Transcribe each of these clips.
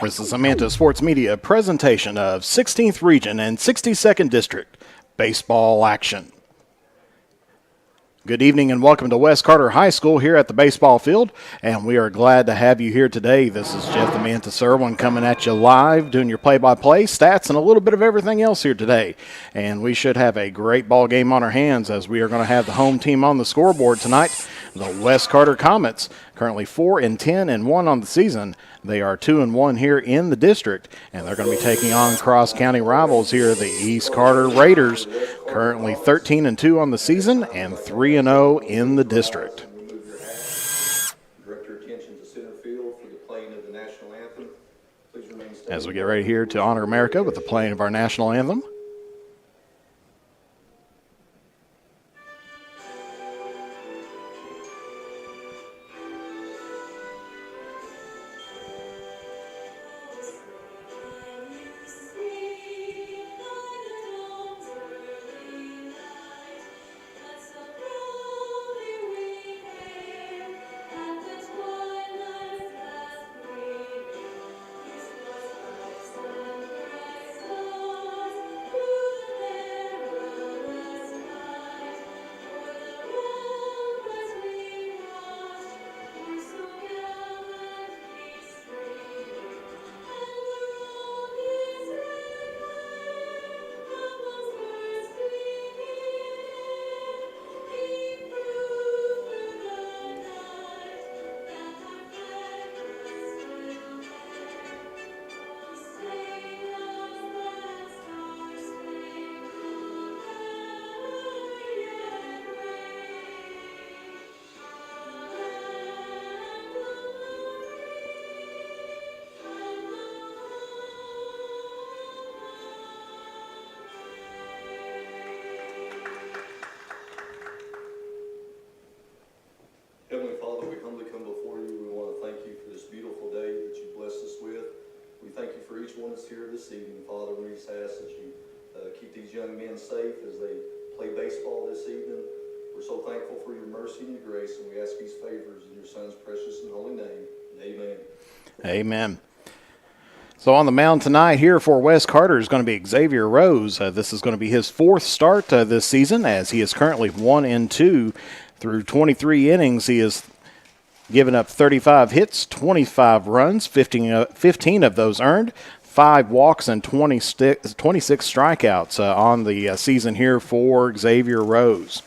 This is a Manta Sports Media presentation of 16th Region and 62nd District baseball action. Good evening and welcome to West Carter High School here at the baseball field, and we are glad to have you here today. This is Jeff the Manta Serwin coming at you live, doing your play-by-play, stats, and a little bit of everything else here today. And we should have a great ball game on our hands as we are going to have the home team on the scoreboard tonight, the West Carter Comets, currently 4-10-1 on the season. They are 2-1 here in the district, and they're going to be taking on cross-county rivals here, the East Carter Raiders, currently 13-2 on the season and 3-0 in the district. Direct your attention to center field for the playing of the national anthem. Please remain standing. As we get ready here to honor America with the playing of our national anthem. Heavenly Father, we humbly come before you. We want to thank you for this beautiful day that you blessed us with. We thank you for each one that's here this evening. Father, we just ask that you keep these young men safe as they play baseball this evening. We're so thankful for your mercy and your grace, and we ask these favors in your Son's precious and holy name. Amen. Amen. So on the mound tonight here for West Carter is going to be Xavier Rose. This is going to be his fourth start this season, as he is currently 1-2 through 23 innings. He has given up 35 hits, 25 runs, 15 of those earned, 5 walks, and 26 strikeouts on the season here for Xavier Rose.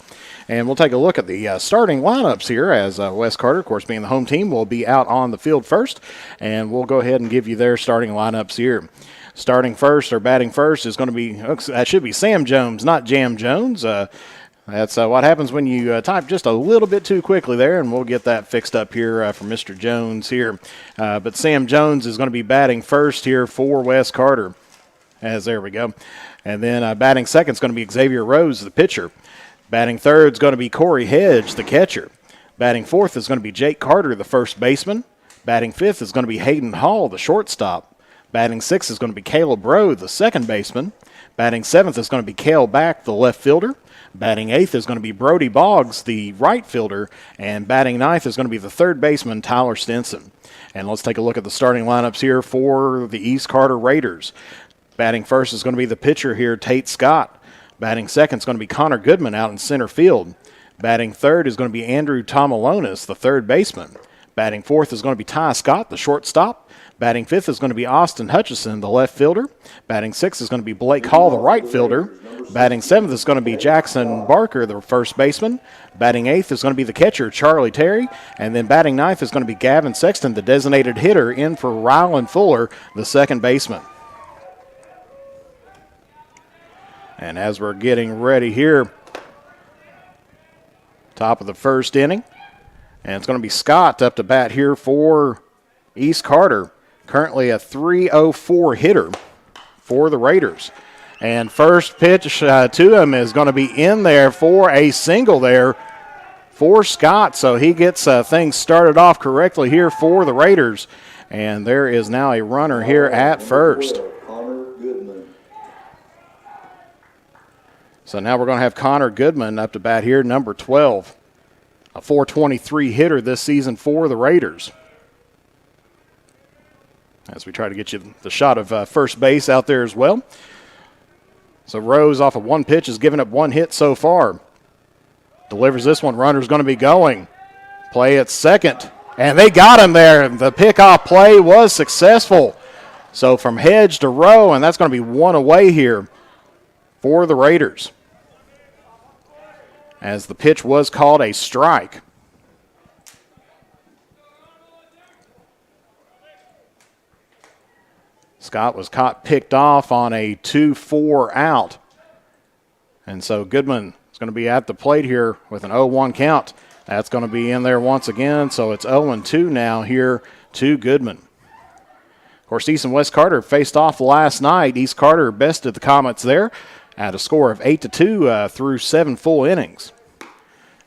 And we'll take a look at the starting lineups here, as West Carter, of course, being the home team, will be out on the field first. And we'll go ahead and give you their starting lineups here. Starting first, or batting first, is going to be, that should be Sam Jones, not Jam Jones. That's what happens when you type just a little bit too quickly there, and we'll get that fixed up here for Mr. Jones here. But Sam Jones is going to be batting first here for West Carter. There we go. And then batting second is going to be Xavier Rose, the pitcher. Batting third is going to be Corey Hedge, the catcher. Batting fourth is going to be Jake Carter, the first baseman. Batting fifth is going to be Hayden Hall, the shortstop. Batting sixth is going to be Caleb Rowe, the second baseman. Batting seventh is going to be Cale Back, the left fielder. Batting eighth is going to be Brody Boggs, the right fielder. And batting ninth is going to be the third baseman, Tyler Stinson. And let's take a look at the starting lineups here for the East Carter Raiders. Batting first is going to be the pitcher here, Tate Scott. Batting second is going to be Connor Goodman out in center field. Batting third is going to be Andrew Tomolonis, the third baseman. Batting fourth is going to be Ty Scott, the shortstop. Batting fifth is going to be Austin Hutchison, the left fielder. Batting sixth is going to be Blake Hall, the right fielder. Batting seventh is going to be Jackson Barker, the first baseman. Batting eighth is going to be the catcher, Charlie Terry. And then batting ninth is going to be Gavin Sexton, the designated hitter, in for Rylan Fuller, the second baseman. And as we're getting ready here, top of the first inning, and it's going to be Scott up to bat here for East Carter, currently a .304 hitter for the Raiders. And first pitch to him is going to be in there for a single there for Scott. So he gets things started off correctly here for the Raiders. And there is now a runner here at first. So now we're going to have Connor Goodman up to bat here, number 12. A .423 hitter this season for the Raiders. as we try to get you the shot of first base out there as well. So Rose off of one pitch has given up one hit so far. Delivers this one. Runner's going to be going. Play at second. And they got him there. The pickoff play was successful. So from Hedge to Rowe, and that's going to be one away here for the Raiders, as the pitch was called a strike. Scott was caught picked off on a 2-4 out. And so Goodman is going to be at the plate here with an 0-1 count. That's going to be in there once again. So it's 0-2 now here to Goodman. Of course, East and West Carter faced off last night. East Carter bested the Comets there at a score of 8-2 through 7 full innings.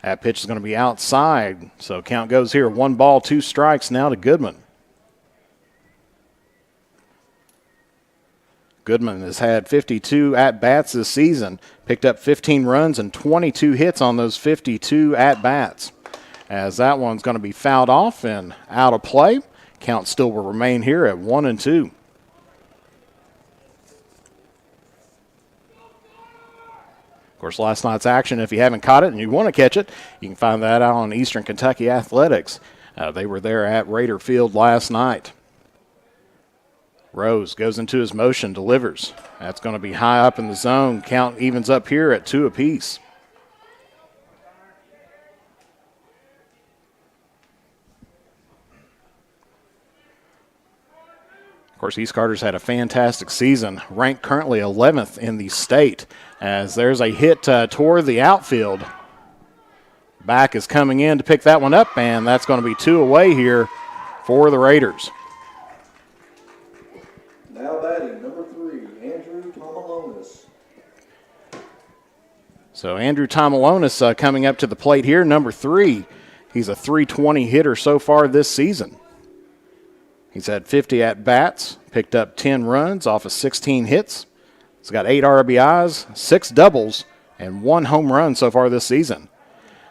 That pitch is going to be outside. So count goes here. 1 ball, 2 strikes now to Goodman. Goodman has had 52 at-bats this season, picked up 15 runs and 22 hits on those 52 at-bats. As that one's going to be fouled off and out of play. Count still will remain here at 1-2. Of course, last night's action, if you haven't caught it and you want to catch it, you can find that out on Eastern Kentucky Athletics. They were there at Raider Field last night. Rose goes into his motion, delivers. That's going to be high up in the zone. Count evens up here at 2 apiece. Of course, East Carter's had a fantastic season, ranked currently 11th in the state, as there's a hit toward the outfield. Back is coming in to pick that one up, and that's going to be 2 away here for the Raiders. Now batting, number 3, Andrew Tomolonis. So Andrew Tomolonis coming up to the plate here, number 3. He's a .320 hitter so far this season. He's had 50 at-bats, picked up 10 runs off of 16 hits. He's got 8 RBIs, 6 doubles, and 1 home run so far this season.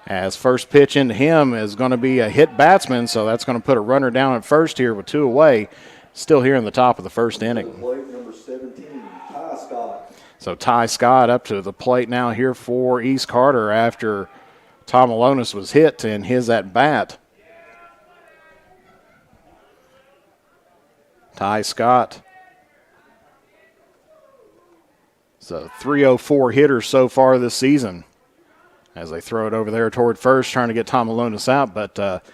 As first pitch into him is going to be a hit batsman, so that's going to put a runner down at first here with 2 away. Still here in the top of the first inning. Plate number 17, Ty Scott. So Ty Scott up to the plate now here for East Carter after Tomolonis was hit in his at-bat. Ty Scott. It's a .304 hitter so far this season. As they throw it over there toward first, trying to get Tomolonis out, but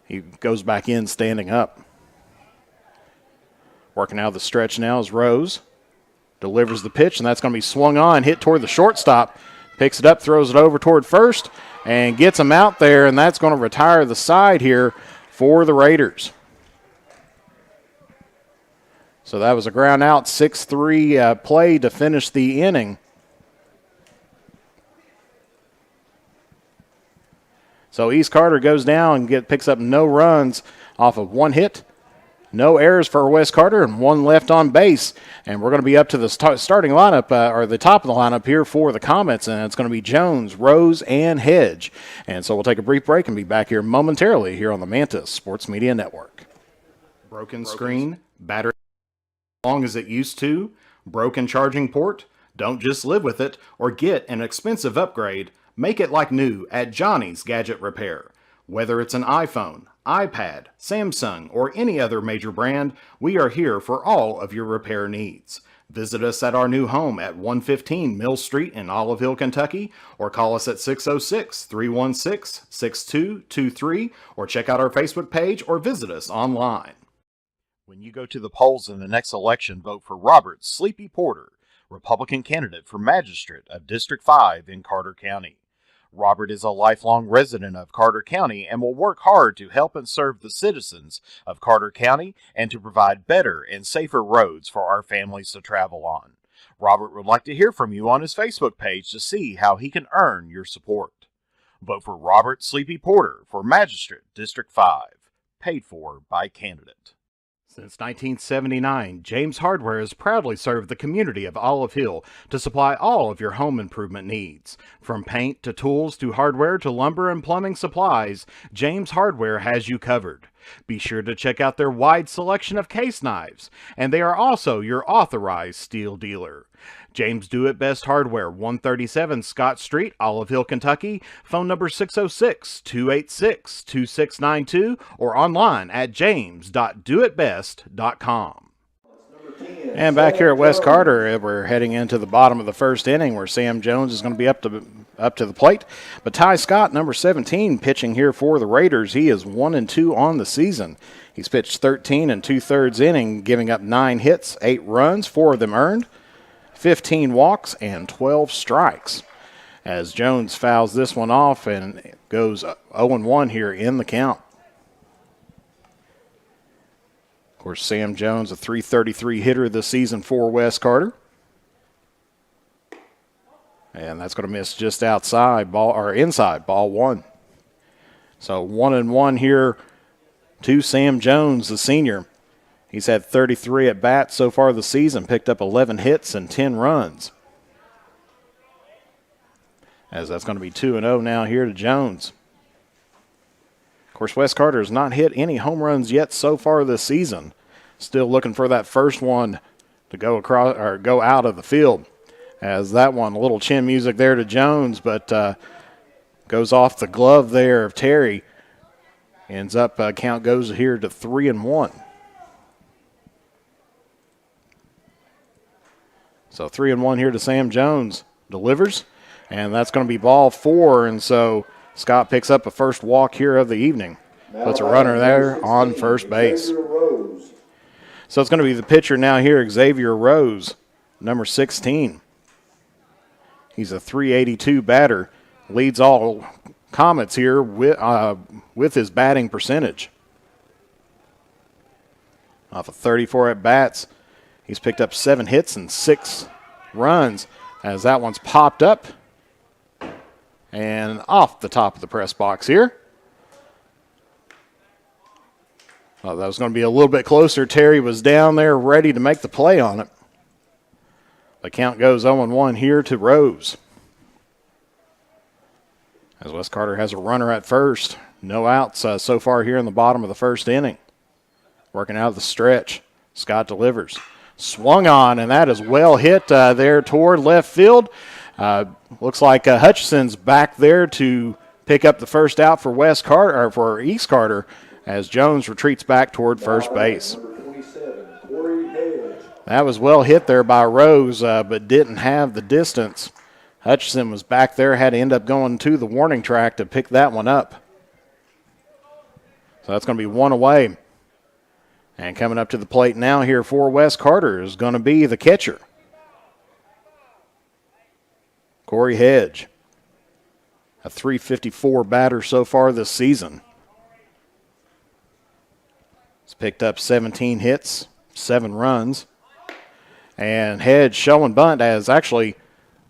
he goes back in standing up. Working out of the stretch now is Rose. Delivers the pitch, and that's going to be swung on, hit toward the shortstop. Picks it up, throws it over toward first, and gets him out there, and that's going to retire the side here for the Raiders. So that was a ground out, 6-3 play to finish the inning. So East Carter goes down and picks up no runs off of 1 hit. No errors for West Carter and 1 left on base. And we're going to be up to the starting lineup, or the top of the lineup here for the Comets, and it's going to be Jones, Rose, and Hedge. And so we'll take a brief break and be back here momentarily here on the Mantis Sports Media Network. Broken screen, battery as long as it used to, broken charging port. Don't just live with it or get an expensive upgrade. Make it like new at Johnny's Gadget Repair. Whether it's an iPhone, iPad, Samsung, or any other major brand, we are here for all of your repair needs. Visit us at our new home at 115 Mill Street in Olive Hill, Kentucky, or call us at 606-316-6223, or check out our Facebook page or visit us online. When you go to the polls in the next election, vote for Robert Sleepy Porter, Republican candidate for Magistrate of District 5 in Carter County. Robert is a lifelong resident of Carter County and will work hard to help and serve the citizens of Carter County and to provide better and safer roads for our families to travel on. Robert would like to hear from you on his Facebook page to see how he can earn your support. Vote for Robert Sleepy Porter for Magistrate District 5, paid for by candidate. Since 1979, James Hardware has proudly served the community of Olive Hill to supply all of your home improvement needs. From paint to tools to hardware to lumber and plumbing supplies, James Hardware has you covered. Be sure to check out their wide selection of case knives, and they are also your authorized steel dealer. James Do It Best Hardware, 137 Scott Street, Olive Hill, Kentucky. Phone number 606-286-2692 or online at james.doitbest.com. And back here at West Carter, we're heading into the bottom of the first inning where Sam Jones is going to be up to the plate. But Ty Scott, number 17, pitching here for the Raiders. He is 1-2 on the season. He's pitched 13 2/3 inning, giving up 9 hits, 8 runs, 4 of them earned, 15 walks, and 12 strikes. As Jones fouls this one off and goes 0-1 here in the count. Of course, Sam Jones, a .333 hitter this season for West Carter. And that's going to miss just outside, inside, ball 1. So 1-1 here to Sam Jones, the senior. He's had 33 at bats so far this season, picked up 11 hits and 10 runs. As that's going to be 2-0 now here to Jones. Of course, West Carter has not hit any home runs yet so far this season. Still looking for that first one to go across or go out of the field. As that one, a little chin music there to Jones, but goes off the glove there of Terry. Ends up, count goes here to 3-1. So 3-1 here to Sam Jones. Delivers, and that's going to be ball 4, and so Scott picks up a first walk here of the evening. Puts a runner there on first base. So it's going to be the pitcher now here, Xavier Rose, number 16. He's a .382 batter. Leads all Comets here with his batting percentage. Off of 34 at-bats, he's picked up 7 hits and 6 runs as that one's popped up and off the top of the press box here. Oh, that was going to be a little bit closer. Terry was down there ready to make the play on it. The count goes 0-1 here to Rose. As West Carter has a runner at first. No outs so far here in the bottom of the first inning. Working out of the stretch. Scott delivers. Swung on, and that is well hit there toward left field. Looks like Hutchison's back there to pick up the first out for West Carter, or for East Carter, as Jones retreats back toward first base. That was well hit there by Rose, but didn't have the distance. Hutchison was back there, had to end up going to the warning track to pick that one up. So that's going to be one away. And coming up to the plate now here for West Carter is going to be the catcher, Corey Hedge. A .354 batter so far this season. He's picked up 17 hits, 7 runs. And Hedge showing bunt as actually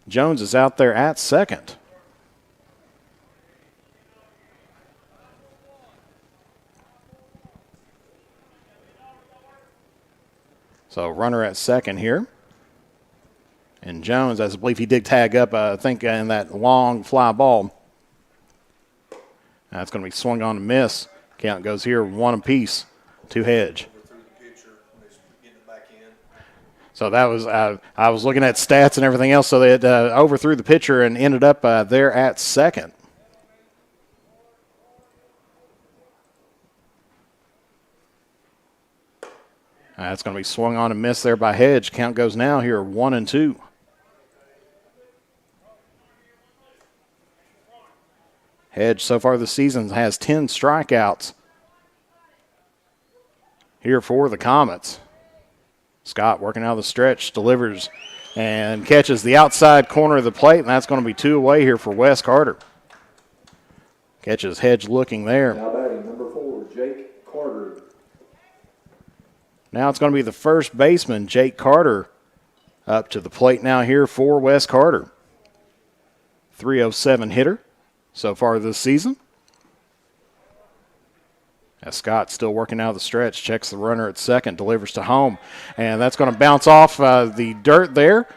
Jones is out there at second. So runner at second here. And Jones, I believe he did tag up, I think, in that long fly ball. That's going to be swung on and miss. Count goes here 1 apiece to Hedge. So that was, I was looking at stats and everything else, so they had overthrew the pitcher and ended up there at second. That's going to be swung on and missed there by Hedge. Count goes now here 1-2. Hedge so far this season has 10 strikeouts here for the Comets. Scott working out of the stretch, delivers and catches the outside corner of the plate, and that's going to be 2 away here for Wes Carter. Catches Hedge looking there. Now batting number 4, Jake Carter. Now it's going to be the first baseman, Jake Carter, up to the plate now here for Wes Carter. 307 hitter so far this season. As Scott still working out of the stretch, checks the runner at second, delivers to home. And that's going to bounce off the dirt there.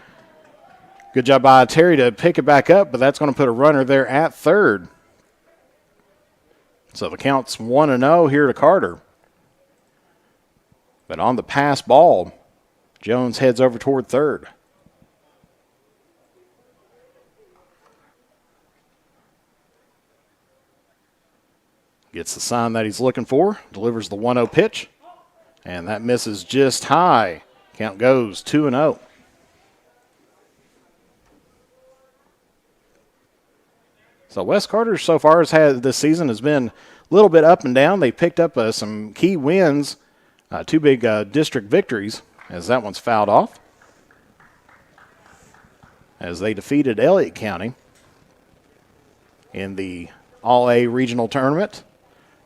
Good job by Terry to pick it back up, but that's going to put a runner there at third. So the count's 1-0 here to Carter. But on the pass ball, Jones heads over toward third. Gets the sign that he's looking for, delivers the 1-0 pitch, and that misses just high. Count goes 2-0. So Wes Carter so far this season has been a little bit up and down. They picked up some key wins, two big district victories, as that one's fouled off, as they defeated Elliott County in the All-A regional tournament.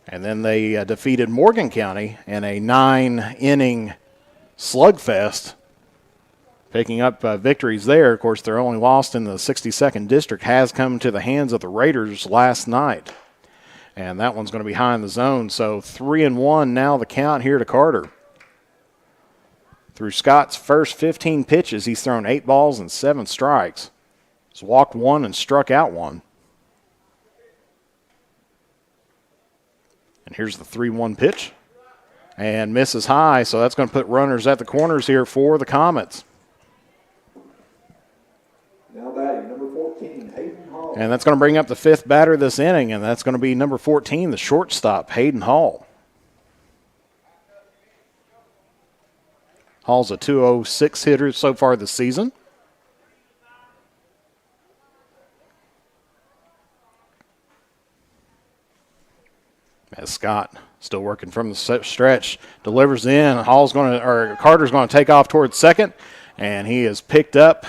And then they defeated Morgan County in a 9-inning slugfest, picking up victories there. Of course, their only loss in the 62nd district has come to the hands of the Raiders last night. And that one's going to be high in the zone. So 3-1 now the count here to Carter. Through Scott's first 15 pitches, he's thrown 8 balls and 7 strikes. He's walked 1 and struck out 1. And here's the 3-1 pitch. And misses high, so that's going to put runners at the corners here for the Comets. Now batting, number 14, Hayden Hall. And that's going to bring up the 5th batter this inning, and that's going to be number 14, the shortstop, Hayden Hall. Hall's a .206 hitter so far this season. As Scott, still working from the stretch, delivers in. Carter's going to take off towards second, and he has picked up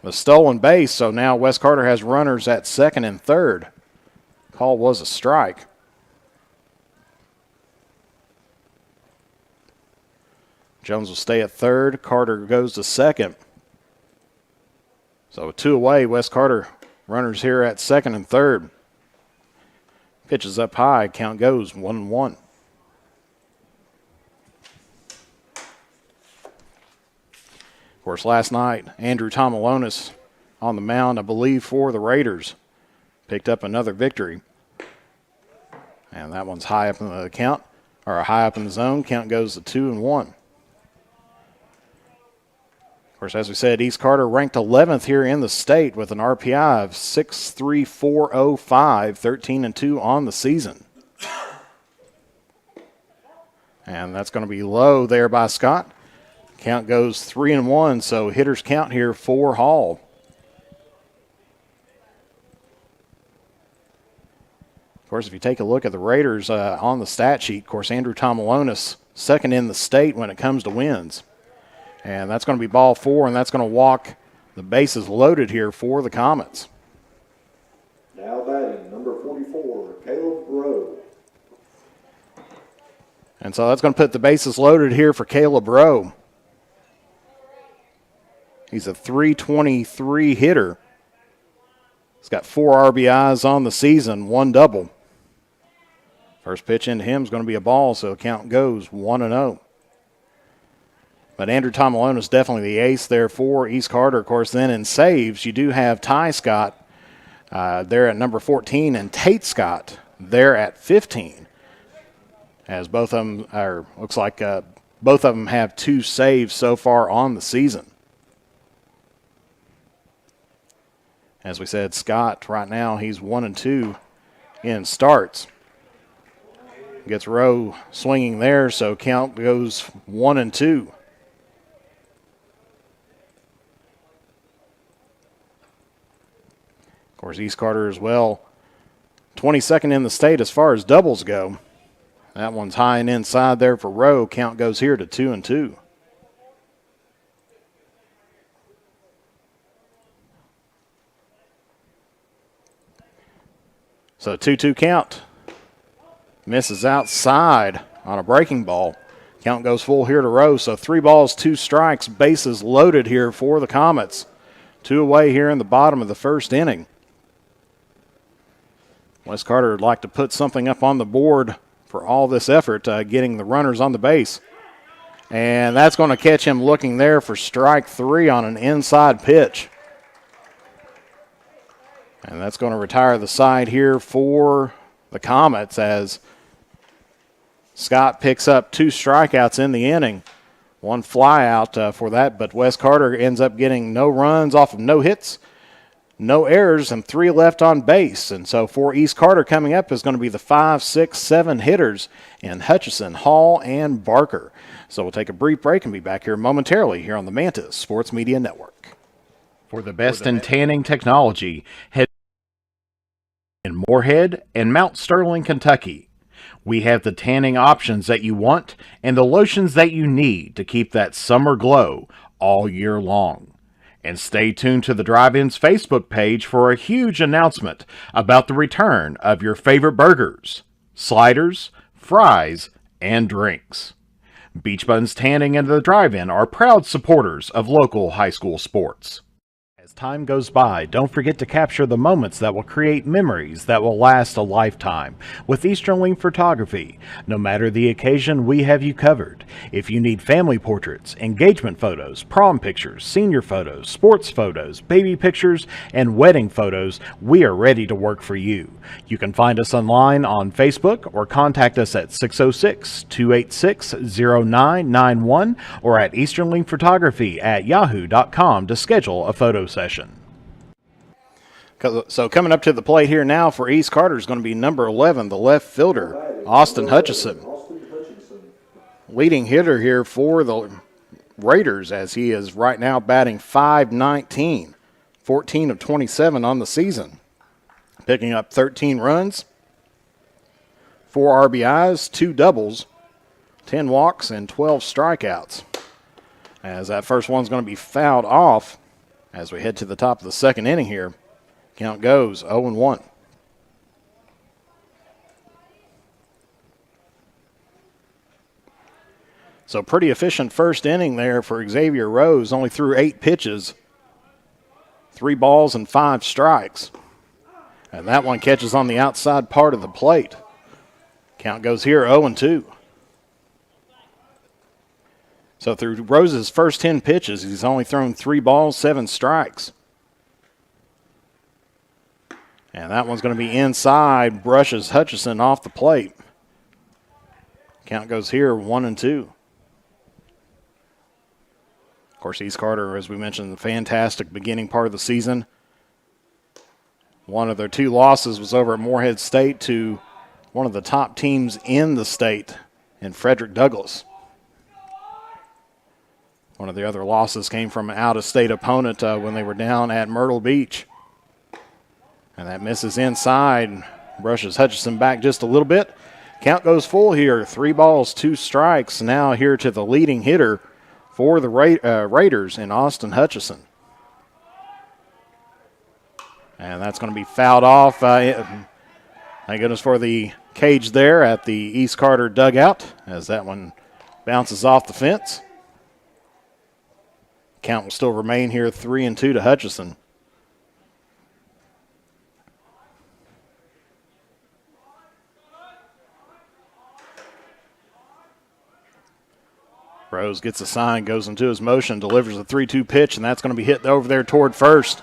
the stolen base. So now Wes Carter has runners at second and third. Call was a strike. Jones will stay at third. Carter goes to second. So 2 away. Wes Carter runners here at second and third. Pitches up high, count goes 1-1. Of course, last night, Andrew Tomolonis on the mound, I believe, for the Raiders. Picked up another victory. And that one's high up in the count, or high up in the zone. Count goes to 2-1. Of course, as we said, East Carter ranked 11th here in the state with an RPI of 6.3405, 13-2 on the season. And that's going to be low there by Scott. Count goes 3-1, so hitters count here for Hall. Of course, if you take a look at the Raiders on the stat sheet, of course, Andrew Tomolonis second in the state when it comes to wins. And that's going to be ball 4, and that's going to walk the bases loaded here for the Comets. Now batting, number 44, Caleb Rowe. And so that's going to put the bases loaded here for Caleb Rowe. He's a .323 hitter. He's got 4 RBIs on the season, 1 double. First pitch into him is going to be a ball, so count goes 1-0. But Andrew Tomolonis is definitely the ace there for East Carter. Of course, then in saves, you do have Ty Scott there at number 14 and Tate Scott there at 15. As both of them looks like both of them have 2 saves so far on the season. As we said, Scott right now, he's 1-2 in starts. Gets Rowe swinging there, so count goes 1-2. Of course, East Carter as well, 22nd in the state as far as doubles go. That one's high and inside there for Rowe. Count goes here to 2-2. So 2-2 count. Misses outside on a breaking ball. Count goes full here to Rowe. So 3 balls, 2 strikes, bases loaded here for the Comets. 2 away here in the bottom of the first inning. Wes Carter would like to put something up on the board for all this effort, getting the runners on the base. And that's going to catch him looking there for strike 3 on an inside pitch. And that's going to retire the side here for the Comets as Scott picks up 2 strikeouts in the inning. 1 fly out for that, but Wes Carter ends up getting no runs off of no hits, no errors, and 3 left on base. And so for East Carter coming up is going to be the 5, 6, 7 hitters in Hutchison, Hall, and Barker. So we'll take a brief break and be back here momentarily here on the Mantis Sports Media Network. For the best in tanning technology, head in Moorhead and Mount Sterling, Kentucky. We have the tanning options that you want and the lotions that you need to keep that summer glow all year long. And stay tuned to the Drive-In's Facebook page for a huge announcement about the return of your favorite burgers, sliders, fries, and drinks. Beach Buns Tanning and the Drive-In are proud supporters of local high school sports. As time goes by, don't forget to capture the moments that will create memories that will last a lifetime with Easterling Photography. No matter the occasion, we have you covered. If you need family portraits, engagement photos, prom pictures, senior photos, sports photos, baby pictures, and wedding photos, we are ready to work for you. You can find us online on Facebook or contact us at 606-286-0991 or at easterlingphotography@yahoo.com to schedule a photo session. So coming up to the plate here now for East Carter is going to be number 11, the left fielder, Austin Hutchison. Leading hitter here for the Raiders as he is right now batting .519, 14 of 27 on the season. Picking up 13 runs, 4 RBIs, 2 doubles, 10 walks, and 12 strikeouts. As that first one's going to be fouled off as we head to the top of the second inning here. Count goes 0-1. So pretty efficient first inning there for Xavier Rose. Only threw 8 pitches, 3 balls and 5 strikes. And that one catches on the outside part of the plate. Count goes here 0-2. So through Rose's first 10 pitches, he's only thrown 3 balls, 7 strikes. And that one's going to be inside, brushes Hutchison off the plate. Count goes here 1-2. Of course, East Carter, as we mentioned, the fantastic beginning part of the season. One of their 2 losses was over at Moorhead State to one of the top teams in the state in Frederick Douglass. One of the other losses came from an out-of-state opponent when they were down at Myrtle Beach. And that misses inside, brushes Hutchison back just a little bit. Count goes full here, 3 balls, 2 strikes. Now here to the leading hitter for the Raiders in Austin Hutchison. And that's going to be fouled off. Thank goodness for the cage there at the East Carter dugout as that one bounces off the fence. Count will still remain here 3-2 to Hutchison. Rose gets a sign, goes into his motion, delivers a 3-2 pitch, and that's going to be hit over there toward first.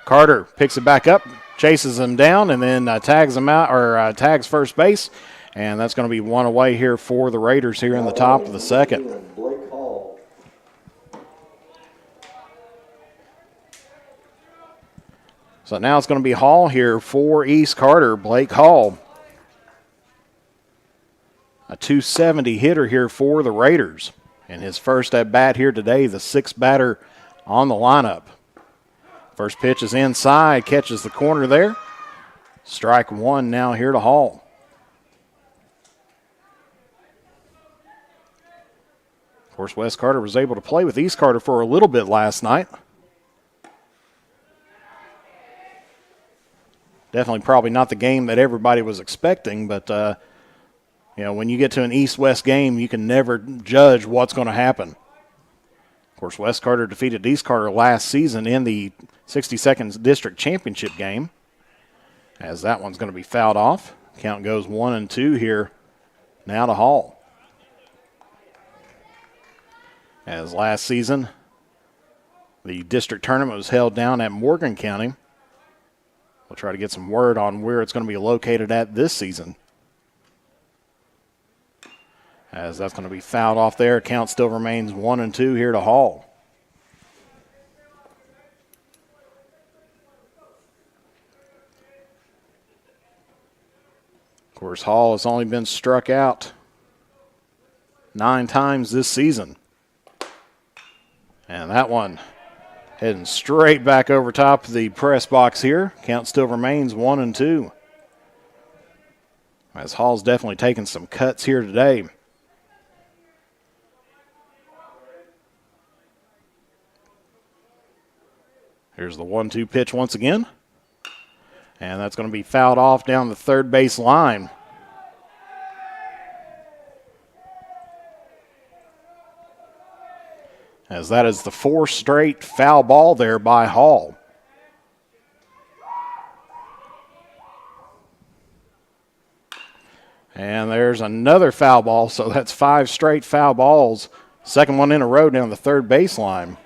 Carter picks it back up, chases him down, and then tags him out or tags first base, and that's going to be one away here for the Raiders here in the top of the second. So now it's going to be Hall here for East Carter, Blake Hall. A .270 hitter here for the Raiders. And his first at bat here today, the 6th batter on the lineup. First pitch is inside, catches the corner there. Strike 1 now here to Hall. Of course, Wes Carter was able to play with East Carter for a little bit last night. Definitely probably not the game that everybody was expecting, but you know, when you get to an East-West game, you can never judge what's going to happen. Of course, West Carter defeated East Carter last season in the 62nd District Championship game, as that one's going to be fouled off. Count goes 1-2 here now to Hall. As last season, the district tournament was held down at Morgan County. We'll try to get some word on where it's going to be located at this season. as that's going to be fouled off there. Count still remains 1-2 here to Hall. Of course, Hall has only been struck out 9 times this season. And that one heading straight back over top of the press box here. Count still remains 1-2. As Hall's definitely taking some cuts here today. Here's the 1-2 pitch once again. And that's going to be fouled off down the third base line. As that is the 4th straight foul ball there by Hall. And there's another foul ball, so that's 5 straight foul balls. Second one in a row down the third baseline.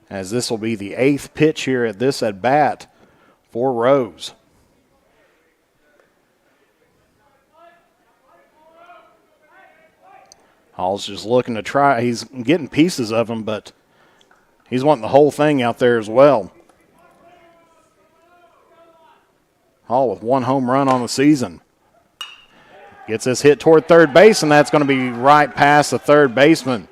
As this will be the 8th pitch here at this at-bat for Rose. Hall's just looking to try. He's getting pieces of them, but he's wanting the whole thing out there as well. Hall with 1 home run on the season. Gets this hit toward third base, and that's going to be right past the third baseman.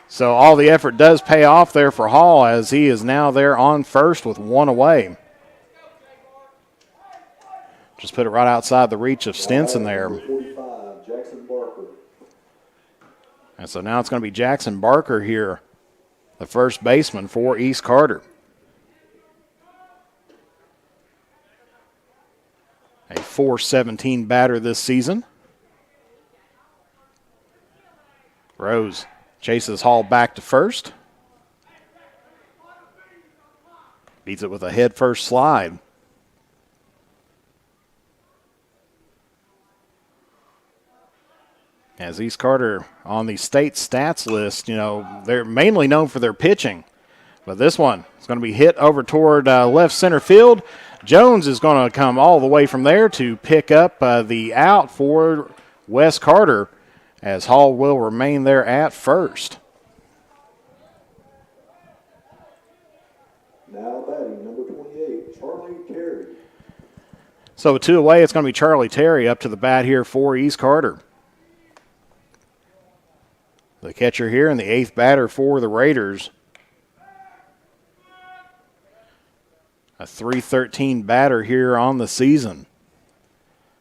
So all the effort does pay off there for Hall, as he is now there on first with 1 away. Just put it right outside the reach of Stinson there. And so now it's going to be Jackson Barker here, the first baseman for East Carter. A .417 batter this season. Rose chases Hall back to first. Beats it with a head-first slide. As East Carter on the state stats list, you know, they're mainly known for their pitching. But this one is going to be hit over toward left center field. Jones is going to come all the way from there to pick up the out for West Carter, as Hall will remain there at first. Now batting, number 28, Charlie Terry. So with 2 away, it's going to be Charlie Terry up to the bat here for East Carter. The catcher here and the 8th batter for the Raiders. A .313 batter here on the season.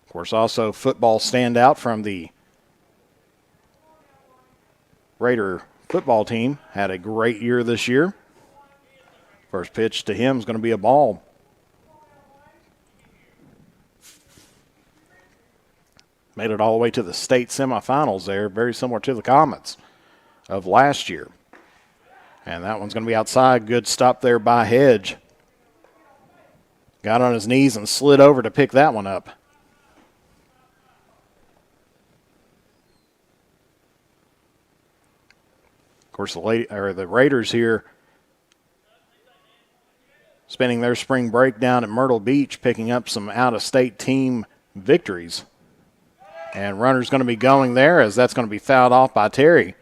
Of course, also football standout from the Raider football team. Had a great year this year. First pitch to him is going to be a ball. Made it all the way to the state semifinals there, very similar to the Comets of last year. And that one's going to be outside. Good stop there by Hedge. Got on his knees and slid over to pick that one up. Of course, the Raiders here spending their spring break down at Myrtle Beach, picking up some out-of-state team victories. And runner's going to be going there, as that's going to be fouled off by Terry.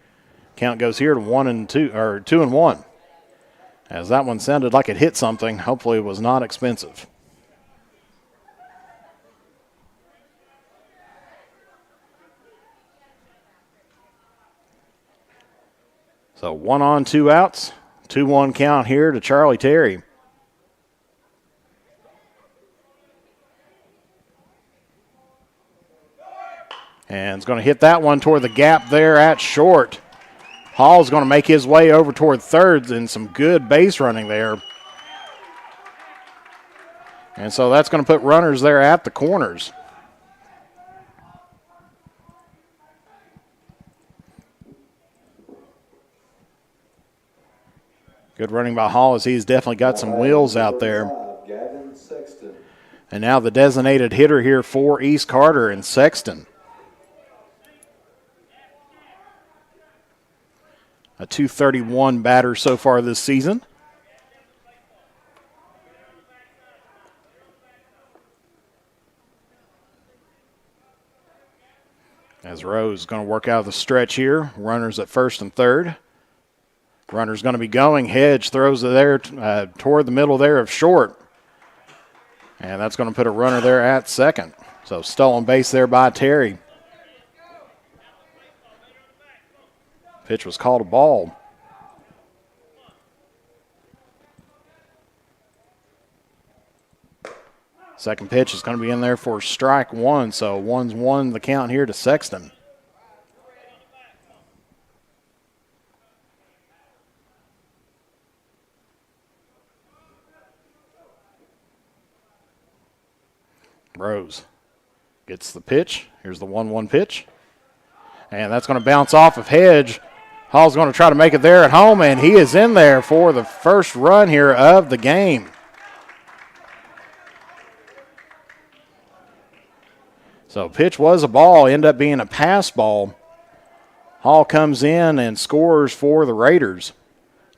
Count goes here to 1-2, or 2-1. As that one sounded like it hit something. Hopefully it was not expensive. So 1 on, 2 outs. 2-1 count here to Charlie Terry. And it's going to hit that one toward the gap there at short. Hall's going to make his way over toward third, and some good base running there. And so that's going to put runners there at the corners. Good running by Hall, as he's definitely got some wheels out there. Gavin Sexton. And now the designated hitter here for East Carter and Sexton. A .231 batter so far this season. As Rose is going to work out of the stretch here. Runners at first and third. Runner's going to be going. Hedge throws it there toward the middle there of short. And that's going to put a runner there at second. So stolen base there by Terry. Pitch was called a ball. Second pitch is going to be in there for strike one. So 1-1 the count here to Sexton. Rose gets the pitch. Here's the 1-1 pitch. And that's going to bounce off of Hedge. Hall's going to try to make it there at home, and he is in there for the first run here of the game. So pitch was a ball, ended up being a pass ball. Hall comes in and scores for the Raiders.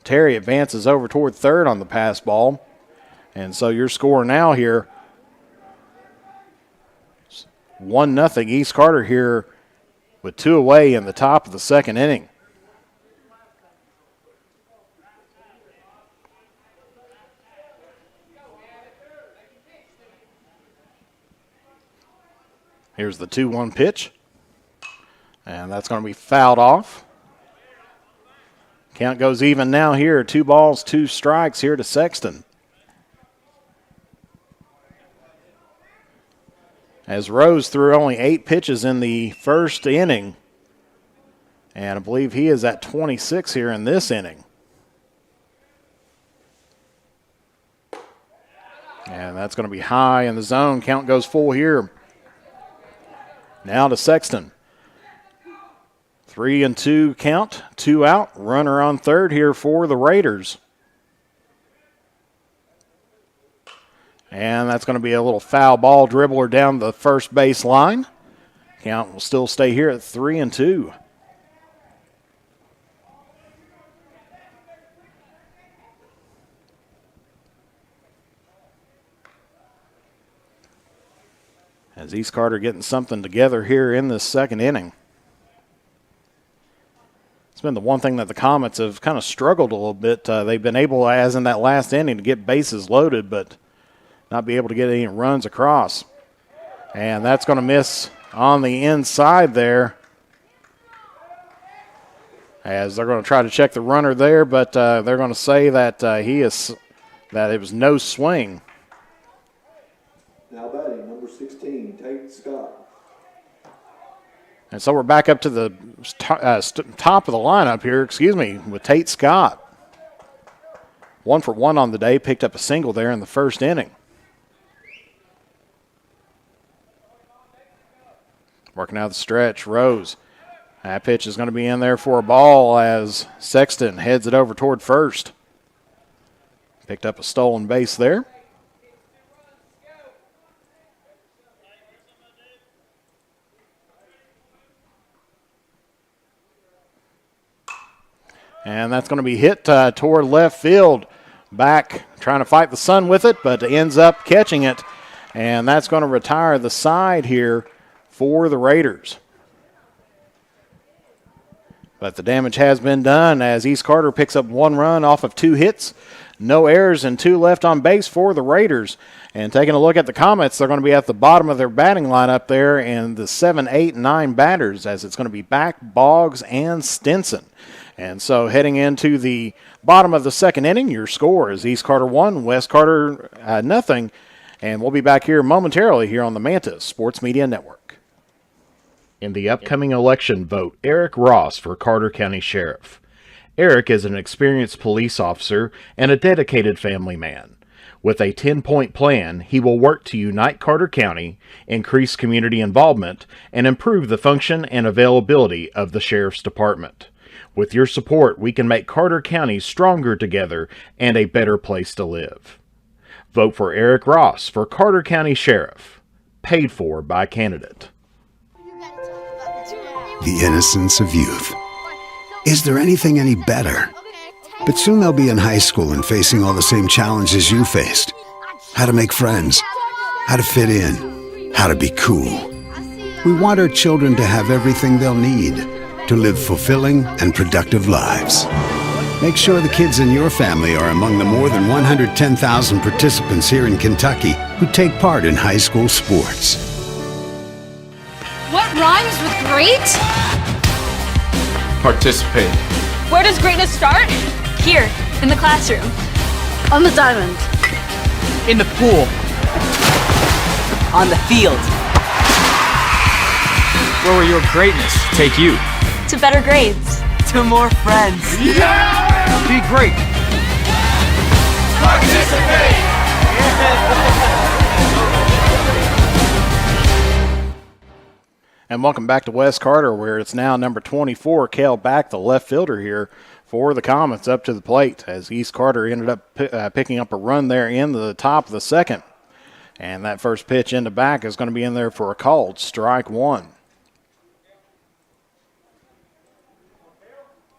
Terry advances over toward third on the pass ball. And so your score now here, 1-0 East Carter here with 2 away in the top of the second inning. Here's the 2-1 pitch. And that's going to be fouled off. Count goes even now here. 2 balls, 2 strikes here to Sexton. As Rose threw only 8 pitches in the first inning. And I believe he is at 26 here in this inning. And that's going to be high in the zone. Count goes full here. Now to Sexton. 3-2 count, 2 out. Runner on third here for the Raiders. And that's going to be a little foul ball dribbler down the first base line. Count will still stay here at 3-2. As East Carter getting something together here in this second inning. It's been the one thing that the Comets have kind of struggled a little bit. They've been able, as in that last inning, to get bases loaded, but not be able to get any runs across. And that's going to miss on the inside there. As they're going to try to check the runner there, but they're going to say that that it was no swing. Now batting, number 16, Tate Scott. And so we're back up to the top of the lineup here, with Tate Scott. 1 for 1 on the day, picked up a single there in the first inning. Working out the stretch, Rose. That pitch is going to be in there for a ball as Sexton heads it over toward first. Picked up a stolen base there. And that's going to be hit toward left field. Back trying to fight the sun with it, but ends up catching it. And that's going to retire the side here for the Raiders. But the damage has been done as East Carter picks up 1 run off of 2 hits. No errors and 2 left on base for the Raiders. And taking a look at the Comets, they're going to be at the bottom of their batting lineup there in the 7, 8, 9 batters as it's going to be Back, Boggs, and Stinson. And so heading into the bottom of the second inning, your score is East Carter 1, West Carter 0. And we'll be back here momentarily here on the Mantis Sports Media Network. In the upcoming election, vote Eric Ross for Carter County Sheriff. Eric is an experienced police officer and a dedicated family man. With a 10-point plan, he will work to unite Carter County, increase community involvement, and improve the function and availability of the Sheriff's Department. With your support, we can make Carter County stronger together and a better place to live. Vote for Eric Ross for Carter County Sheriff. Paid for by candidate. The innocence of youth. Is there anything any better? But soon they'll be in high school and facing all the same challenges you faced. How to make friends, how to fit in, how to be cool. We want our children to have everything they'll need to live fulfilling and productive lives. Make sure the kids in your family are among the more than 110,000 participants here in Kentucky who take part in high school sports. What rhymes with great? Participate. Where does greatness start? Here, in the classroom. On the diamond. In the pool. On the field. Where will your greatness take you? To better grades. To more friends. Yeah! Be great. Participate! And welcome back to Wes Carter, where it's now number 24, Cale Back, the left fielder here for the Comets, up to the plate as East Carter ended up picking up a run there in the top of the second. And that first pitch into Back is going to be in there for a called strike one.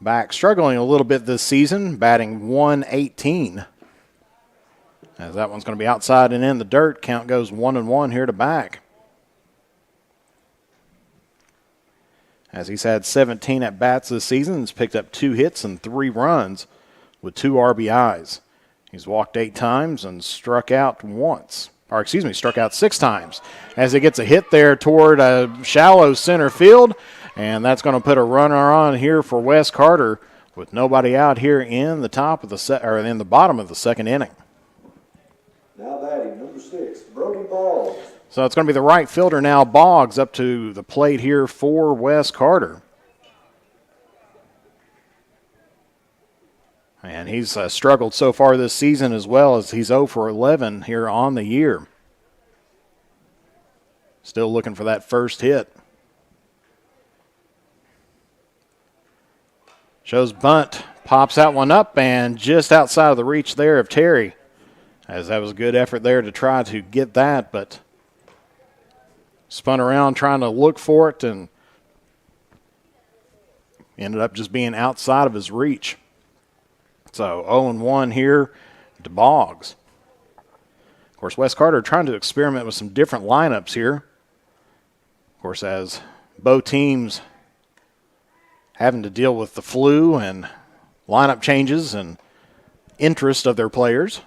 Back struggling a little bit this season, batting .118. As that one's going to be outside and in the dirt. Count goes 1-1 here to Back. As he's had 17 at-bats this season, he's picked up 2 hits and 3 runs with 2 RBIs. He's walked 8 times and struck out 6 times. As he gets a hit there toward a shallow center field, and that's going to put a runner on here for Wes Carter with nobody out here in the in the bottom of the second inning. Now batting, number 6, Brody Ball. So it's going to be the right fielder now, Boggs, up to the plate here for Wes Carter. And he's struggled so far this season as well, as he's 0 for 11 here on the year. Still looking for that first hit. Shows bunt, pops that one up, and just outside of the reach there of Terry, as that was a good effort there to try to get that, but spun around trying to look for it and ended up just being outside of his reach. So 0-1 here to Boggs. Of course, Wes Carter trying to experiment with some different lineups here. Of course, as both teams having to deal with the flu and lineup changes and interest of their players.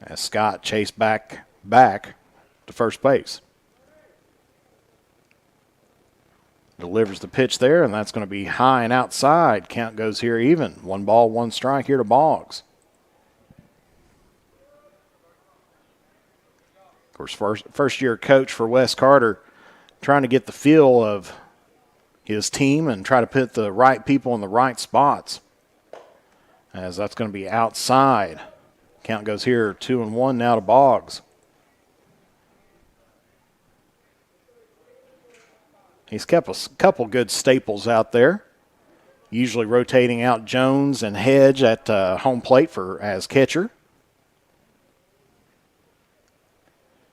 As Scott chased back to first base. Delivers the pitch there, and that's going to be high and outside. Count goes here even. 1 ball, 1 strike here to Boggs. Of course, first-year coach for Wes Carter, trying to get the feel of his team and try to put the right people in the right spots. As that's going to be outside. Count goes here 2-1 now to Boggs. He's kept a couple good staples out there, usually rotating out Jones and Hedge at home plate as catcher.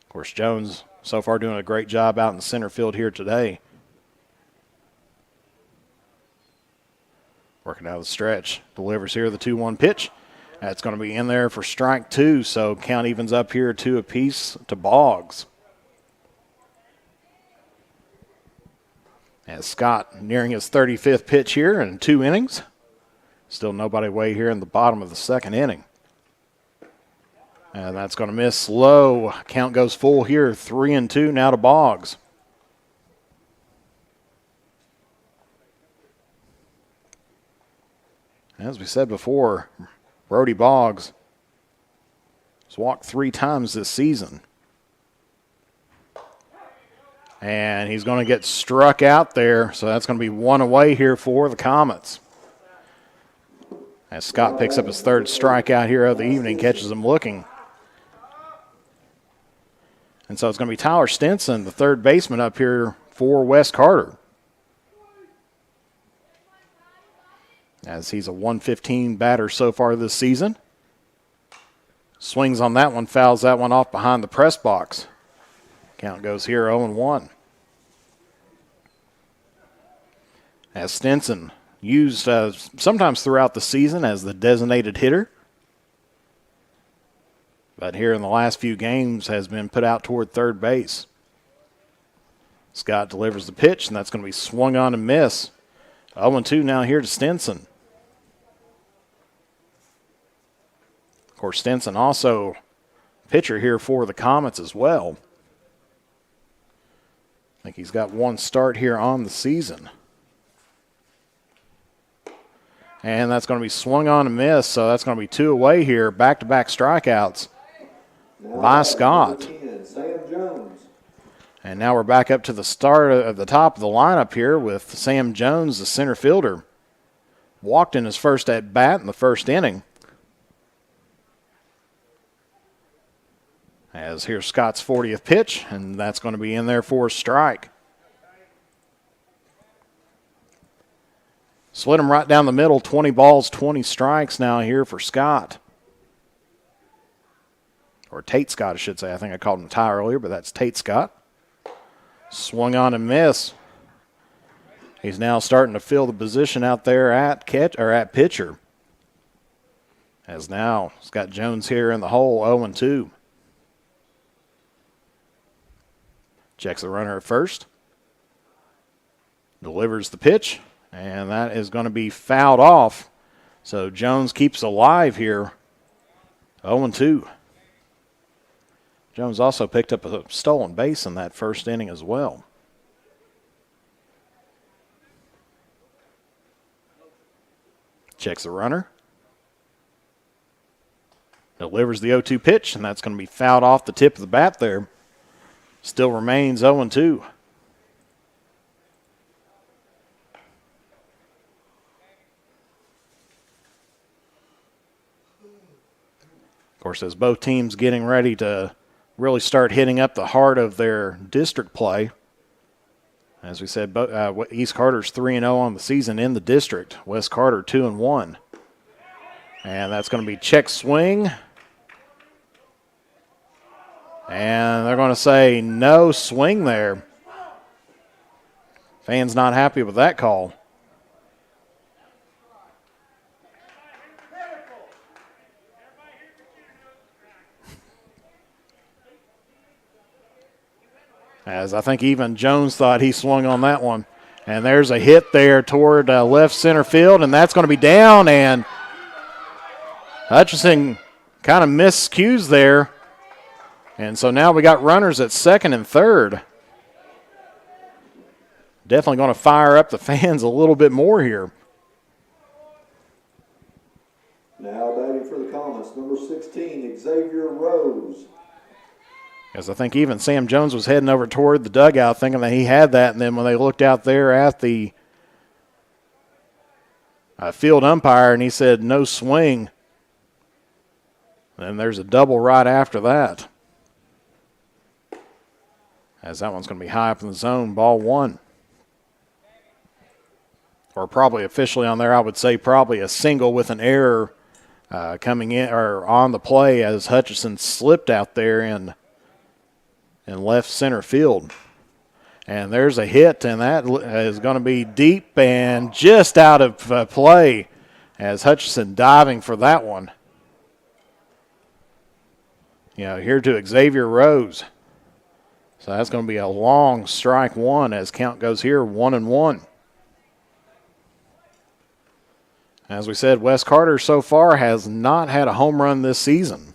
Of course, Jones so far doing a great job out in the center field here today. Working out of the stretch. Delivers here the 2-1 pitch. That's going to be in there for strike 2, so count evens up here 2 apiece to Boggs. As Scott nearing his 35th pitch here in 2 innings. Still nobody away here in the bottom of the second inning. And that's going to miss low. Count goes full here, 3-2 now to Boggs. As we said before, Brody Boggs has walked 3 times this season. And he's going to get struck out there, so that's going to be 1 away here for the Comets. As Scott picks up his 3rd strikeout here of the evening, catches him looking. And so it's going to be Tyler Stinson, the 3rd baseman up here for Wes Carter. As he's a 115 batter so far this season. Swings on that one, fouls that one off behind the press box. Count goes here 0-1. As Stinson used sometimes throughout the season as the designated hitter. but here in the last few games has been put out toward third base. Scott delivers the pitch, and that's going to be swung on and miss. 0-2 now here to Stinson. Of course, Stinson also pitcher here for the Comets as well. I think he's got one start here on the season. And that's going to be swung on and miss, so that's going to be 2 away here. Back-to-back strikeouts by Scott. Sam Jones. And now we're back up to the start of the top of the lineup here with Sam Jones, the center fielder. Walked in his first at-bat in the first inning. As here's Scott's 40th pitch, and that's going to be in there for a strike. Slid him right down the middle, 20 balls, 20 strikes now here for Scott. Or Tate Scott, I should say. I think I called him Ty earlier, but that's Tate Scott. Swung on and miss. He's now starting to fill the position out there at pitcher. As now he's got Jones here in the hole, 0-2. Checks the runner at first. Delivers the pitch, and that is going to be fouled off. So Jones keeps alive here, 0-2. Jones also picked up a stolen base in that first inning as well. Checks the runner. Delivers the 0-2 pitch, and that's going to be fouled off the tip of the bat there. Still remains 0-2. Of course, as both teams getting ready to really start hitting up the heart of their district play. As we said, East Carter's 3-0 on the season in the district. West Carter 2-1. And that's going to be check swing. And they're going to say no swing there. Fans not happy with that call. As I think even Jones thought he swung on that one. And there's a hit there toward left center field, and that's going to be down. And Hutchison kind of miscues there. And so now we got runners at second and third. Definitely going to fire up the fans a little bit more here. Now batting for the Comets, number 16, Xavier Rose. As I think even Sam Jones was heading over toward the dugout thinking that he had that, and then when they looked out there at the field umpire and he said no swing, then there's a double right after that. As that one's going to be high up in the zone, ball one. Or probably officially on there, I would say probably a single with an error coming in or on the play as Hutchison slipped out there in left center field. And there's a hit, and that is going to be deep and just out of play as Hutchison diving for that one. Here to Xavier Rose. So that's going to be a long strike one as count goes here, 1-1. As we said, West Carter so far has not had a home run this season.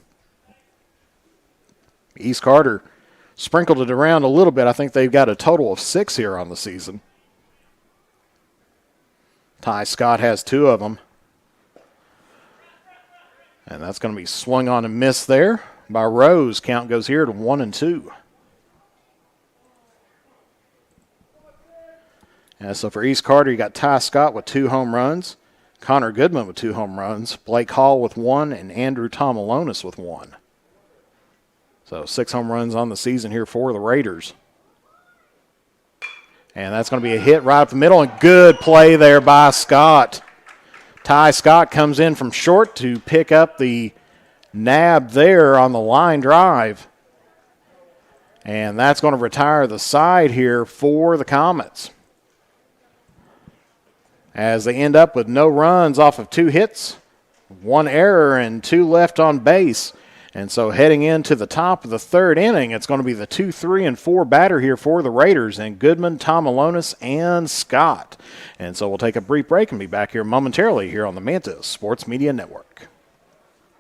East Carter sprinkled it around a little bit. I think they've got a total of 6 here on the season. Ty Scott has 2 of them. And that's going to be swung on and missed there by Rose. Count goes here to 1-2. And so for East Carter, you got Ty Scott with 2 home runs, Connor Goodman with 2 home runs, Blake Hall with 1, and Andrew Tomolonis with 1. So 6 home runs on the season here for the Raiders. And that's going to be a hit right up the middle, and good play there by Scott. Ty Scott comes in from short to pick up the nab there on the line drive. And that's going to retire the side here for the Comets, as they end up with no runs off of 2 hits, 1 error, and 2 left on base. And so heading into the top of the third inning, it's going to be the 2, 3, and 4 batter here for the Raiders, and Goodman, Tomolonis, and Scott. And so we'll take a brief break and be back here momentarily here on the Mantis Sports Media Network.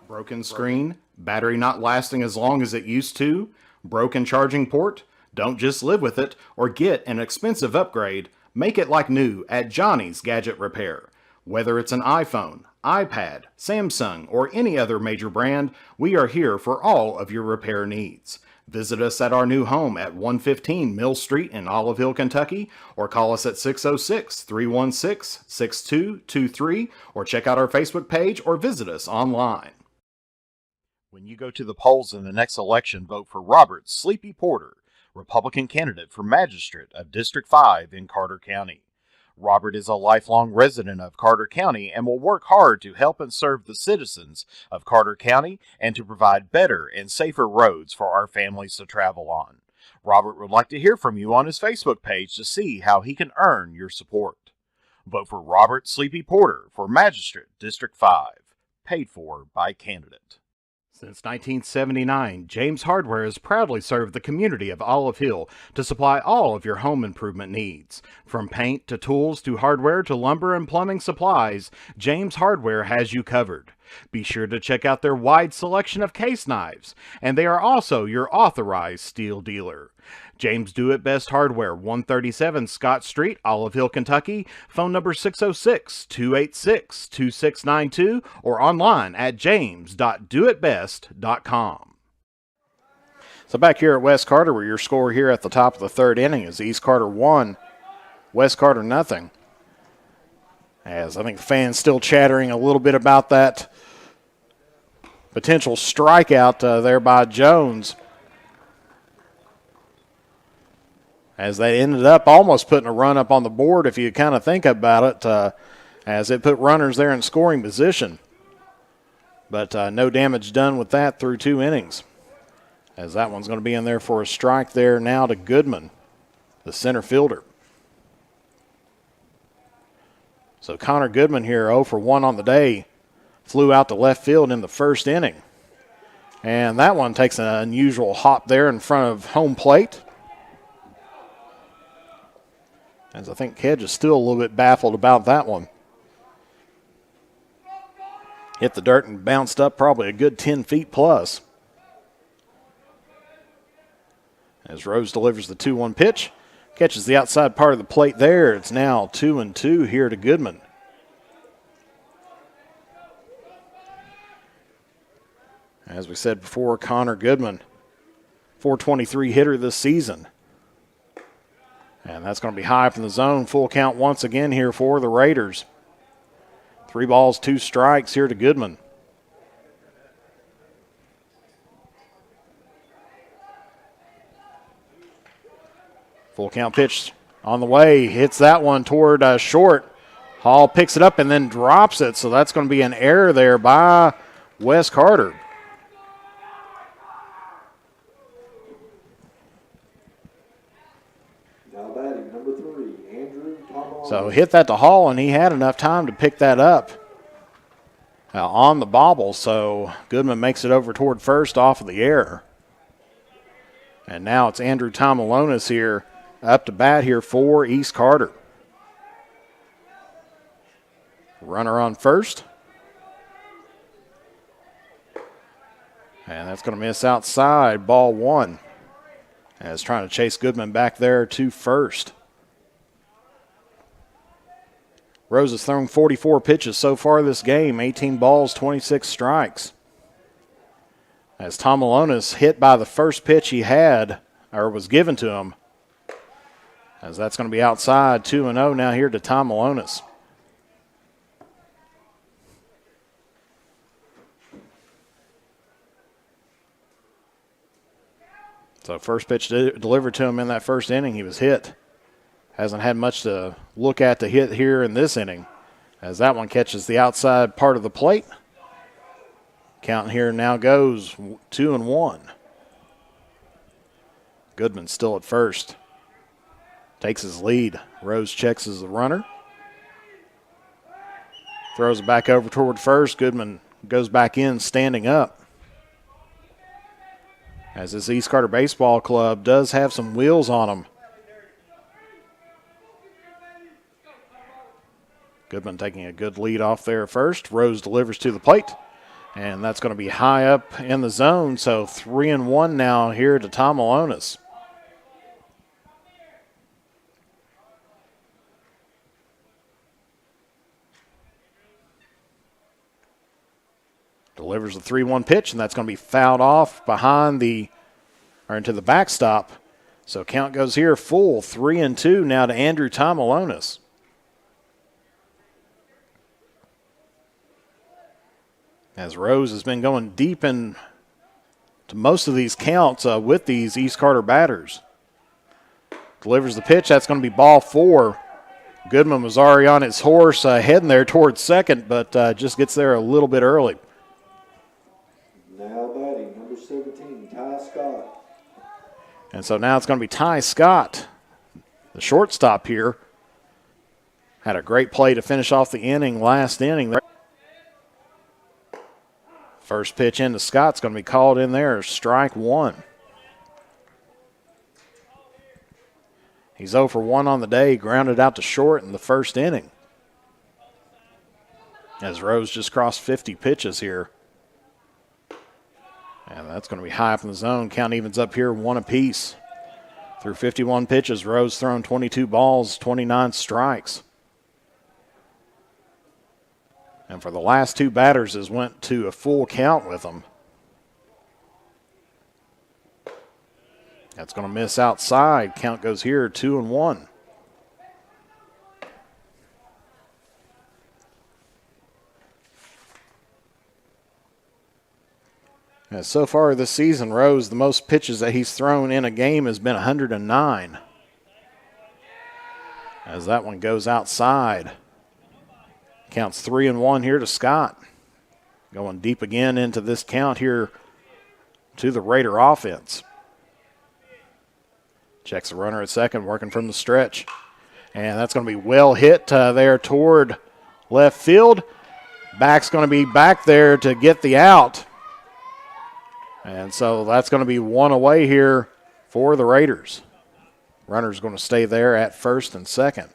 Broken screen, battery not lasting as long as it used to, broken charging port? Don't just live with it or get an expensive upgrade. Make it like new at Johnny's Gadget Repair. Whether it's an iPhone, iPad, Samsung, or any other major brand, we are here for all of your repair needs. Visit us at our new home at 115 Mill Street in Olive Hill, Kentucky, or call us at 606-316-6223, or check out our Facebook page or visit us online. When you go to the polls in the next election, vote for Robert Sleepy Porter, Republican candidate for Magistrate of District 5 in Carter County. Robert is a lifelong resident of Carter County and will work hard to help and serve the citizens of Carter County and to provide better and safer roads for our families to travel on. Robert would like to hear from you on his Facebook page to see how he can earn your support. Vote for Robert Sleepy Porter for Magistrate District 5, paid for by candidate. Since 1979, James Hardware has proudly served the community of Olive Hill to supply all of your home improvement needs. From paint to tools to hardware to lumber and plumbing supplies, James Hardware has you covered. Be sure to check out their wide selection of case knives, and they are also your authorized steel dealer. James Do It Best Hardware, 137 Scott Street, Olive Hill, Kentucky. Phone number 606-286-2692 or online at james.doitbest.com. So back here at West Carter, where your score here at the top of the third inning is East Carter 1, West Carter nothing. As I think the fans still chattering a little bit about that potential strikeout there by Jones, as they ended up almost putting a run up on the board if you kind of think about it, as it put runners there in scoring position. But no damage done with that through 2 innings, as that one's going to be in there for a strike there now to Goodman, the center fielder. So Connor Goodman here, 0 for 1 on the day, flew out to left field in the first inning. And that one takes an unusual hop there in front of home plate, as I think Hedge is still a little bit baffled about that one. Hit the dirt and bounced up probably a good 10 feet plus. As Rose delivers the 2-1 pitch, catches the outside part of the plate there. It's now 2-2 here to Goodman. As we said before, Connor Goodman, .423 hitter this season. And that's going to be high up in the zone. Full count once again here for the Raiders. 3 balls, 2 strikes here to Goodman. Full count pitch on the way. Hits that one toward short. Hall picks it up and then drops it. So that's going to be an error there by Wes Carter. So hit that to Hall, and he had enough time to pick that up on the bobble. So Goodman makes it over toward first off of the error. And now it's Andrew Tomolonis here up to bat here for East Carter. Runner on first. And that's going to miss outside, ball 1. As trying to chase Goodman back there to first. Rose has thrown 44 pitches so far this game, 18 balls, 26 strikes. As Tomolonis hit by the first pitch he had, or was given to him, as that's going to be outside, 2-0 now here to Tomolonis. So first pitch delivered to him in that first inning, he was hit. Hasn't had much to look at to hit here in this inning, as that one catches the outside part of the plate. Count here now goes 2-1. Goodman still at first. Takes his lead. Rose checks as the runner. Throws it back over toward first. Goodman goes back in standing up. as this East Carter Baseball Club does have some wheels on them. Goodman taking a good lead off there first. Rose delivers to the plate, and that's going to be high up in the zone. So 3-1 now here to Tomolonis. Delivers the 3-1 pitch, and that's going to be fouled off behind into the backstop. So count goes here full, 3-2 now to Andrew Tomolonis. As Rose has been going deep into most of these counts with these East Carter batters. Delivers the pitch. That's going to be ball 4. Goodman was already on his horse heading there towards second, but just gets there a little bit early. Now batting, number 17, Ty Scott. And so now it's going to be Ty Scott, the shortstop here. Had a great play to finish off the inning, last inning there. First pitch into Scott's going to be called in there, strike 1. He's 0 for 1 on the day, grounded out to short in the first inning. As Rose just crossed 50 pitches here. And that's going to be high up in the zone. Count evens up here 1 apiece. Through 51 pitches, Rose thrown 22 balls, 29 strikes. And for the last 2 batters, has went to a full count with them. That's going to miss outside. Count goes here 2-1. And so far this season, Rose, the most pitches that he's thrown in a game has been 109. As that one goes outside. Counts 3-1 here to Scott. Going deep again into this count here to the Raider offense. Checks the runner at second, working from the stretch. And that's going to be well hit there toward left field. Back's going to be back there to get the out. And so that's going to be 1 away here for the Raiders. Runner's going to stay there at first and second.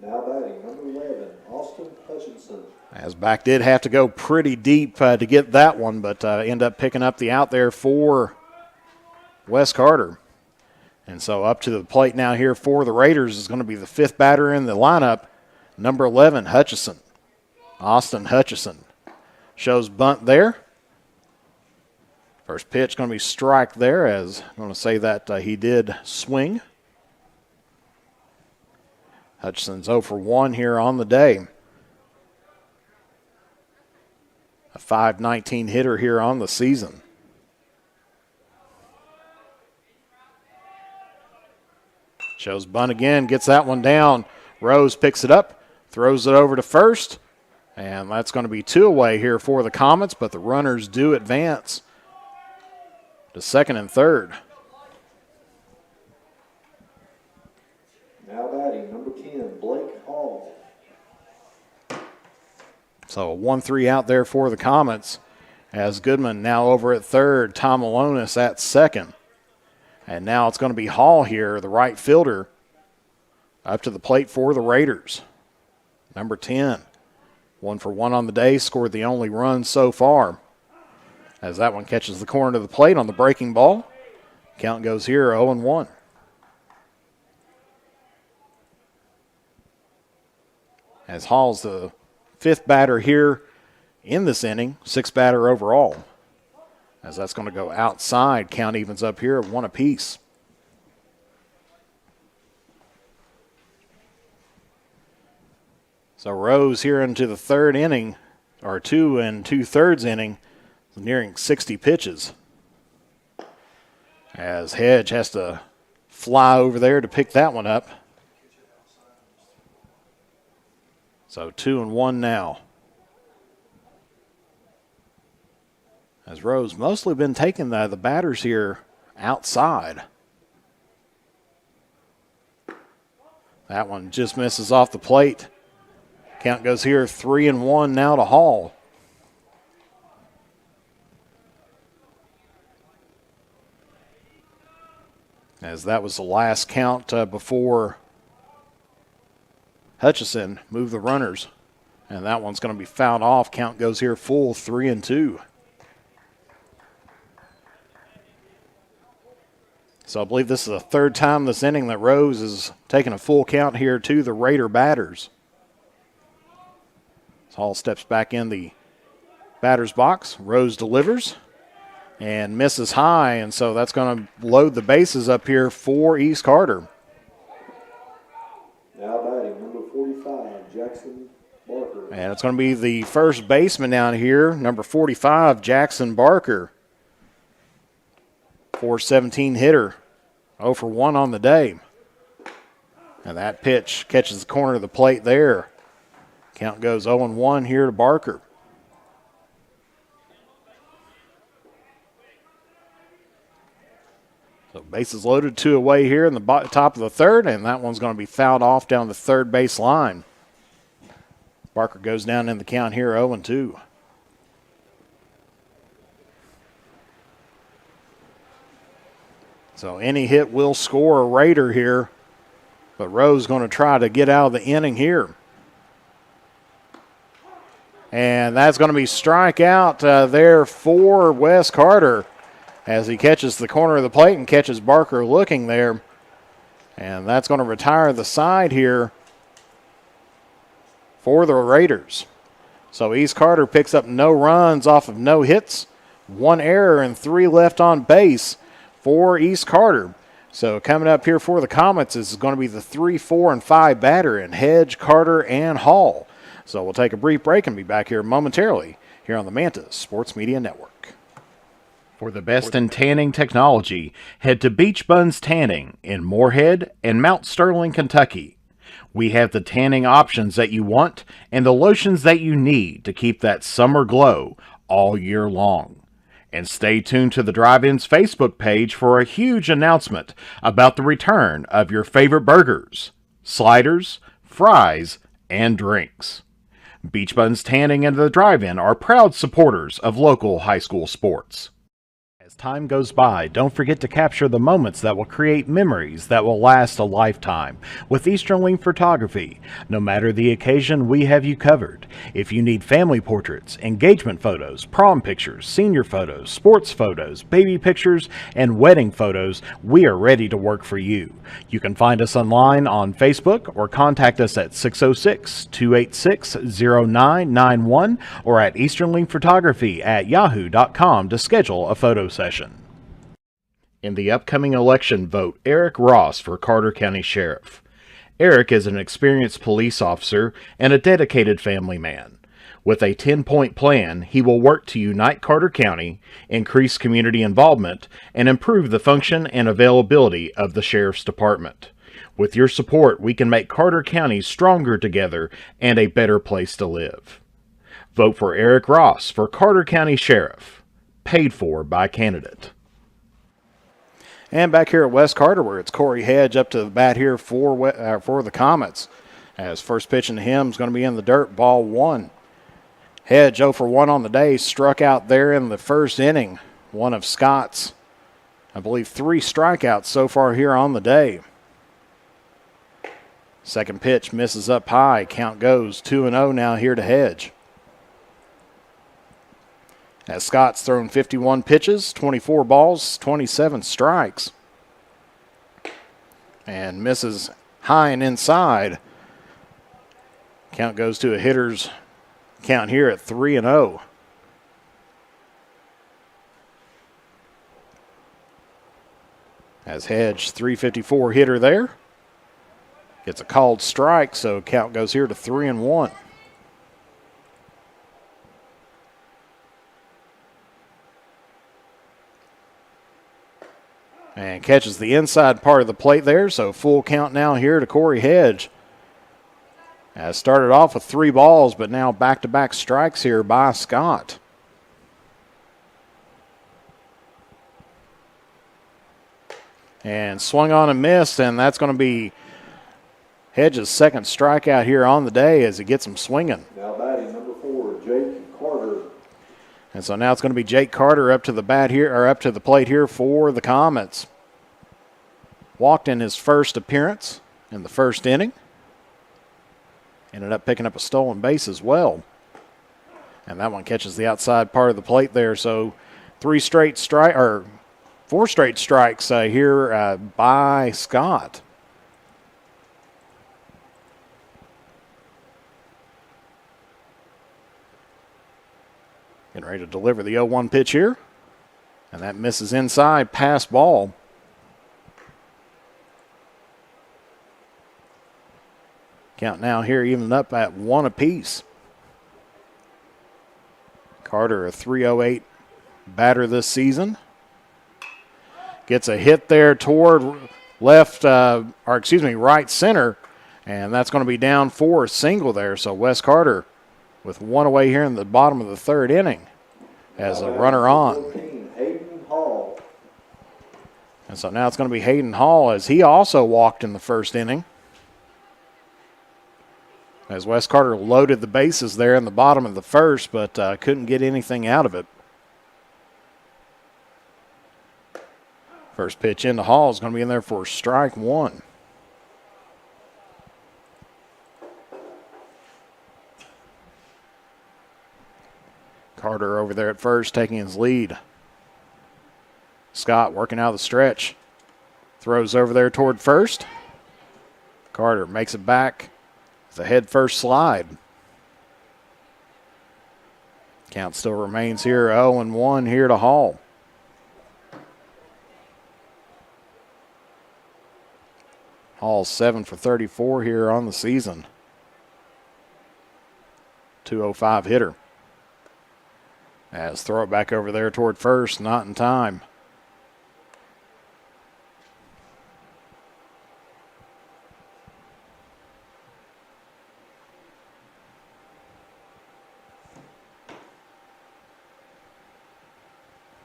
Now batting, number 11, Austin Hutchison. As back did have to go pretty deep to get that one, but end up picking up the out there for Wes Carter. And so up to the plate now here for the Raiders is going to be the 5th batter in the lineup, number 11, Hutchison. Austin Hutchison. Shows bunt there. First pitch going to be strike there, as I'm going to say that he did swing. Hutchison's 0 for 1 here on the day. A .519 hitter here on the season. Shows bunt again, gets that one down. Rose picks it up, throws it over to first, and that's going to be 2 away here for the Comets, but the runners do advance to second and third. Now batting, number 10, Blake Hall. So a 1-3 out there for the Comets, as Goodman now over at third, Tomolonis at second. And now it's going to be Hall here, the right fielder, up to the plate for the Raiders. Number 10, 1 for 1 on the day, scored the only run so far. As that one catches the corner of the plate on the breaking ball. Count goes here 0-1. As Hall's the 5th batter here in this inning, 6th batter overall. As that's going to go outside, count evens up here at 1 apiece. So Rose here into the 3rd inning, or 2 2/3 inning, nearing 60 pitches. As Hedge has to fly over there to pick that one up. So 2-1 now. As Rose mostly been taking the batters here outside. That one just misses off the plate. Count goes here 3-1 now to Hall. as that was the last count before Hutchison moved the runners. And that one's going to be fouled off. Count goes here full, 3-2. So I believe this is the third time this inning that Rose is taking a full count here to the Raider batters. So Hall steps back in the batter's box. Rose delivers and misses high, and so that's going to load the bases up here for East Carter. Now batting, number 45, Jackson Barker. And it's going to be the first baseman down here, number 45, Jackson Barker. 417 hitter, 0 for 1 on the day. And that pitch catches the corner of the plate there. Count goes 0-1 here to Barker. So bases loaded, 2 away here in the top of the third, and that one's going to be fouled off down the third base line. Barker goes down in the count here, 0-2. So any hit will score a Raider here, but Rose going to try to get out of the inning here. And that's going to be strikeout there for Wes Carter as he catches the corner of the plate and catches Barker looking there. And that's going to retire the side here for the Raiders. So East Carter picks up no runs off of no hits, 1 error, and 3 left on base for East Carter. So coming up here for the Comets is going to be the 3, 4, and 5 batter in Hedge, Carter, and Hall. So we'll take a brief break and be back here momentarily here on the Manta Sports Media Network. For the best in tanning technology, head to Beach Buns Tanning in Moorhead and Mount Sterling, Kentucky. We have the tanning options that you want and the lotions that you need to keep that summer glow all year long. And stay tuned to the Drive-In's Facebook page for a huge announcement about the return of your favorite burgers, sliders, fries, and drinks. Beach Buns Tanning and the Drive-In are proud supporters of local high school sports. As time goes by, don't forget to capture the moments that will create memories that will last a lifetime with Eastern Wing Photography. No matter the occasion, we have you covered. If you need family portraits, engagement photos, prom pictures, senior photos, sports photos, baby pictures, and wedding photos, we are ready to work for you. You can find us online on Facebook or contact us at 606-286-0991 or at easternwingphotography@yahoo.com to schedule a photo session. In the upcoming election, vote Eric Ross for Carter County Sheriff. Eric is an experienced police officer and a dedicated family man. With a 10-point plan, he will work to unite Carter County, increase community involvement, and improve the function and availability of the Sheriff's Department. With your support, we can make Carter County stronger together and a better place to live. Vote for Eric Ross for Carter County Sheriff. Paid for by candidate. And back here at West Carter, where it's Corey Hedge up to the bat here for the Comets. As first pitch into him is going to be in the dirt, ball 1. Hedge 0 for 1 on the day, struck out there in the first inning. One of Scott's, I believe, 3 strikeouts so far here on the day. Second pitch misses up high. Count goes 2-0 now here to Hedge. As Scott's thrown 51 pitches, 24 balls, 27 strikes. And misses high and inside. Count goes to a hitter's count here at 3-0. As Hedge, 354 hitter there. Gets a called strike, so count goes here to 3-1. And catches the inside part of the plate there, so full count now here to Corey Hedge. As started off with 3 balls, but now back-to-back strikes here by Scott. And swung on and missed, and that's going to be Hedge's second strikeout here on the day as he gets him swinging. Now batting, number 4, Jake Carter. And so now it's going to be Jake Carter up to the bat here, or up to the plate here for the Comets. walked in his first appearance in the first inning. Ended up picking up a stolen base as well. And that one catches the outside part of the plate there. So 4 straight strikes here by Scott. Getting ready to deliver the 0-1 pitch here. And that misses inside, pass ball. Count now here even up at 1 apiece. Carter, a .308 batter this season. Gets a hit there toward right center. And that's going to be down for a single there. So Wes Carter with 1 away here in the bottom of the 3rd inning as a runner on. And so now it's going to be Hayden Hall as he also walked in the 1st inning. As Wes Carter loaded the bases there in the bottom of the 1st, but couldn't get anything out of it. First pitch into Hall is going to be in there for strike 1. Carter over there at first taking his lead. Scott working out of the stretch. Throws over there toward first. Carter makes it back. It's a head first slide. Count still remains here 0-1 here to Hall. Hall's 7 for 34 here on the season. 205 hitter. As throw it back over there toward first, not in time.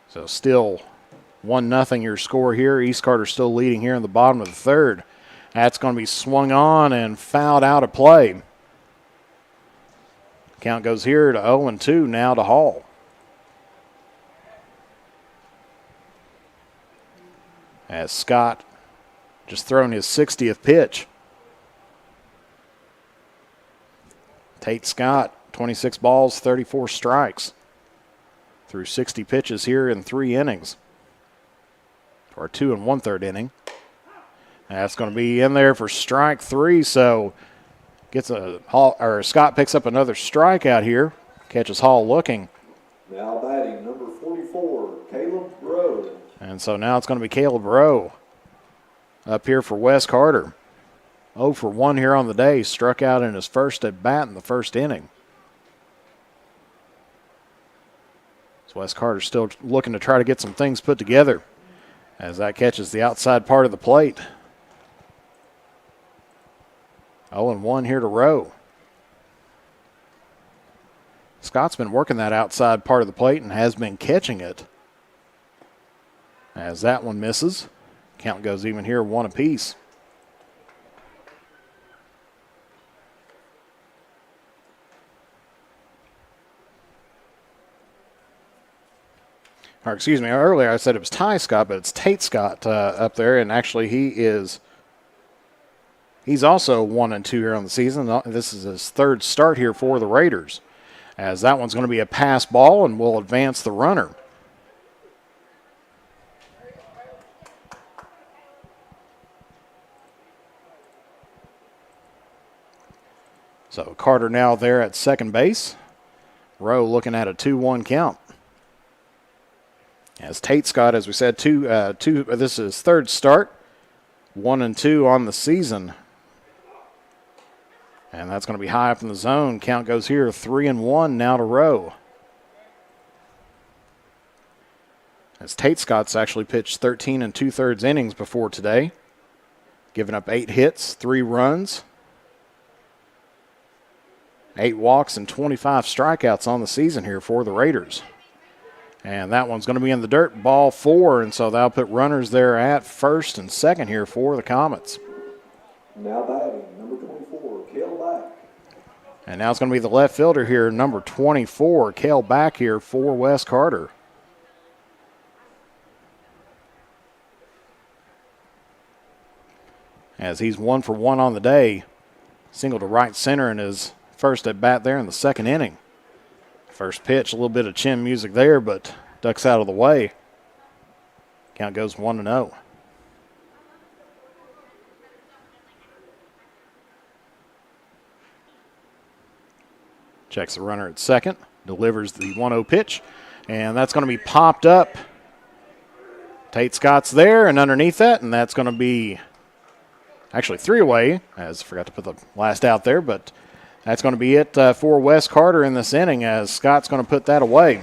So still 1-0 your score here. East Carter still leading here in the bottom of the 3rd. That's going to be swung on and fouled out of play. Count goes here to 0-2 now to Hall. As Scott just thrown his 60th pitch. Tate Scott, 26 balls, 34 strikes. Through 60 pitches here in 3 innings. Or 2 1/3 inning. That's going to be in there for strike 3, so Scott picks up another strikeout here. Catches Hall looking. Now batting number 44, Caleb Rowe. And so now it's going to be Caleb Rowe up here for Wes Carter. 0 for 1 here on the day. Struck out in his first at bat in the 1st inning. So Wes Carter still looking to try to get some things put together as that catches the outside part of the plate. 0-1 here to Rowe. Scott's been working that outside part of the plate and has been catching it. As that one misses. Count goes even here, 1 apiece. Or excuse me, earlier I said it was Ty Scott, but it's Tate Scott up there, and actually he's also 1-2 here on the season. This is his 3rd start here for the Raiders, as that one's going to be a pass ball and will advance the runner. So Carter now there at second base. Rowe looking at a 2-1 count. As Tate Scott, as we said, this is his 3rd start, 1-2 on the season. And that's going to be high up in the zone. Count goes here, 3-1 now to Rowe. As Tate Scott's actually pitched 13 2/3 innings before today, giving up 8 hits, 3 runs, 8 walks, and 25 strikeouts on the season here for the Raiders. And that one's going to be in the dirt, ball 4, and so that'll put runners there at first and second here for the Comets. Now batting, number 24, Cale Back. And now it's going to be the left fielder here, number 24, Cale Back here for Wes Carter. as he's 1 for 1 on the day. Single to right center in his first at bat there in the second inning. First pitch, a little bit of chin music there, but ducks out of the way. Count goes 1-0. Checks the runner at second, delivers the 1-0 pitch, and that's going to be popped up. Tate Scott's there and underneath that, and that's going to be actually 3 away, as I forgot to put the last out there, but that's going to be it for Wes Carter in this inning, as Scott's going to put that away.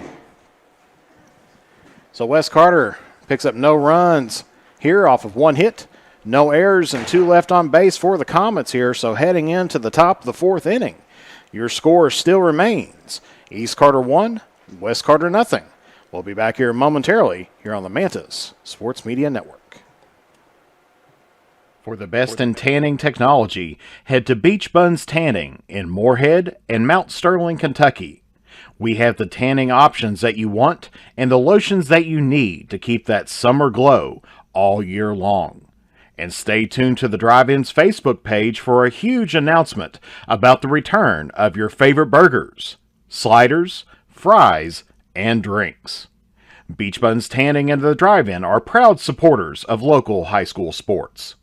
So Wes Carter picks up no runs here off of 1 hit, no errors, and 2 left on base for the Comets here. So heading into the top of the 4th inning, your score still remains East Carter 1, West Carter nothing. We'll be back here momentarily here on the Mantis Sports Media Network. For the best in tanning technology, head to Beach Buns Tanning in Moorhead and Mount Sterling, Kentucky. We have the tanning options that you want and the lotions that you need to keep that summer glow all year long. And stay tuned to the Drive-In's Facebook page for a huge announcement about the return of your favorite burgers, sliders, fries, and drinks. Beach Buns Tanning and the Drive-In are proud supporters of local high school sports.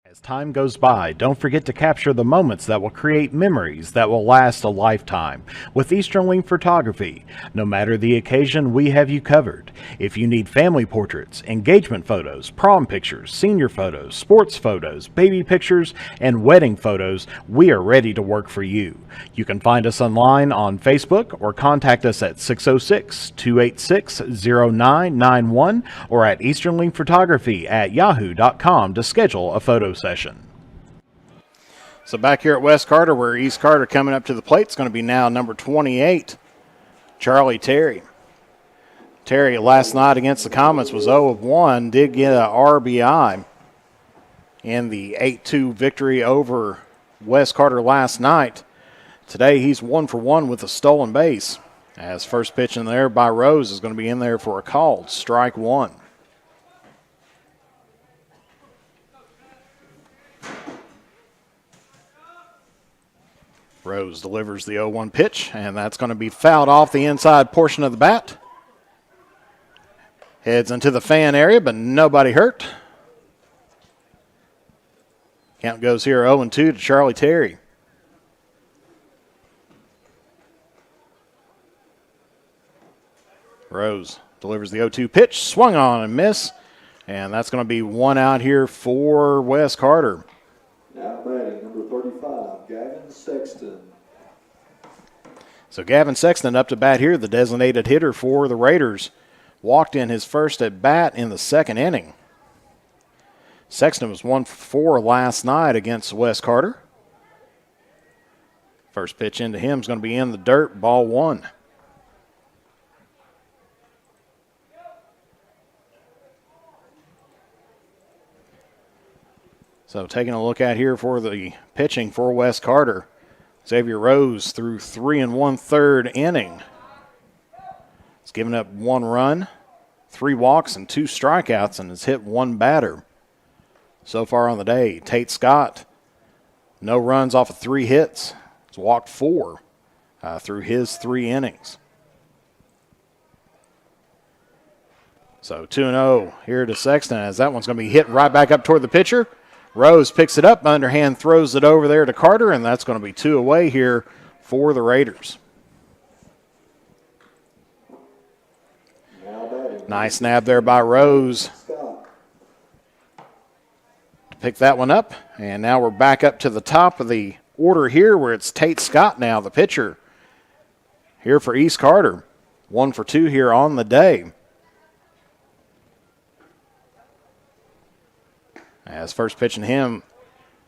As time goes by, don't forget to capture the moments that will create memories that will last a lifetime with Eastern Wing Photography. No matter the occasion, we have you covered. If you need family portraits, engagement photos, prom pictures, senior photos, sports photos, baby pictures, and wedding photos, we are ready to work for you. You can find us online on Facebook or contact us at 606-286-0991 or at easternwingphotography@yahoo.com to schedule a photo session. So back here at West Carter, where East Carter coming up to the plate, is going to be now number 28, Charlie Terry. Terry last night against the Comets was 0 of 1, did get an RBI in the 8-2 victory over West Carter last night. Today he's 1 for 1 with a stolen base. As first pitch in there by Rose is going to be in there for a called strike 1. Rose delivers the 0-1 pitch, and that's going to be fouled off the inside portion of the bat. Heads into the fan area, but nobody hurt. Count goes here 0-2 to Charlie Terry. Rose delivers the 0-2 pitch, swung on and miss, and that's going to be 1 out here for Wes Carter. Now batting, number 35, Gavin Sexton. So Gavin Sexton up to bat here, the designated hitter for the Raiders. Walked in his first at bat in the second inning. Sexton was 1 for 4 last night against Wes Carter. First pitch into him is going to be in the dirt, ball 1. So taking a look at here for the pitching for Wes Carter. Xavier Rose through 3 1/3 inning. He's given up 1 run, 3 walks, and 2 strikeouts, and has hit 1 batter. So far on the day, Tate Scott, no runs off of 3 hits. He's walked 4 through his 3 innings. So 2-0 here to Sexton, as that one's going to be hit right back up toward the pitcher. Rose picks it up, underhand throws it over there to Carter, and that's going to be 2 away here for the Raiders. Nice nab there by Rose to pick that one up. And now we're back up to the top of the order here, where it's Tate Scott now, the pitcher, here for East Carter. 1 for 2 here on the day. As first pitching him,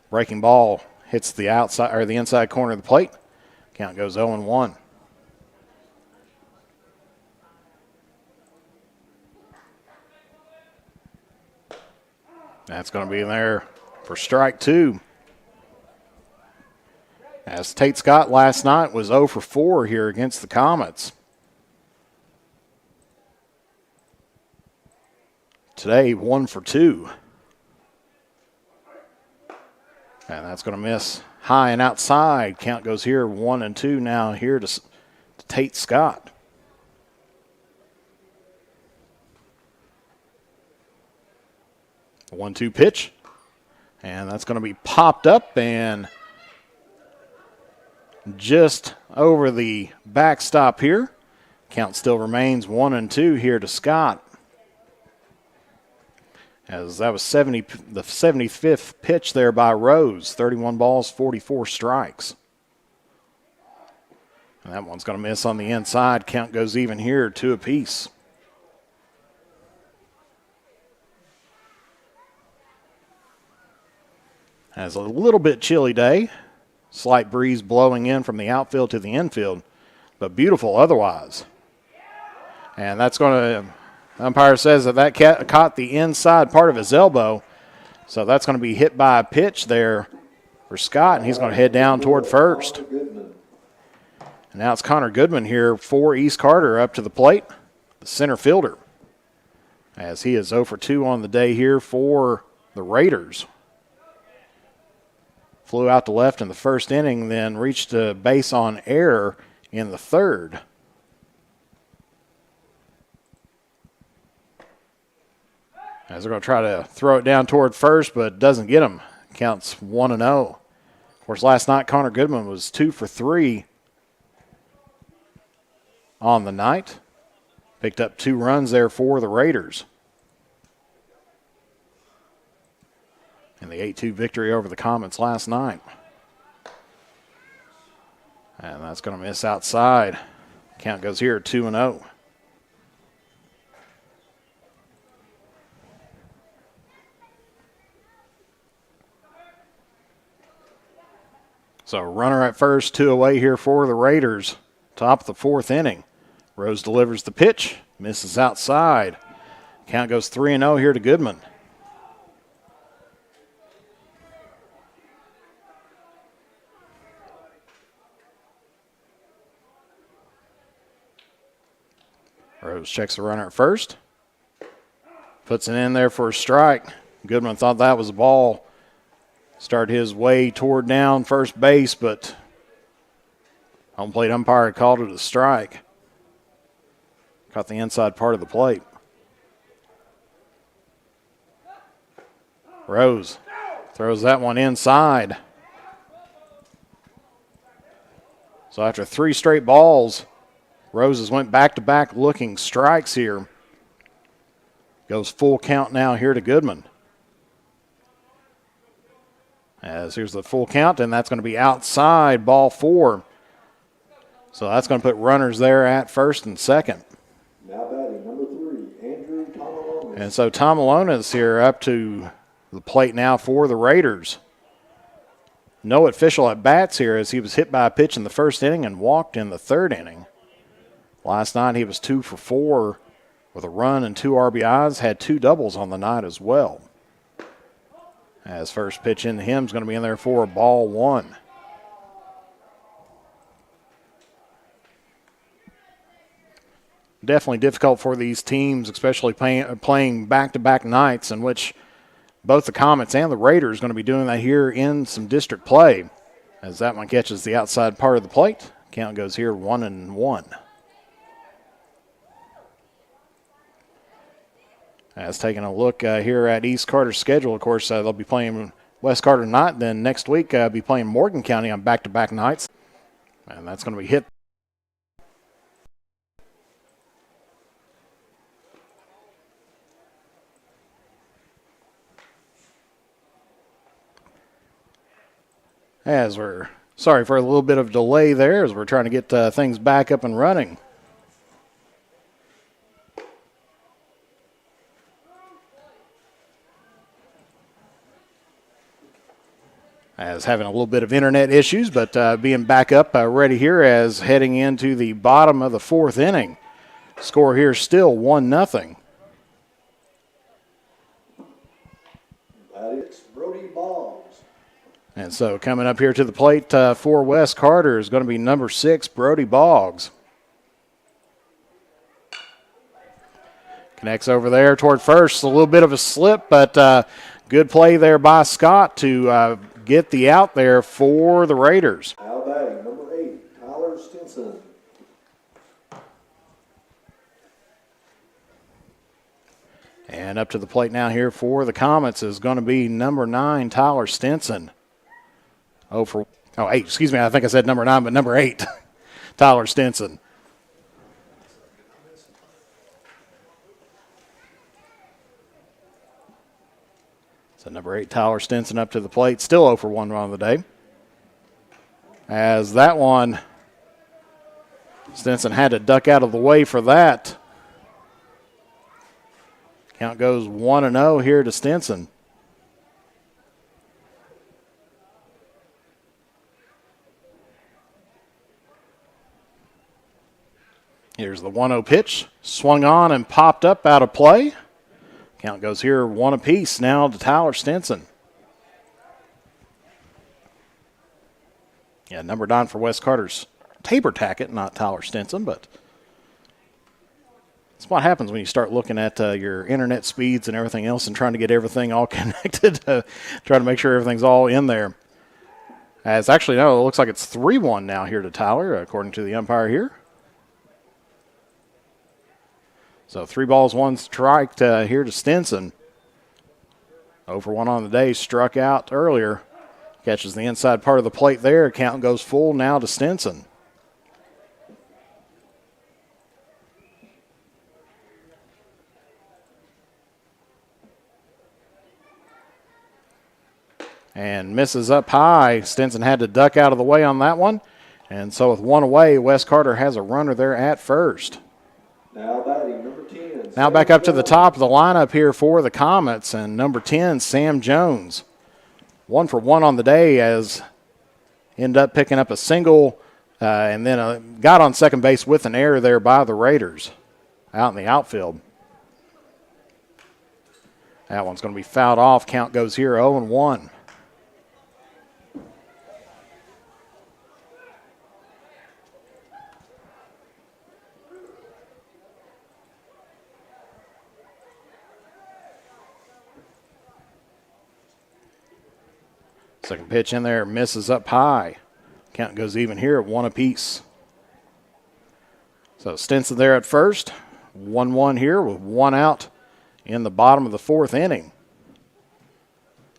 breaking ball hits the outside or the inside corner of the plate. Count goes 0-1. That's going to be in there for strike 2. As Tate Scott last night was 0 for 4 here against the Comets. Today, 1 for 2. And that's going to miss high and outside. Count goes here 1-2 now here to Tate Scott. A 1-2 pitch. And that's going to be popped up and just over the backstop here. Count still remains 1-2 here to Scott. As that was the 75th pitch there by Rose. 31 balls, 44 strikes. And that one's going to miss on the inside. Count goes even here, 2 apiece. Has a little bit chilly day. Slight breeze blowing in from the outfield to the infield, but beautiful otherwise. And that's going to, umpire says that caught the inside part of his elbow, so that's going to be hit by a pitch there for Scott, and he's going to head down toward first. And now it's Connor Goodman here for East Carter up to the plate, the center fielder, as he is 0 for 2 on the day here for the Raiders. Flew out to left in the first inning, then reached a base on error in the third. As they're going to try to throw it down toward first, but doesn't get him. Counts 1-0. Of course, last night Connor Goodman was 2 for 3 on the night. Picked up 2 runs there for the Raiders. In the 8-2 victory over the Comets last night. And that's going to miss outside. Count goes here 2-0. So runner at first, 2 away here for the Raiders. Top of the 4th inning. Rose delivers the pitch, misses outside. Count goes 3-0 here to Goodman. Rose checks the runner at first. Puts it in there for a strike. Goodman thought that was a ball. Started his way toward down first base, but home plate umpire called it a strike. Caught the inside part of the plate. Rose throws that one inside. So after 3 straight balls, Roses went back-to-back looking strikes here. Goes full count now here to Goodman. As here's the full count, and that's going to be outside, ball 4. So that's going to put runners there at first and second. Now batting number 3, Andrew Tomolonis. And so Tomolonis here up to the plate now for the Raiders. No official at bats here as he was hit by a pitch in the first inning and walked in the third inning. Last night he was 2 for 4 with a run and 2 RBIs, had 2 doubles on the night as well. As first pitch into him is going to be in there for ball 1. Definitely difficult for these teams, especially playing back-to-back nights in which both the Comets and the Raiders are going to be doing that here in some district play. As that one catches the outside part of the plate, count goes here 1-1. As taking a look here at East Carter's schedule, of course, they'll be playing West Carter tonight. Then next week, be playing Morgan County on back-to-back nights. And that's going to be hit. As we're sorry for a little bit of delay there as we're trying to get things back up and running. As having a little bit of internet issues, but being back up ready here as heading into the bottom of the 4th inning. Score here still 1-0. Brody Boggs. And so coming up here to the plate for West Carter is going to be number 6, Brody Boggs. Connects over there toward first. A little bit of a slip, but good play there by Scott to get the out there for the Raiders. Now batting, number 8, Tyler Stinson. And up to the plate now here for the Comets is going to be number 9, Tyler Stinson. 8, excuse me, I think I said number 9, but number 8, Tyler Stinson. So number 8, Tyler Stinson up to the plate, still 0 for 1 on the day. As that one, Stinson had to duck out of the way for that. Count goes 1-0 here to Stinson. Here's the 1-0 pitch. Swung on and popped up out of play. Count goes here 1 apiece now to Tyler Stinson. Yeah, number 9 for Wes Carter's Tabor Tackett, not Tyler Stinson, but that's what happens when you start looking at your internet speeds and everything else and trying to get everything all connected, trying to make sure everything's all in there. As actually, no, it looks like it's 3-1 now here to Tyler, according to the umpire here. So 3 balls, 1 strike here to Stinson. 0 for 1 on the day, struck out earlier. Catches the inside part of the plate there. Count goes full now to Stinson. And misses up high. Stinson had to duck out of the way on that one. And so with 1 away, Wes Carter has a runner there at first. Now batting, number 10. Now back up to the top of the lineup here for the Comets, and number 10, Sam Jones. 1 for 1 on the day, as ended up picking up a single and then got on second base with an error there by the Raiders out in the outfield. That one's going to be fouled off. Count goes here 0-1. Second pitch in there, misses up high. Count goes even here at 1 apiece. So Stinson there at first. 1-1 here with 1 out in the bottom of the 4th inning.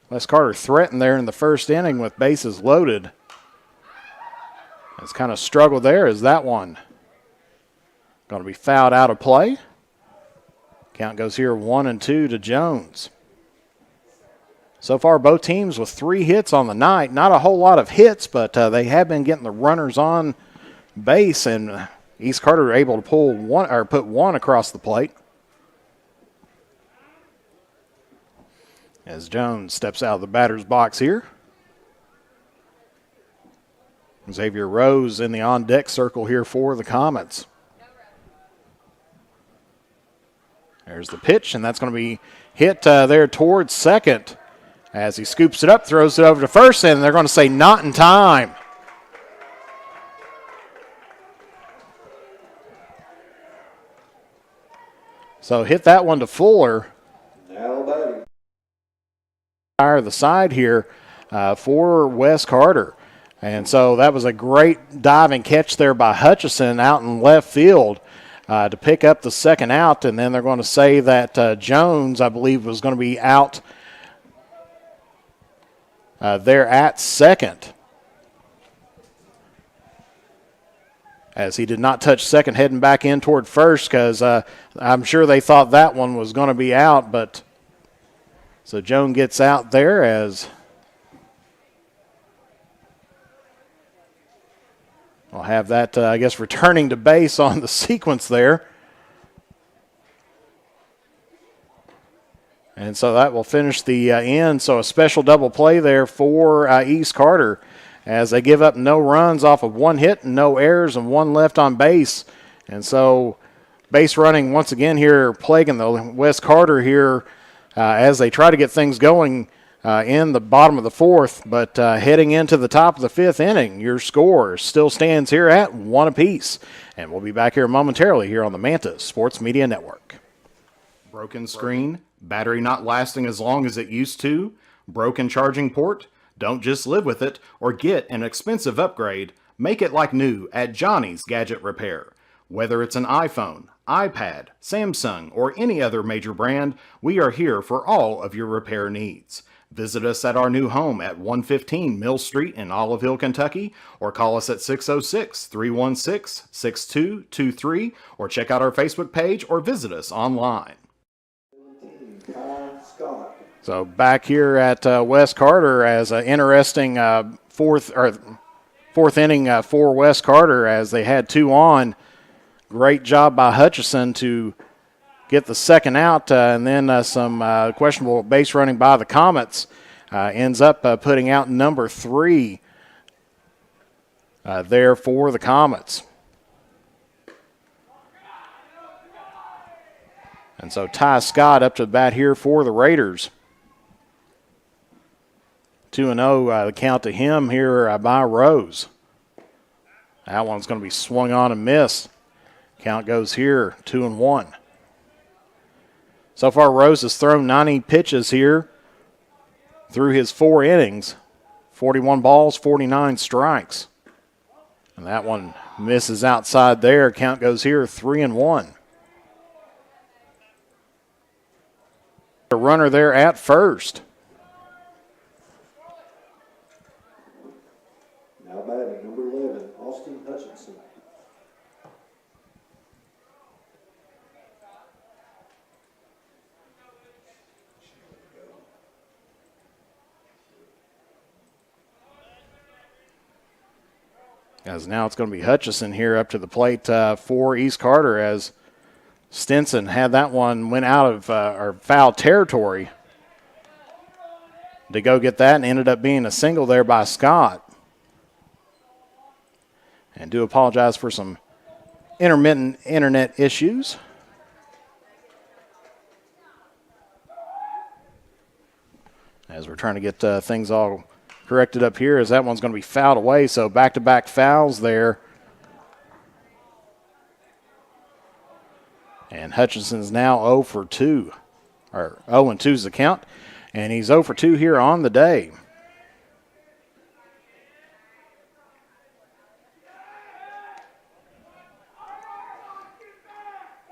Wes Carter threatened there in the first inning with bases loaded. It's kind of struggled there as that one going to be fouled out of play. Count goes here 1-2 to Jones. So far, both teams with 3 hits on the night. Not a whole lot of hits, but they have been getting the runners on base, and East Carter are able to pull one or put 1 across the plate. As Jones steps out of the batter's box here. Xavier Rose in the on-deck circle here for the Comets. There's the pitch, and that's going to be hit there towards second. As he scoops it up, throws it over to first, and they're going to say not in time. So hit that one to Fuller. Now batting. Fire the side here for Wes Carter. And so that was a great diving catch there by Hutchison out in left field to pick up the second out. And then they're going to say that Jones, I believe, was going to be out there at second, as he did not touch second, heading back in toward first, because I'm sure they thought that one was going to be out. But so Jones gets out there as we'll have that, I guess, returning to base on the sequence there. And so that will finish the end. So a special double play there for East Carter, as they give up no runs off of 1 hit, no errors, and 1 left on base. And so base running once again here, plaguing the Wes Carter here as they try to get things going in the bottom of the 4th. But heading into the top of the 5th inning, your score still stands here at 1 apiece. And we'll be back here momentarily here on the Manta Sports Media Network. Broken screen, battery not lasting as long as it used to, broken charging port. Don't just live with it or get an expensive upgrade. Make it like new at Johnny's Gadget Repair. Whether it's an iPhone, iPad, Samsung, or any other major brand, we are here for all of your repair needs. Visit us at our new home at 115 Mill Street in Olive Hill, Kentucky, or call us at 606-316-6223, or check out our Facebook page or visit us online. So back here at West Carter as an interesting fourth inning for West Carter as they had 2 on. Great job by Hutchison to get the second out, and then some questionable base running by the Comets ends up putting out number 3 there for the Comets. And so Ty Scott up to the bat here for the Raiders. 2-0 the count to him here by Rose. That one's going to be swung on and missed. Count goes here 2-1. So far, Rose has thrown 90 pitches here through his 4 innings. 41 balls, 49 strikes. And that one misses outside there. Count goes here 3-1. A runner there at first. Now batting, number 11, Austin Hutchison. As now it's going to be Hutchison here up to the plate for East Carter as Stinson had that one, went out of or foul territory to go get that, and ended up being a single there by Scott. And do apologize for some intermittent internet issues. As we're trying to get things all corrected up here, as that one's going to be fouled away. So back-to-back fouls there. And Hutchison's now 0 for 2, or 0 and 2 is the count. And he's 0 for 2 here on the day.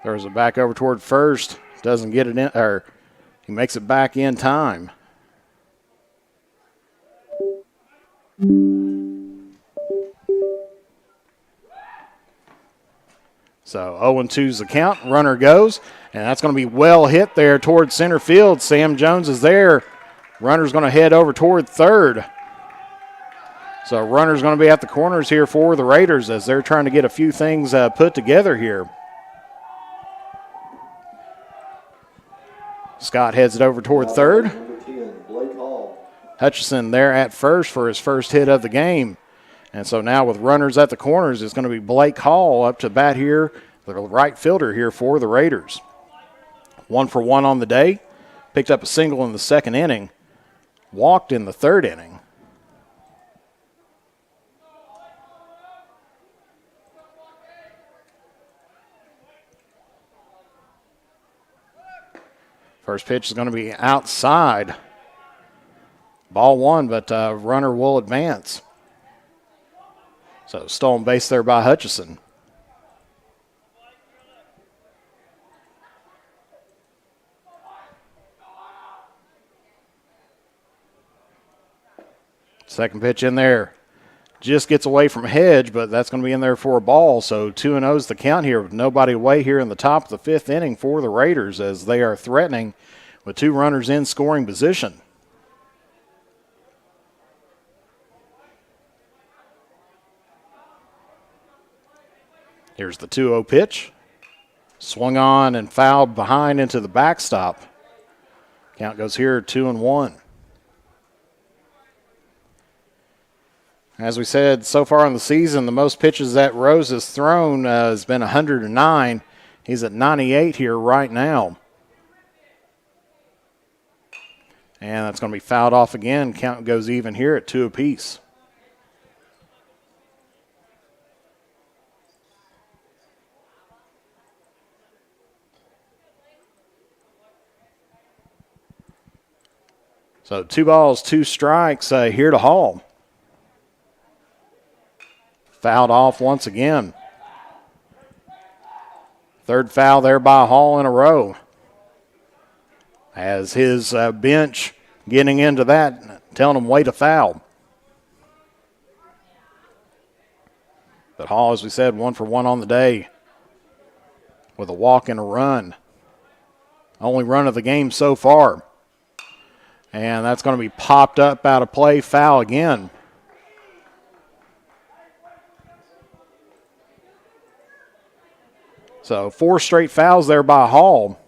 Throws it back over toward first. Doesn't get it in, or he makes it back in time. So 0 and 2 is the count. Runner goes, and that's going to be well hit there toward center field. Sam Jones is there. Runner's going to head over toward third. So runner's going to be at the corners here for the Raiders as they're trying to get a few things put together here. Scott heads it over toward third. Number 10, Blake Hall. Hutchison there at first for his first hit of the game. And so now with runners at the corners, it's going to be Blake Hall up to bat here, the right fielder here for the Raiders. 1 for 1 on the day. Picked up a single in the second inning. Walked in the third inning. First pitch is going to be outside. Ball 1, but runner will advance. So stolen base there by Hutchison. Second pitch in there. Just gets away from Hedge, but that's going to be in there for a ball. So 2-0 is the count here with nobody away here in the top of the fifth inning for the Raiders as they are threatening with 2 runners in scoring position. Here's the 2-0 pitch. Swung on and fouled behind into the backstop. Count goes here 2-1. As we said, so far in the season, the most pitches that Rose has thrown has been 109. He's at 98 here right now. And that's going to be fouled off again. Count goes even here at 2 apiece. So 2 balls, 2 strikes here to Hall. Fouled off once again. Third foul there by Hall in a row. As his bench getting into that, telling him wait a foul. But Hall, as we said, 1 for 1 on the day with a walk and a run. Only run of the game so far. And that's going to be popped up out of play, foul again. So 4 straight fouls there by Hall.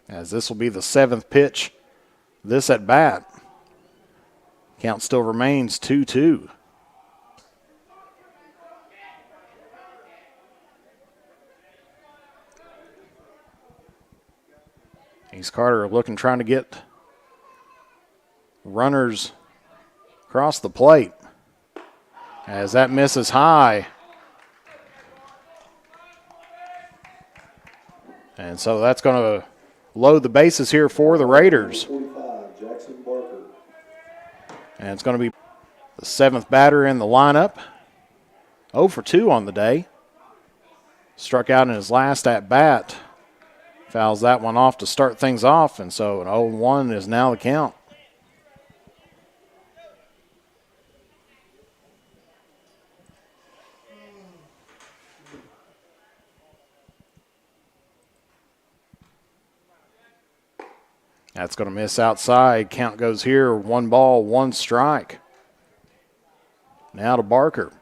As this will be the 7th pitch this at bat. Count still remains 2-2. East Carter trying to get runners across the plate. As that misses high. And so that's going to load the bases here for the Raiders. 45, Jackson Barker. And it's going to be the 7th batter in the lineup. 0 for 2 on the day. Struck out in his last at bat. Fouls that one off to start things off, and so an 0-1 is now the count. That's going to miss outside. Count goes here, 1 ball, 1 strike. Now to Barker.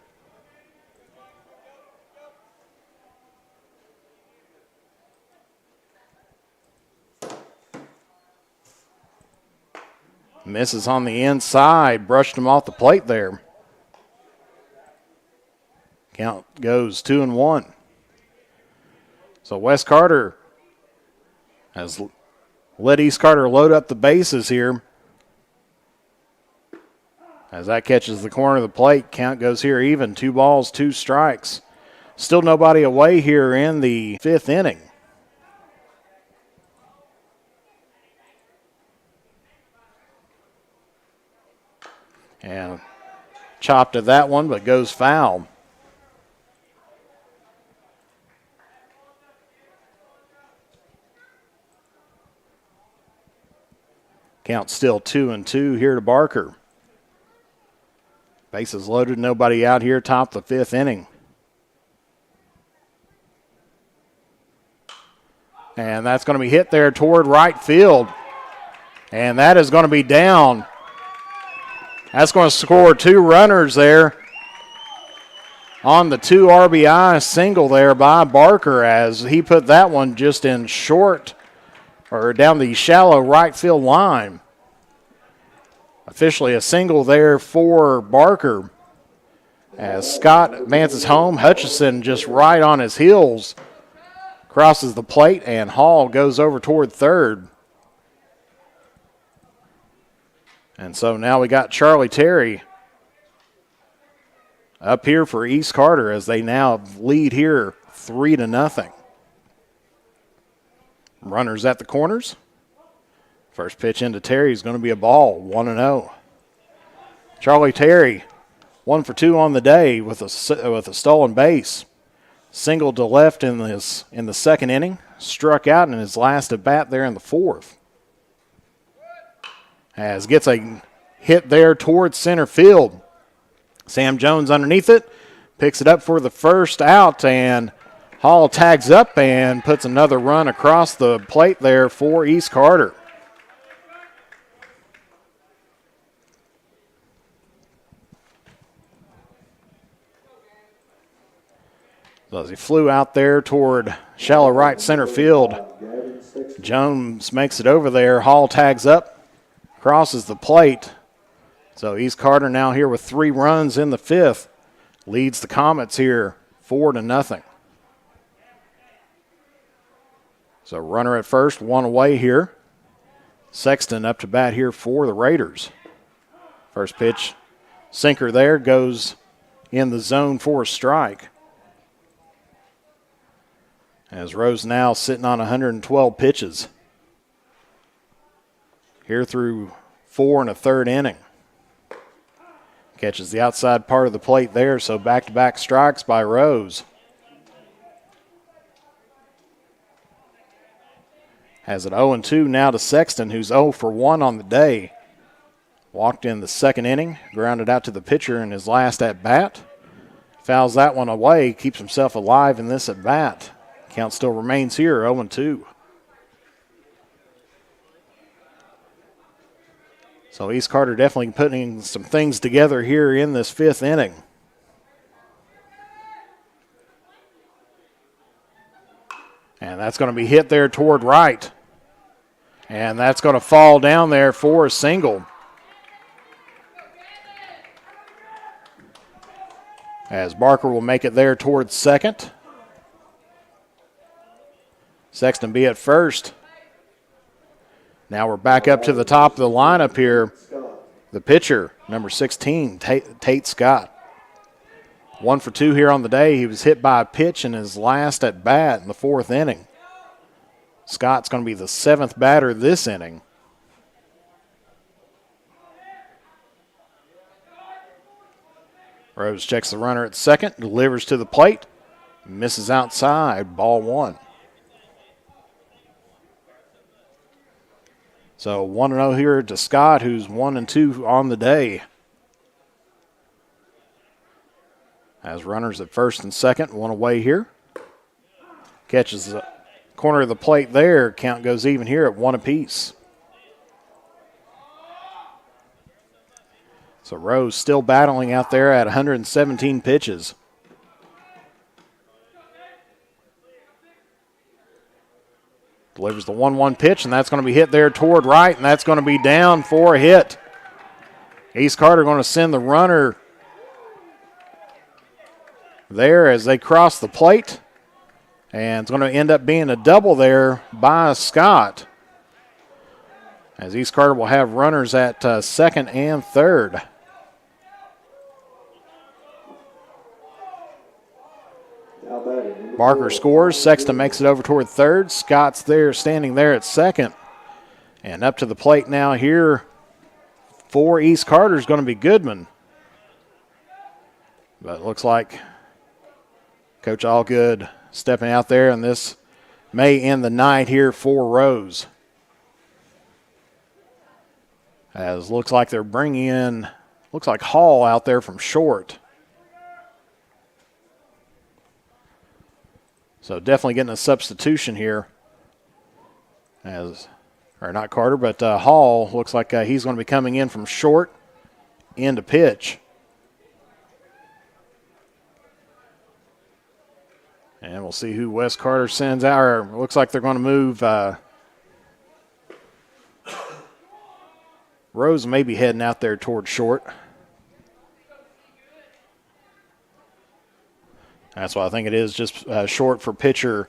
Misses on the inside, brushed him off the plate there. Count goes 2-1. So West Carter has let East Carter load up the bases here. As that catches the corner of the plate, count goes here even, 2 balls, 2 strikes. Still nobody away here in the 5th inning. And chopped at that one, but goes foul. Count still 2-2 here to Barker. Bases loaded, nobody out here, top the 5th inning. And that's going to be hit there toward right field. And that is going to be down. That's going to score 2 runners there on the 2 RBI single there by Barker, as he put that one just in short or down the shallow right field line. Officially a single there for Barker. As Scott advances home, Hutchison just right on his heels crosses the plate, and Hall goes over toward third. And so now we got Charlie Terry up here for East Carter as they now lead here 3-0. Runners at the corners. First pitch into Terry is going to be a ball, 1-0. Charlie Terry, 1 for 2 on the day with a stolen base. Single to left in the 2nd inning. Struck out in his last at bat there in the 4th. As gets a hit there towards center field. Sam Jones underneath it, picks it up for the first out, and Hall tags up and puts another run across the plate there for East Carter. So as he flew out there toward shallow right center field, Jones makes it over there. Hall tags up. Crosses the plate. So East Carter now here with 3 runs in the 5th. Leads the Comets here 4-0. So runner at first, 1 away here. Sexton up to bat here for the Raiders. First pitch, sinker there, goes in the zone for a strike. As Rose now sitting on 112 pitches. Here through 4 1/3 inning. Catches the outside part of the plate there, so back-to-back strikes by Rose. Has it 0-2 now to Sexton, who's 0 for 1 on the day. Walked in the second inning, grounded out to the pitcher in his last at-bat. Fouls that one away, keeps himself alive in this at-bat. Count still remains here, 0-2. So East Carter definitely putting some things together here in this 5th inning. And that's going to be hit there toward right. And that's going to fall down there for a single. As Barker will make it there towards second. Sexton be at first. Now we're back up to the top of the lineup here. The pitcher, number 16, Tate Scott. 1 for 2 here on the day. He was hit by a pitch in his last at bat in the 4th inning. Scott's going to be the 7th batter this inning. Rose checks the runner at second, delivers to the plate, misses outside, ball 1. So 1-0 here to Scott, who's 1-2 on the day. Has runners at first and second, 1 away here. Catches the corner of the plate there. Count goes even here at 1 apiece. So Rose still battling out there at 117 pitches. Delivers the 1-1 pitch, and that's going to be hit there toward right, and that's going to be down for a hit. East Carter going to send the runner there as they cross the plate, and it's going to end up being a double there by Scott, as East Carter will have runners at second and third. Barker scores. Sexton makes it over toward third. Scott's there, standing there at second. And up to the plate now here for East Carter is going to be Goodman. But it looks like Coach Allgood stepping out there, and this may end the night here for Rose. As looks like they're bringing in, looks like Hall out there from short. So definitely getting a substitution here. Or not Carter, but Hall looks like he's going to be coming in from short into pitch. And we'll see who Wes Carter sends out. Or looks like they're going to move. Rose may be heading out there toward short. That's why I think it is, just short for pitcher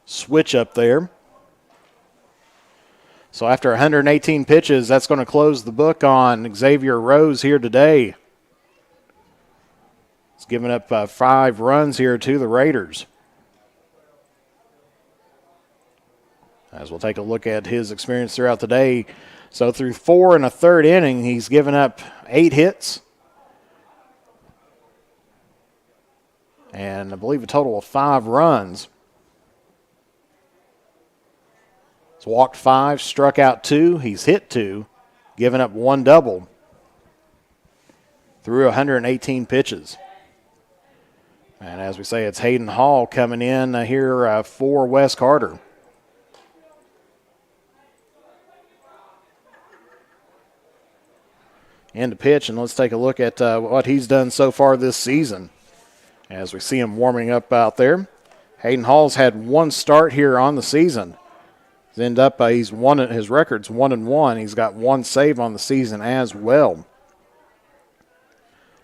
switch up there. So after 118 pitches, that's going to close the book on Xavier Rose here today. It's given up 5 runs here to the Raiders. As we'll take a look at his experience throughout the day. So through 4 1/3 inning, he's given up 8 hits. And I believe a total of 5 runs. He's walked 5, struck out 2. He's hit 2, given up 1 double through 118 pitches. And as we say, it's Hayden Hall coming in here for Wes Carter. Into pitch, and let's take a look at what he's done so far this season. As we see him warming up out there. Hayden Hall's had 1 start here on the season. He's ended up, his record's 1-1. He's got 1 save on the season as well.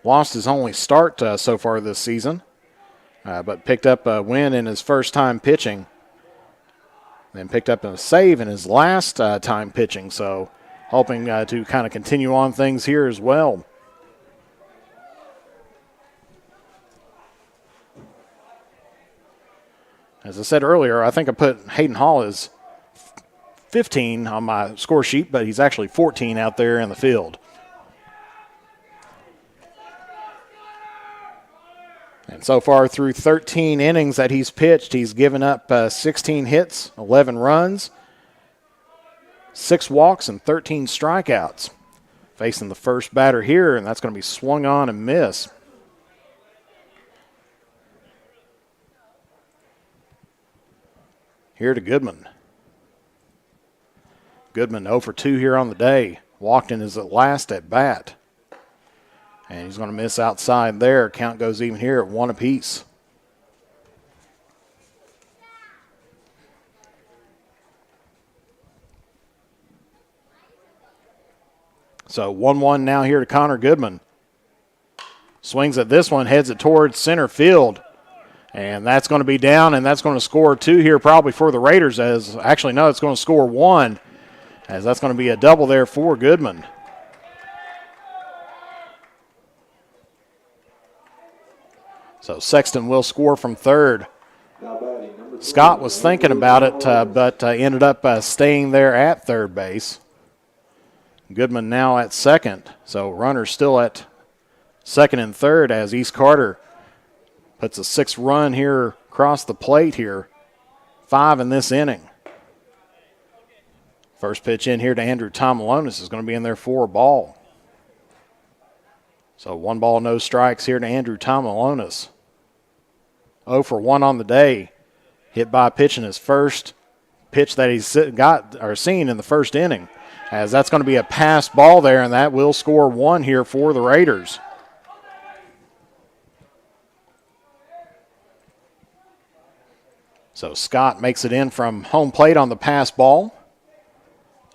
Lost his only start so far this season, but picked up a win in his first time pitching. Then picked up a save in his last time pitching, so hoping to kind of continue on things here as well. As I said earlier, I think I put Hayden Hall as 15 on my score sheet, but he's actually 14 out there in the field. And so far through 13 innings that he's pitched, he's given up 16 hits, 11 runs, 6 walks, and 13 strikeouts. Facing the first batter here, and that's going to be swung on and miss. Here to Goodman. Goodman 0 for 2 here on the day. Walked in his last at bat. And he's going to miss outside there. Count goes even here at 1 apiece. So 1-1 now here to Connor Goodman. Swings at this one, heads it towards center field. And that's going to be down, and that's going to score 2 here probably for the Raiders. It's going to score 1, as that's going to be a double there for Goodman. So Sexton will score from third. Scott was thinking about it, but ended up staying there at third base. Goodman now at second. So runners still at second and third as East Carter puts a 6th run here across the plate here. 5 in this inning. First pitch in here to Andrew Tomolonis is going to be in there for a ball. So 1 ball, no strikes here to Andrew Tomolonis. 0 for 1 on the day. Hit by a pitch in his first pitch that he's seen in the first inning. As that's going to be a pass ball there, and that will score 1 here for the Raiders. So Scott makes it in from home plate on the pass ball.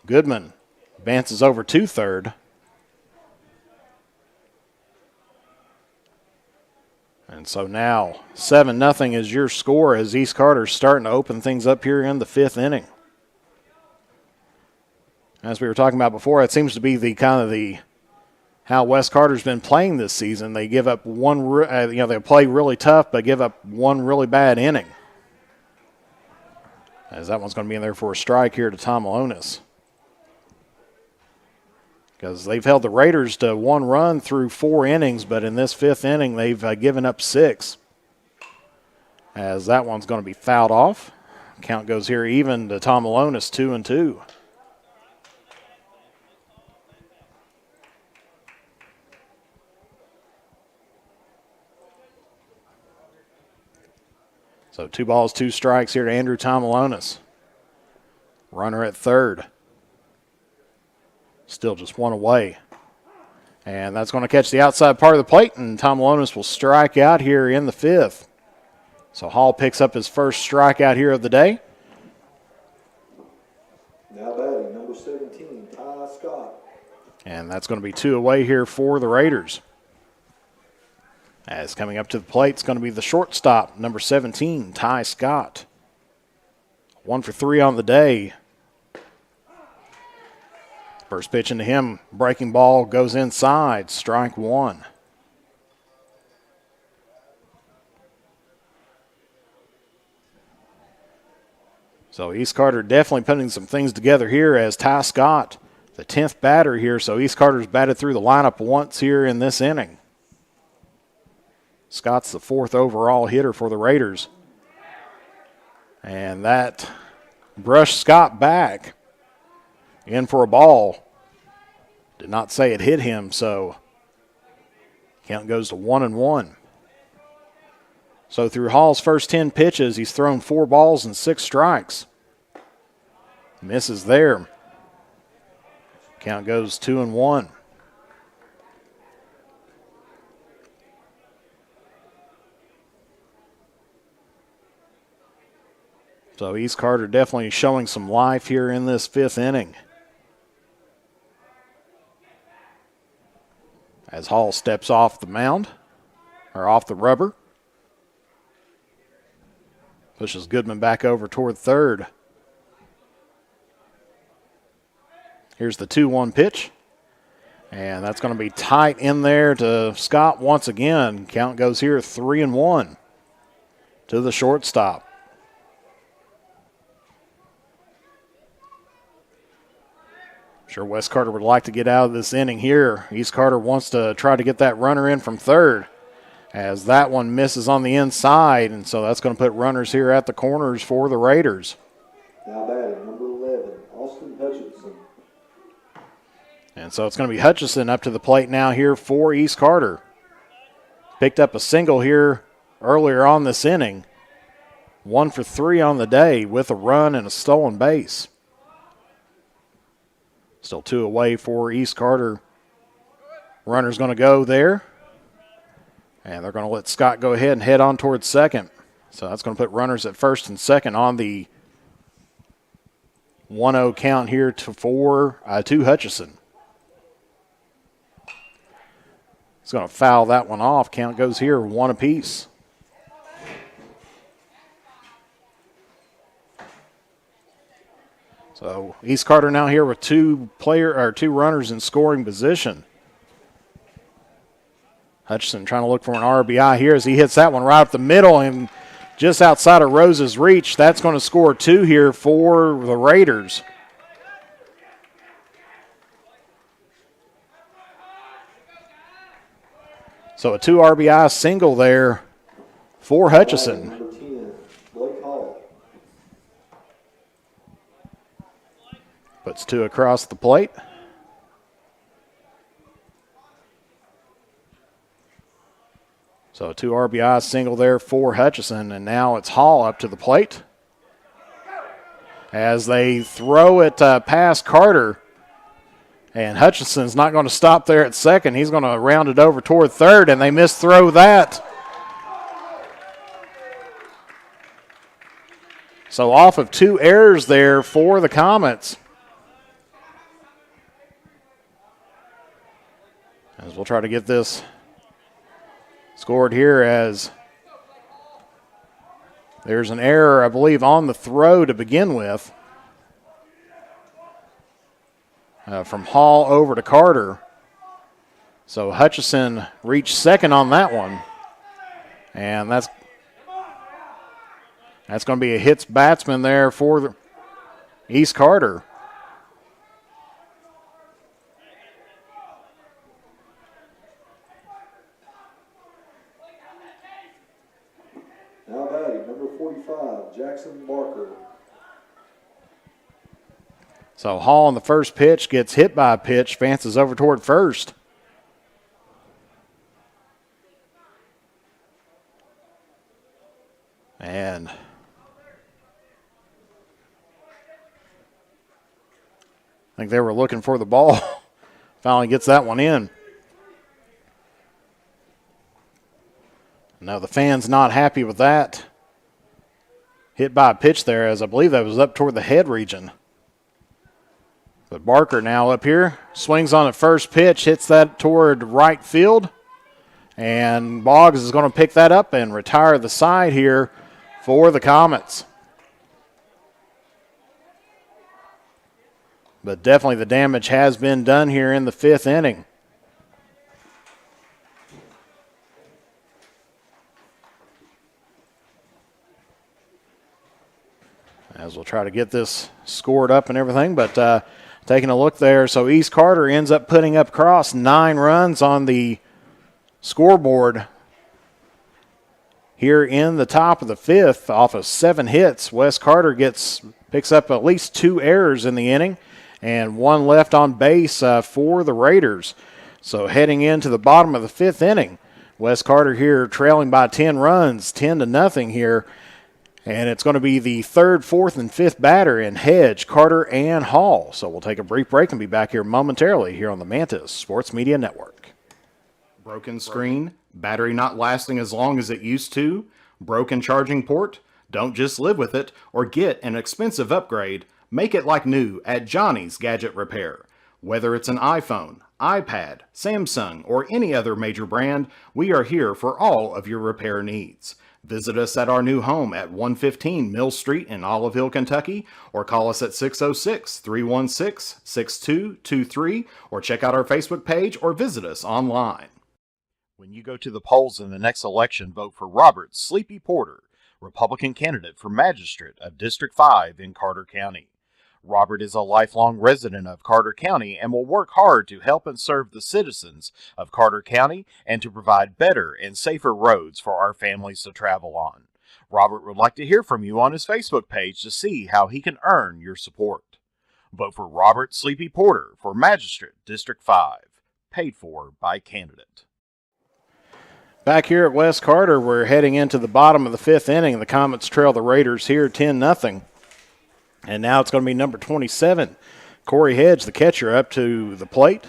Goodman advances over to third. And so now 7-0 is your score as East Carter's starting to open things up here in the 5th inning. As we were talking about before, it seems to be the how West Carter's been playing this season. They give up they play really tough, but give up 1 really bad inning. As that one's going to be in there for a strike here to Tomolonis. Because they've held the Raiders to 1 run through 4 innings, but in this 5th inning, they've given up 6. As that one's going to be fouled off. Count goes here even to Tomolonis, 2-2. So 2 balls, 2 strikes here to Andrew Tomolonis. Runner at third. Still just 1 away. And that's going to catch the outside part of the plate, and Tomolonis will strike out here in the 5th. So Hall picks up his first strikeout here of the day. Now batting, number 17, Ty Scott. And that's going to be 2 away here for the Raiders. As coming up to the plate, it's going to be the shortstop, number 17, Ty Scott. 1 for 3 on the day. First pitch into him, breaking ball goes inside, strike 1. So East Carter definitely putting some things together here as Ty Scott, the 10th batter here. So East Carter's batted through the lineup once here in this inning. Scott's the 4th overall hitter for the Raiders. And that brushed Scott back. In for a ball. Did not say it hit him, so count goes to 1-1. So through Hall's first 10 pitches, he's thrown 4 balls and 6 strikes. Misses there. Count goes 2-1. So East Carter definitely showing some life here in this 5th inning. As Hall steps off the mound, or off the rubber. Pushes Goodman back over toward third. Here's the 2-1 pitch. And that's going to be tight in there to Scott once again. Count goes here 3-1 to the shortstop. Sure, West Carter would like to get out of this inning here. East Carter wants to try to get that runner in from third, as that one misses on the inside, and so that's going to put runners here at the corners for the Raiders. Now batting, number 11, Austin Hutchison. And so it's going to be Hutchison up to the plate now here for East Carter. Picked up a single here earlier on this inning. 1 for 3 on the day with a run and a stolen base. Still 2 away for East Carter. Runner's going to go there. And they're going to let Scott go ahead and head on towards second. So that's going to put runners at first and second on the 1-0 count here to Hutchison. He's going to foul that one off. Count goes here 1 apiece. So East Carter now here with two runners in scoring position. Hutchison trying to look for an RBI here as he hits that one right up the middle and just outside of Rose's reach. That's going to score 2 here for the Raiders. So a 2 RBI single there for Hutchison. Number 10, Blake Hall. Puts 2 across the plate. So a 2 RBI single there for Hutchison, and now it's Hall up to the plate. As they throw it past Carter, and Hutchison's not going to stop there at second. He's going to round it over toward third, and they misthrow that. So off of 2 errors there for the Comets. As we'll try to get this scored here, as there's an error, I believe, on the throw to begin with. From Hall over to Carter. So Hutchison reached second on that one. And that's going to be a hits batsman there for East Carter. Now batting, number 45, Jackson Barker. So Hall on the first pitch gets hit by a pitch, advances over toward first. And I think they were looking for the ball. Finally gets that one in. Now the fans not happy with that. Hit by a pitch there, as I believe that was up toward the head region. But Barker now up here, swings on the first pitch, hits that toward right field. And Boggs is going to pick that up and retire the side here for the Comets. But definitely the damage has been done here in the 5th inning. As we'll try to get this scored up and everything, but taking a look there, so East Carter ends up putting up across 9 runs on the scoreboard here in the top of the 5th off of 7 hits. West Carter picks up at least 2 errors in the inning and 1 left on base for the Raiders. So heading into the bottom of the 5th inning, West Carter here trailing by 10 runs, 10-0 here. And it's going to be the 3rd, 4th, and 5th batter in Hedge, Carter, and Hall. So we'll take a brief break and be back here momentarily here on the Mantis Sports Media Network. Broken screen, battery not lasting as long as it used to, broken charging port? Don't just live with it or get an expensive upgrade. Make it like new at Johnny's Gadget Repair. Whether it's an iPhone, iPad, Samsung, or any other major brand, we are here for all of your repair needs. Visit us at our new home at 115 Mill Street in Olive Hill, Kentucky, or call us at 606-316-6223, or check out our Facebook page or visit us online. When you go to the polls in the next election, vote for Robert Sleepy Porter, Republican candidate for Magistrate of District 5 in Carter County. Robert is a lifelong resident of Carter County and will work hard to help and serve the citizens of Carter County and to provide better and safer roads for our families to travel on. Robert would like to hear from you on his Facebook page to see how he can earn your support. Vote for Robert Sleepy Porter for Magistrate District 5, paid for by candidate. Back here at West Carter, we're heading into the bottom of the fifth inning. The Comets trail the Raiders here 10-0. And now it's going to be number 27, Corey Hedge, the catcher, up to the plate.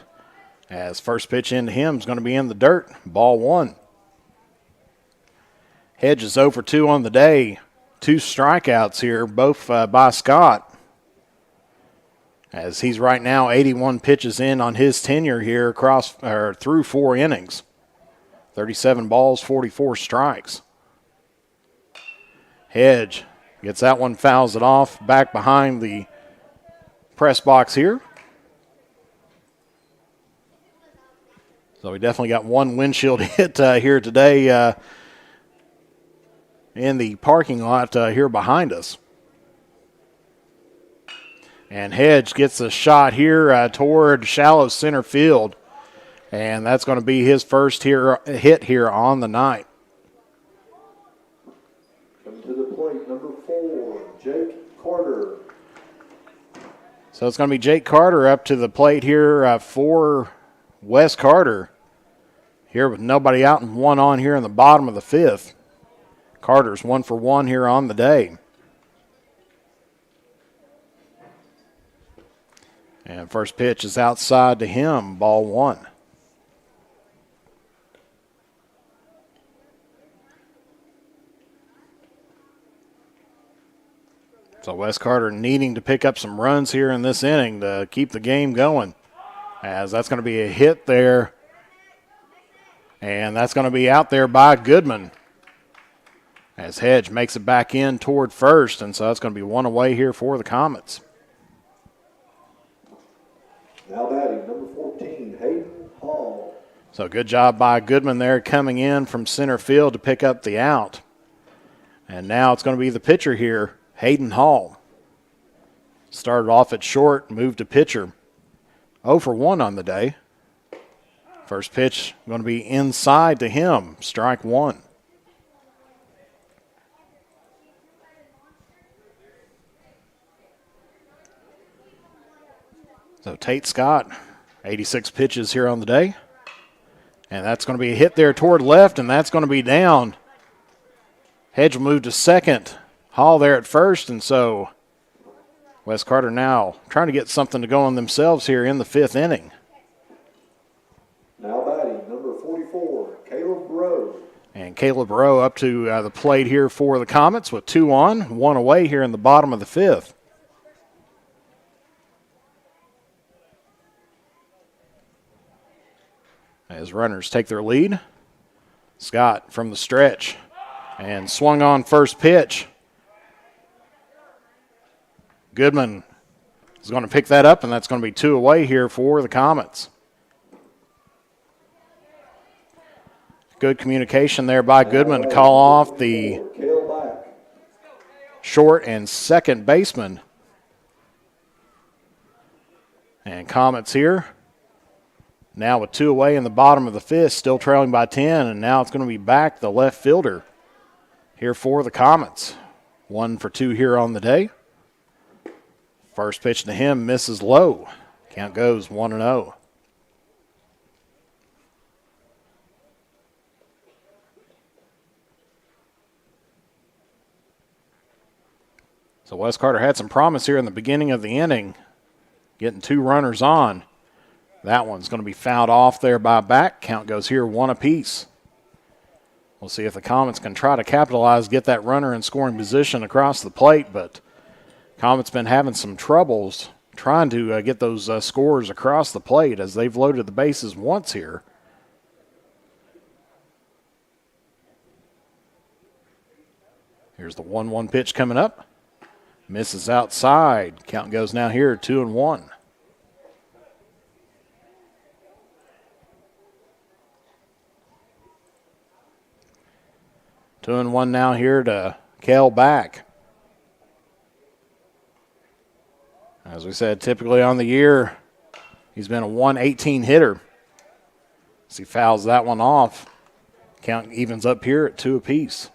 As first pitch into him is going to be in the dirt, ball one. Hedge is 0 for 2 on the day. 2 strikeouts here, both by Scott. As he's right now 81 pitches in on his tenure here through 4 innings. 37 balls, 44 strikes. Hedge gets that one, fouls it off, back behind the press box here. So we definitely got one windshield hit here today in the parking lot here behind us. And Hedge gets a shot here toward shallow center field. And that's going to be his first hit here on the night. Coming to the plate, number 4, Jake Carter. So it's going to be Jake Carter up to the plate here for Wes Carter. Here with nobody out and one on here in the bottom of the fifth. Carter's 1 for 1 here on the day. And first pitch is outside to him, ball one. So Wes Carter needing to pick up some runs here in this inning to keep the game going. As that's going to be a hit there. And that's going to be out there by Goodman. As Hedge makes it back in toward first. And so that's going to be one away here for the Comets. Now batting, number 14, Hayden Hall. So good job by Goodman there coming in from center field to pick up the out. And now it's going to be the pitcher here, Hayden Hall. Started off at short, moved to pitcher. 0 for 1 on the day. First pitch going to be inside to him, strike one. So Tate Scott, 86 pitches here on the day. And that's going to be a hit there toward left, and that's going to be down. Hedge will move to second. Hall there at first, and so Wes Carter now trying to get something to go on themselves here in the fifth inning. Now batting, number 44, Caleb Rowe. And Caleb Rowe up to the plate here for the Comets with 2 on, 1 away here in the bottom of the fifth. As runners take their lead. Scott from the stretch and swung on first pitch. Goodman is going to pick that up, and that's going to be 2 away here for the Comets. Good communication there by Goodman to call off the short and second baseman. And Comets here. Now with 2 away in the bottom of the fifth, still trailing by 10, and now it's going to be back the left fielder here for the Comets. 1 for 2 here on the day. First pitch to him misses low. Count goes 1-0. So Wes Carter had some promise here in the beginning of the inning, getting 2 runners on. That one's going to be fouled off there by back. Count goes here 1 apiece. We'll see if the Comets can try to capitalize, get that runner in scoring position across the plate, but Comets been having some troubles trying to get those scores across the plate as they've loaded the bases once here. Here's the 1-1 pitch coming up. Misses outside. Count goes now here 2-1. Two and one now here to Kel back. As we said, typically on the year, he's been a 118 hitter. As he fouls that one off, count evens up here at 2 apiece.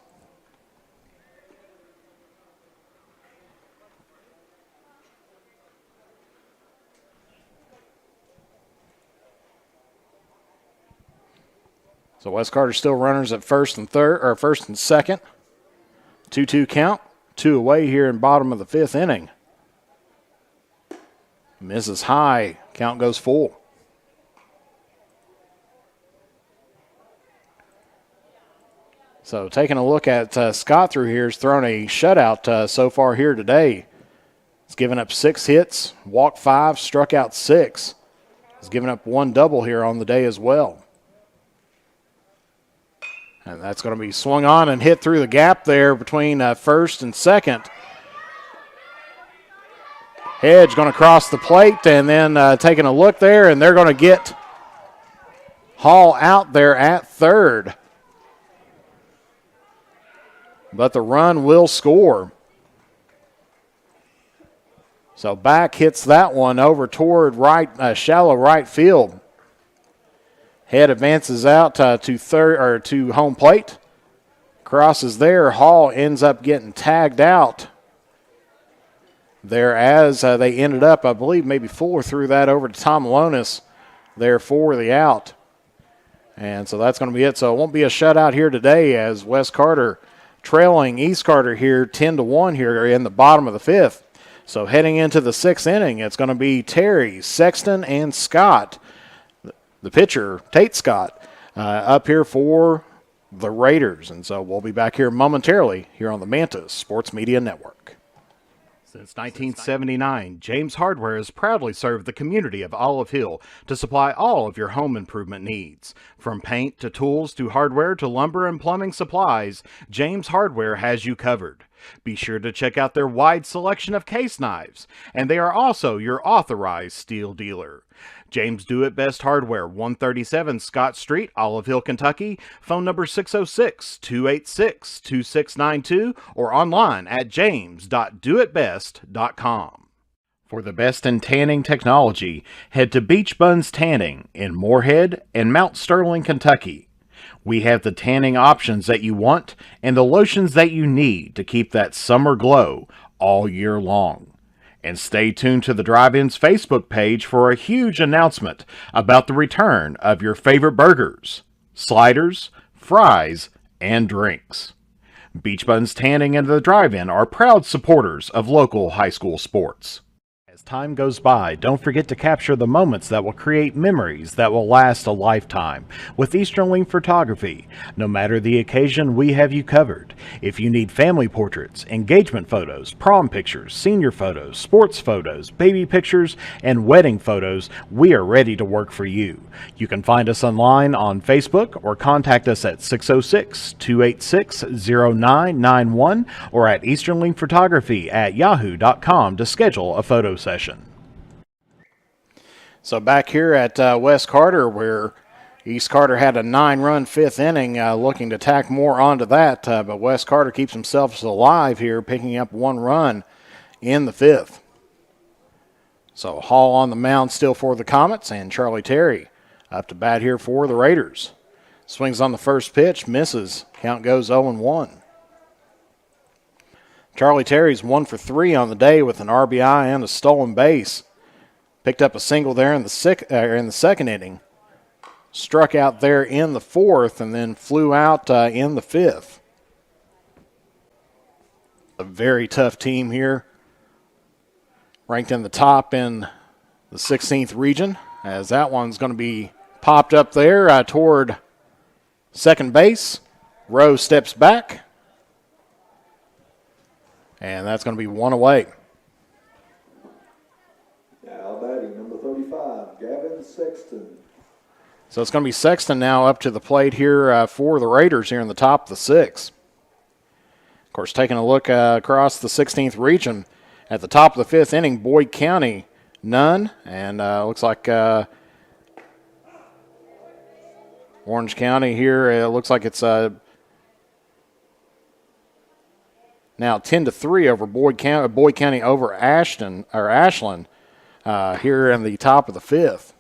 So Wes Carter still runners at first and second. 2-2 count, 2 away here in bottom of the 5th inning. Misses high, count goes full. So taking a look at Scott through here, has thrown a shutout so far here today. He's given up 6 hits, walked 5, struck out 6. He's given up 1 double here on the day as well. And that's going to be swung on and hit through the gap there between first and second. Hedge going to cross the plate and then taking a look there, and they're going to get Hall out there at third. But the run will score. So back hits that one over toward right, shallow right field. Head advances out to home plate. Crosses there. Hall ends up getting tagged out there as they ended up, I believe, maybe Fuller threw that over to Tomolonis there for the out. And so that's going to be it. So it won't be a shutout here today as West Carter trailing East Carter here 10-1 here in the bottom of the 5th. So heading into the 6th inning, it's going to be Terry, Sexton, and Scott. The pitcher, Tate Scott, up here for the Raiders. And so we'll be back here momentarily here on the Mantis Sports Media Network. Since 1979, James Hardware has proudly served the community of Olive Hill to supply all of your home improvement needs. From paint to tools to hardware to lumber and plumbing supplies, James Hardware has you covered. Be sure to check out their wide selection of case knives, and they are also your authorized steel dealer. James Do It Best Hardware, 137 Scott Street, Olive Hill, Kentucky. Phone number 606-286-2692 or online at james.doitbest.com. For the best in tanning technology, head to Beach Buns Tanning in Moorhead and Mount Sterling, Kentucky. We have the tanning options that you want and the lotions that you need to keep that summer glow all year long. And stay tuned to the Drive-In's Facebook page for a huge announcement about the return of your favorite burgers, sliders, fries, and drinks. Beach Buns Tanning and the Drive-In are proud supporters of local high school sports. As time goes by, don't forget to capture the moments that will create memories that will last a lifetime with Easterling Photography. No matter the occasion, we have you covered. If you need family portraits, engagement photos, prom pictures, senior photos, sports photos, baby pictures, and wedding photos, we are ready to work for you. You can find us online on Facebook or contact us at 606-286-0991 or at easterlingphotography@yahoo.com to schedule a photo session. So back here at West Carter, where East Carter had a 9-run 5th inning, looking to tack more onto that, but West Carter keeps himself alive here, picking up 1 run in the 5th. So Hall on the mound still for the Comets, and Charlie Terry up to bat here for the Raiders. Swings on the first pitch, misses. Count goes 0-1. Charlie Terry's 1 for 3 on the day with an RBI and a stolen base. Picked up a single there in the second inning. Struck out there in the 4th and then flew out in the 5th. A very tough team here. Ranked in the top in the 16th region, as that one's going to be popped up there toward second base. Rowe steps back. And that's going to be 1 away. Now batting, number 35, Gavin Sexton. So it's going to be Sexton now up to the plate here for the Raiders here in the top of the 6th. Of course, taking a look across the 16th region, at the top of the 5th inning, Boyd County, none. And looks like Orange County here, it looks like it's Now 10-3 over Boyd County over Ashland here in the top of the fifth.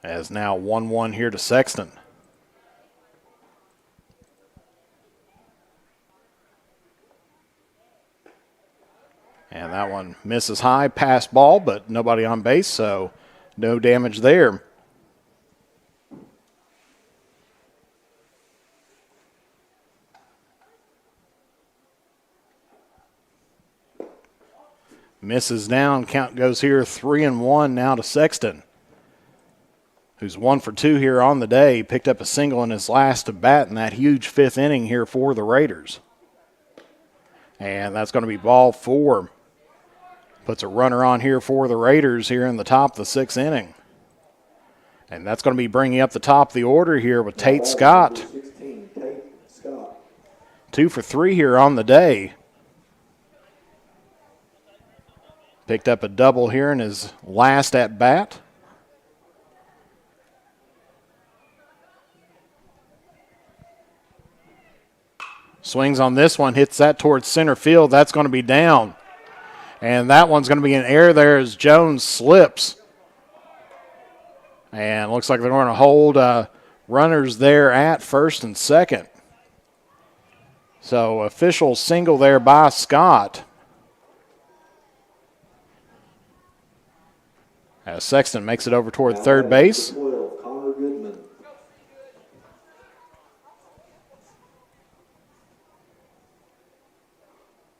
As now 1-1 here to Sexton. And that one misses high, pass ball, but nobody on base, so no damage there. Misses down, count goes here 3-1 now to Sexton, who's 1 for 2 here on the day. Picked up a single in his last at bat in that huge fifth inning here for the Raiders. And that's going to be ball 4. Puts a runner on here for the Raiders here in the top of the 6th inning. And that's going to be bringing up the top of the order here with Tate Scott. 16, Tate Scott. 2 for 3 here on the day. Picked up a double here in his last at bat. Swings on this one, hits that towards center field. That's going to be down. And that one's going to be in air there as Jones slips. And looks like they're going to hold runners there at first and second. So official single there by Scott. As Sexton makes it over toward third base. 12, Connor Goodman.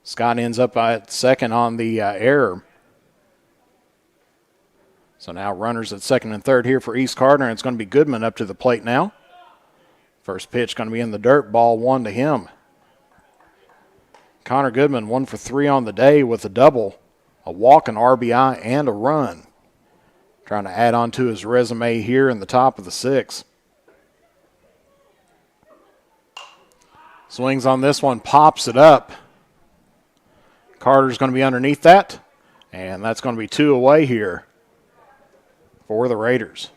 Scott ends up at second on the error. So now runners at second and third here for East Carter, and it's going to be Goodman up to the plate now. First pitch going to be in the dirt, ball 1 to him. Connor Goodman 1 for 3 on the day with a double, a walk, an RBI, and a run. Trying to add on to his resume here in the top of the 6th. Swings on this one, pops it up. Carter's going to be underneath that, and that's going to be 2 away here for the Raiders.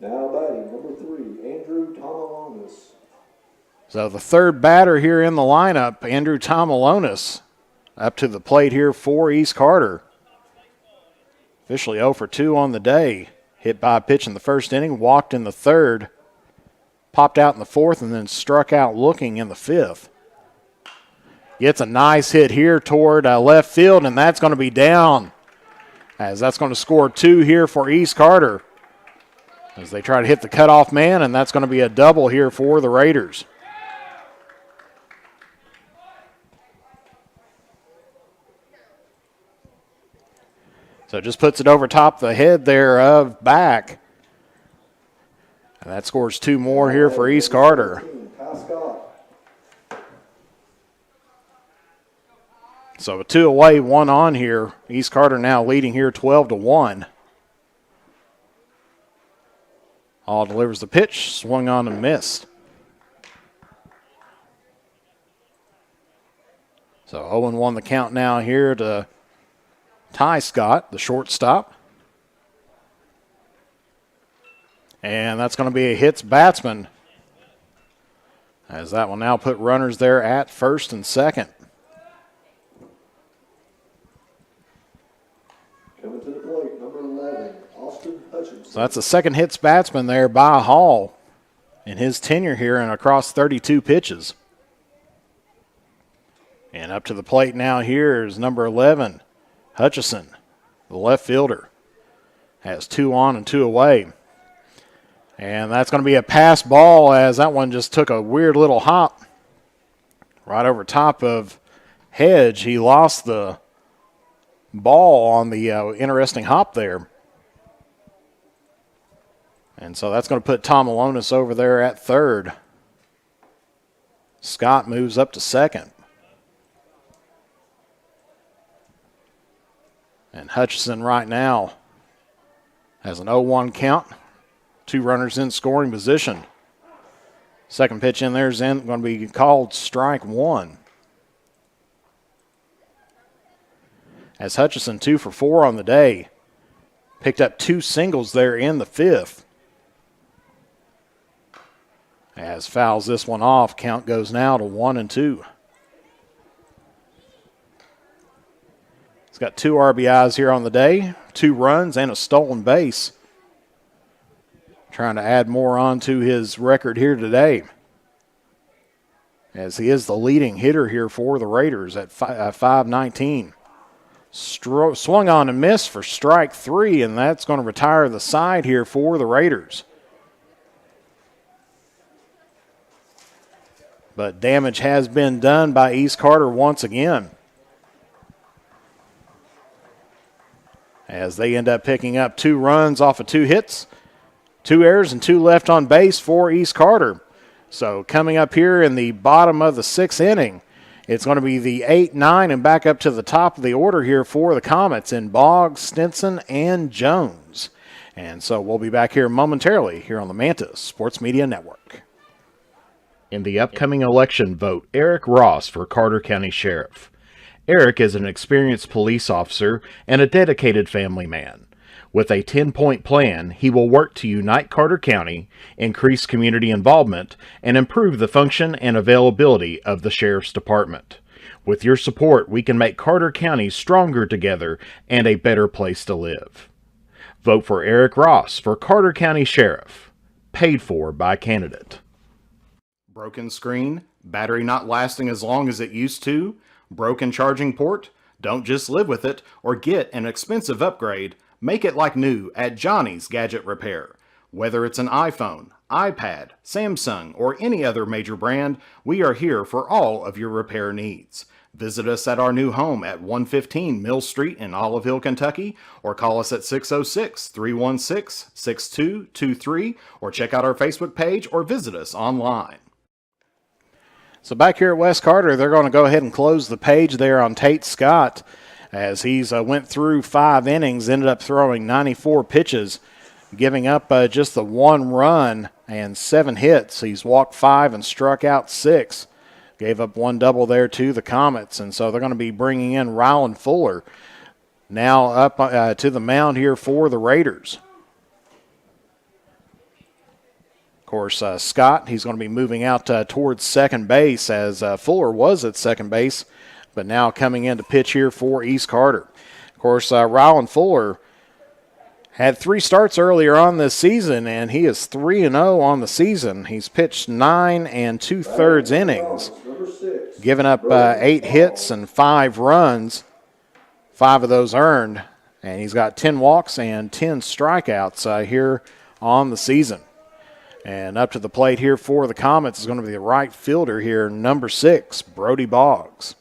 Now batting, number 3, Andrew Tomolonis. So the third batter here in the lineup, Andrew Tomolonis, up to the plate here for East Carter. Officially 0 for 2 on the day. Hit by a pitch in the first inning, walked in the third, popped out in the fourth, and then struck out looking in the fifth. Gets a nice hit here toward left field, and that's going to be down, as that's going to score 2 here for East Carter as they try to hit the cutoff man, and that's going to be a double here for the Raiders. So just puts it over top the head there of back. And that scores 2 more here for East Carter. So a 2 away, 1 on here. East Carter now leading here 12-1. All delivers the pitch, swung on and missed. So 0-1 the count now here to Ty Scott, the shortstop. And that's going to be a hits batsman, as that will now put runners there at first and second. Coming to the plate, number 11, Austin Hutchison. So that's the second hits batsman there by Hall in his tenure here and across 32 pitches. And up to the plate now here is number 11, Hutchison, the left fielder. Has 2 on and 2 away. And that's going to be a pass ball, as that one just took a weird little hop right over top of Hedge. He lost the ball on the interesting hop there. And so that's going to put Tomolonis over there at third. Scott moves up to second. And Hutchison right now has an 0-1 count. 2 runners in scoring position. Second pitch in there is going to be called strike 1. As Hutchison 2 for 4 on the day. Picked up 2 singles there in the 5th. As fouls this one off, count goes now to 1-2. He's got 2 RBIs here on the day, 2 runs, and a stolen base. Trying to add more on to his record here today, as he is the leading hitter here for the Raiders at 519. Swung on and missed for strike 3, and that's going to retire the side here for the Raiders. But damage has been done by East Carter once again, as they end up picking up 2 runs off of 2 hits, 2 errors, and 2 left on base for East Carter. So coming up here in the bottom of the 6th inning, it's going to be the 8-9 and back up to the top of the order here for the Comets in Boggs, Stinson, and Jones. And so we'll be back here momentarily here on the Mantis Sports Media Network. In the upcoming election, vote Eric Ross for Carter County Sheriff. Eric is an experienced police officer and a dedicated family man. With a 10-point plan, he will work to unite Carter County, increase community involvement, and improve the function and availability of the Sheriff's Department. With your support, we can make Carter County stronger together and a better place to live. Vote for Eric Ross for Carter County Sheriff. Paid for by candidate. Broken screen, battery not lasting as long as it used to, broken charging port? Don't just live with it or get an expensive upgrade. Make it like new at Johnny's Gadget Repair. Whether it's an iPhone, iPad, Samsung, or any other major brand, we are here for all of your repair needs. Visit us at our new home at 115 Mill Street in Olive Hill, Kentucky, or call us at 606-316-6223, or check out our Facebook page or visit us online. So back here at West Carter, they're going to go ahead and close the page there on Tate Scott, as he's went through 5 innings, ended up throwing 94 pitches, giving up just the 1 run and 7 hits. He's walked 5 and struck out 6. Gave up 1 double there to the Comets, and so they're going to be bringing in Rylan Fuller now up to the mound here for the Raiders. Of course, Scott, he's going to be moving out towards second base, as Fuller was at second base, but now coming in to pitch here for East Carter. Of course, Rylan Fuller had 3 starts earlier on this season, and he is 3-0 on the season. He's pitched 9 2/3 innings, giving up 8 hits and 5 runs, 5 of those earned, and he's got 10 walks and 10 strikeouts here on the season. And up to the plate here for the Comets is going to be the right fielder here, number 6, Brody Boggs.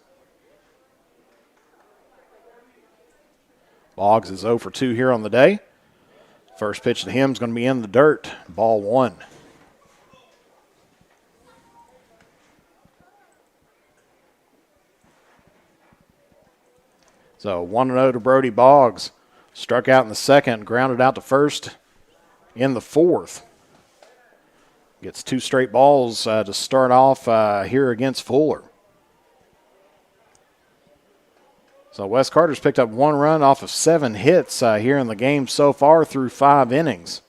Boggs is 0 for 2 here on the day. First pitch to him is going to be in the dirt, ball 1. So 1-0 to Brody Boggs. Struck out in the second, grounded out to first in the 4th. Gets 2 straight balls to start off here against Fuller. So West Carter's picked up 1 run off of 7 hits here in the game so far through 5 innings.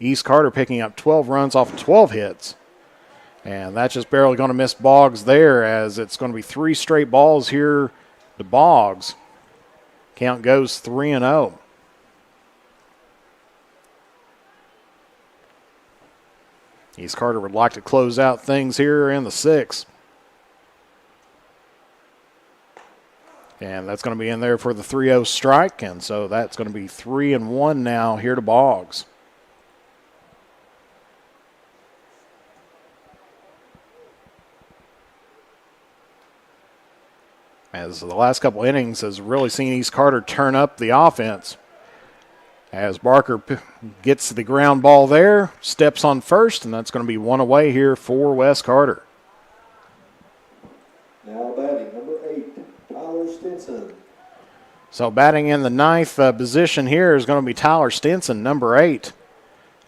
East Carter picking up 12 runs off of 12 hits. And that's just barely going to miss Boggs there, as it's going to be 3 straight balls here to Boggs. Count goes 3-0. East Carter would like to close out things here in the 6th. And that's going to be in there for the 3-0 strike, and so that's going to be 3-1 now here to Boggs. As the last couple innings has really seen East Carter turn up the offense. As Barker gets the ground ball there, steps on first, and that's going to be 1 away here for West Carter. Now batting, number 8, Tyler Stinson. So batting in the 9th position here is going to be Tyler Stinson, number 8.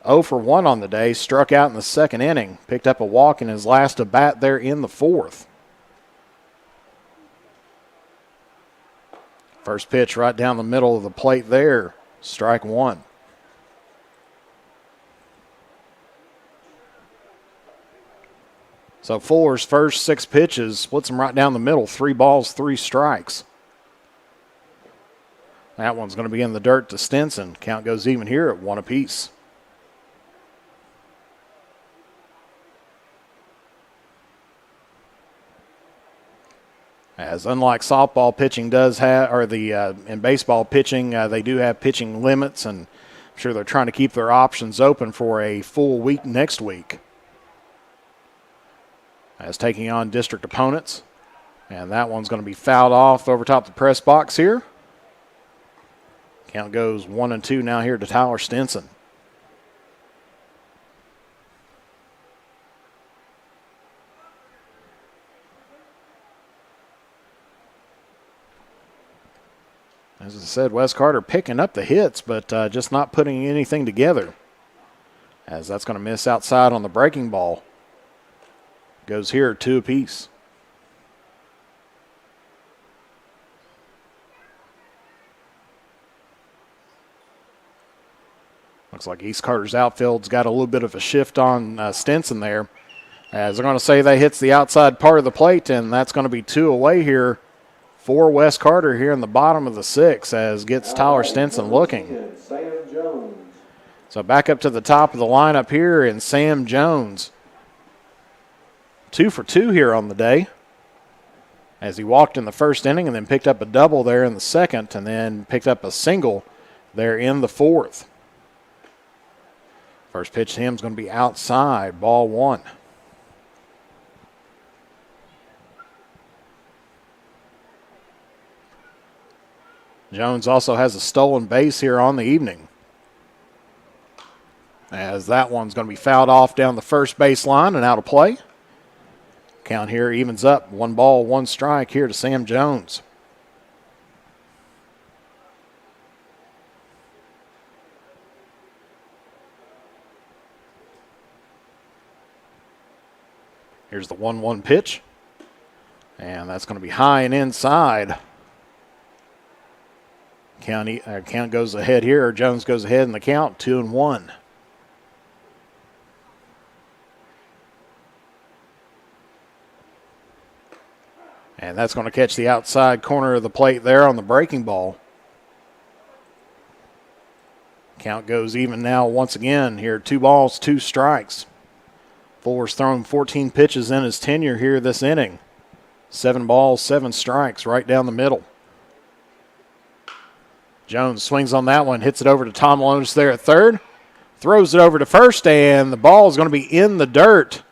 0 for 1 on the day, struck out in the 2nd inning. Picked up a walk in his last at bat there in the 4th. First pitch right down the middle of the plate there. Strike 1. So Fuller's first 6 pitches splits them right down the middle. 3 balls, 3 strikes. That one's going to be in the dirt to Stinson. Count goes even here at 1 apiece. As unlike softball pitching does have, or in baseball pitching, they do have pitching limits, and I'm sure they're trying to keep their options open for a full week next week. As taking on district opponents. And that one's going to be fouled off over top the press box here. Count goes 1-2 now here to Tyler Stinson. As I said, Wes Carter picking up the hits, but just not putting anything together. As that's going to miss outside on the breaking ball. Goes here 2 apiece. Looks like East Carter's outfield's got a little bit of a shift on Stinson there. As they're going to say that hits the outside part of the plate, and that's going to be 2 away here for Wes Carter here in the bottom of the 6th as gets Tyler Stinson looking. So back up to the top of the lineup here, and Sam Jones. 2 for 2 here on the day as he walked in the first inning and then picked up a double there in the second and then picked up a single there in the 4th. First pitch to him is going to be outside, ball 1. Jones also has a stolen base here on the evening, as that one's going to be fouled off down the first base line and out of play. Count here evens up. 1 ball, 1 strike here to Sam Jones. Here's the 1-1 pitch. And that's going to be high and inside. Count goes ahead here, or Jones goes ahead in the count, 2-1. And that's going to catch the outside corner of the plate there on the breaking ball. Count goes even now once again here. 2 balls, 2 strikes. Fuller's thrown 14 pitches in his tenure here this inning. 7 balls, 7 strikes right down the middle. Jones swings on that one, hits it over to Tomolonis there at third. Throws it over to first, and the ball is going to be in the dirt.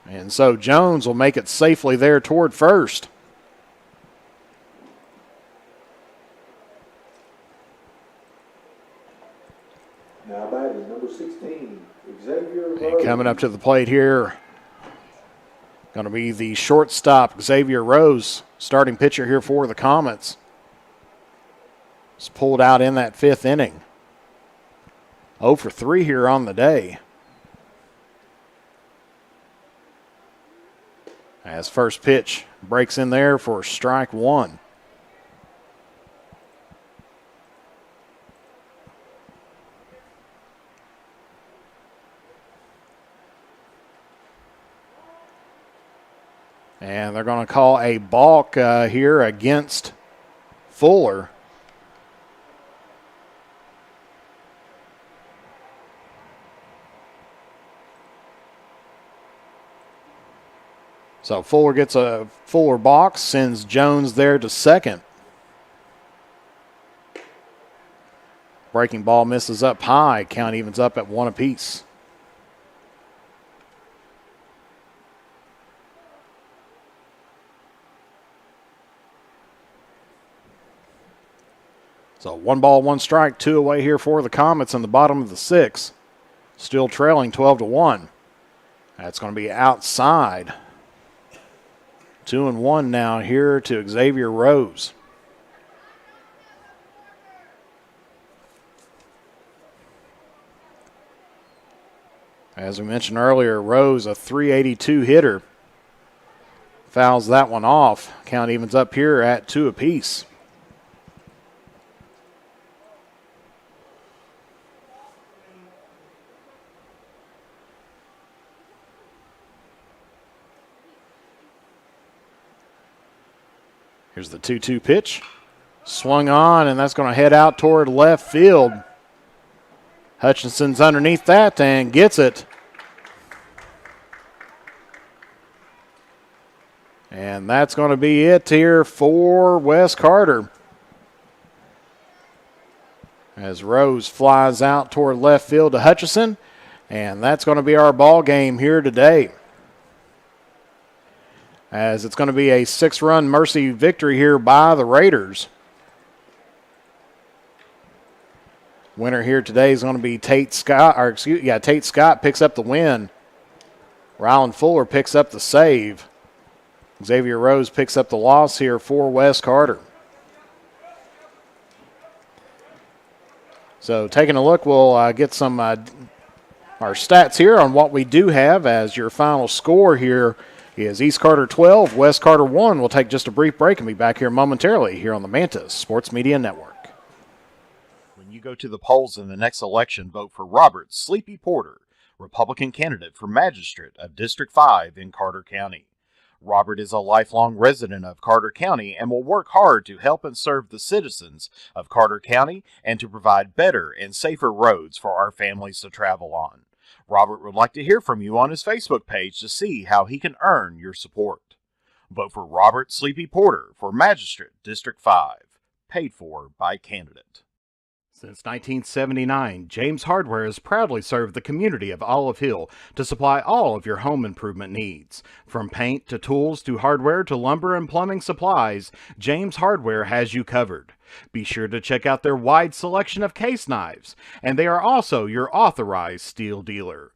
And so Jones will make it safely there toward first. Now batting number 16, Xavier. And coming up to the plate here, going to be the shortstop, Xavier Rose, starting pitcher here for the Comets. It's pulled out in that 5th inning. 0 for 3 here on the day. As first pitch breaks in there for strike 1. And they're going to call a balk here against Fuller. So Fuller gets a Fuller box, sends Jones there to second. Breaking ball misses up high. Count evens up at 1 apiece. So 1 ball, 1 strike, 2 away here for the Comets in the bottom of the 6th. Still trailing 12-1. That's going to be outside. 2-1 now here to Xavier Rose. As we mentioned earlier, Rose, a .382 hitter. Fouls that one off. Count evens up here at 2 apiece. Here's the 2-2 pitch. Swung on, and that's going to head out toward left field. Hutchison's underneath that and gets it. And that's going to be it here for Wes Carter. As Rose flies out toward left field to Hutchison, and that's going to be our ball game here today. As it's going to be a 6-run mercy victory here by the Raiders. Winner here today is going to be Tate Scott. Tate Scott picks up the win. Rylan Fuller picks up the save. Xavier Rose picks up the loss here for Wes Carter. So taking a look, we'll get some our stats here on what we do have as your final score here is East Carter 12, West Carter 1. We'll take just a brief break and be back here momentarily here on the Mantis Sports Media Network. When you go to the polls in the next election, vote for Robert Sleepy Porter, Republican candidate for Magistrate of District 5 in Carter County. Robert is a lifelong resident of Carter County and will work hard to help and serve the citizens of Carter County and to provide better and safer roads for our families to travel on. Robert would like to hear from you on his Facebook page to see how he can earn your support. Vote for Robert Sleepy Porter for Magistrate District 5, paid for by candidate. Since 1979, James Hardware has proudly served the community of Olive Hill to supply all of your home improvement needs. From paint to tools to hardware to lumber and plumbing supplies, James Hardware has you covered. Be sure to check out their wide selection of case knives, and they are also your authorized steel dealer.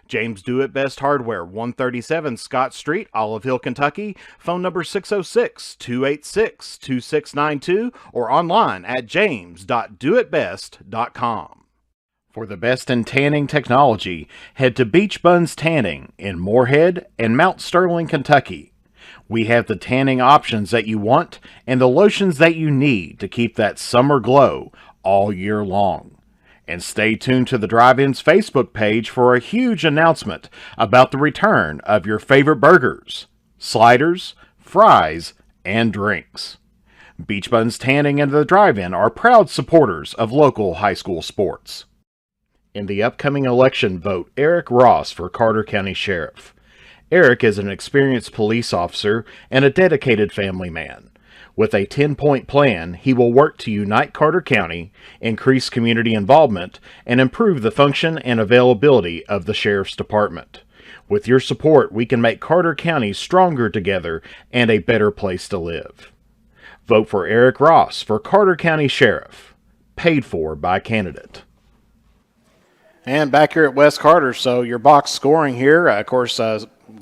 James Do It Best Hardware, 137 Scott Street, Olive Hill, Kentucky. Phone number 606-286-2692 or online at james.doitbest.com. For the best in tanning technology, head to Beach Buns Tanning in Moorhead and Mount Sterling, Kentucky. We have the tanning options that you want and the lotions that you need to keep that summer glow all year long. And stay tuned to the Drive-In's Facebook page for a huge announcement about the return of your favorite burgers, sliders, fries, and drinks. Beach Buns Tanning and the Drive-In are proud supporters of local high school sports. In the upcoming election, vote Eric Ross for Carter County Sheriff. Eric is an experienced police officer and a dedicated family man. With a 10-point plan, he will work to unite Carter County, increase community involvement, and improve the function and availability of the Sheriff's Department. With your support, we can make Carter County stronger together and a better place to live. Vote for Eric Ross for Carter County Sheriff, paid for by candidate. And back here at West Carter, so your box scoring here, of course,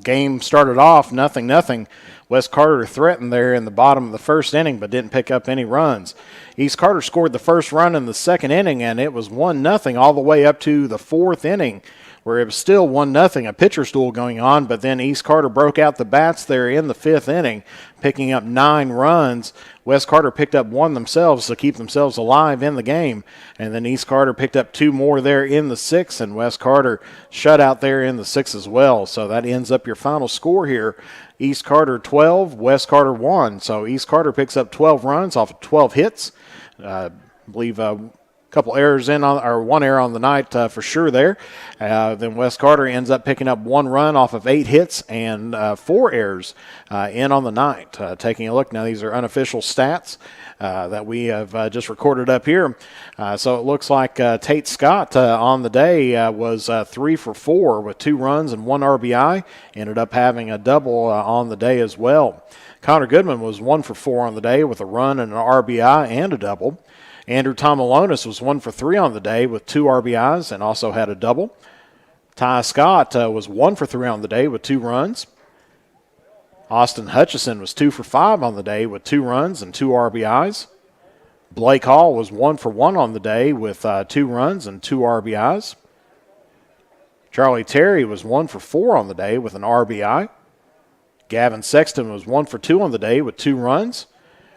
game started off 0-0. West Carter threatened there in the bottom of the first inning, but didn't pick up any runs. East Carter scored the first run in the second inning, and it was 1-0 all the way up to the fourth inning, where it was still 1-0, a pitcher's duel going on, but then East Carter broke out the bats there in the fifth inning, picking up 9 runs. West Carter picked up 1 themselves to keep themselves alive in the game, and then East Carter picked up 2 more there in the sixth, and West Carter shut out there in the sixth as well. So that ends up your final score here. East Carter 12, West Carter 1. So East Carter picks up 12 runs off of 12 hits. I believe couple errors or 1 error on the night for sure there. Then West Carter ends up picking up 1 run off of 8 hits and 4 errors in on the night. Taking a look now, these are unofficial stats that we have just recorded up here. So it looks like Tate Scott on the day was 3 for 4 with 2 runs and 1 RBI. Ended up having a double on the day as well. Connor Goodman was 1 for 4 on the day with a run and an RBI and a double. Andrew Tomolonis was 1 for 3 on the day with 2 RBIs and also had a double. Ty Scott was 1 for 3 on the day with 2 runs. Austin Hutchison was 2 for 5 on the day with 2 runs and 2 RBIs. Blake Hall was 1 for 1 on the day with 2 runs and 2 RBIs. Charlie Terry was 1 for 4 on the day with an RBI. Gavin Sexton was 1 for 2 on the day with 2 runs.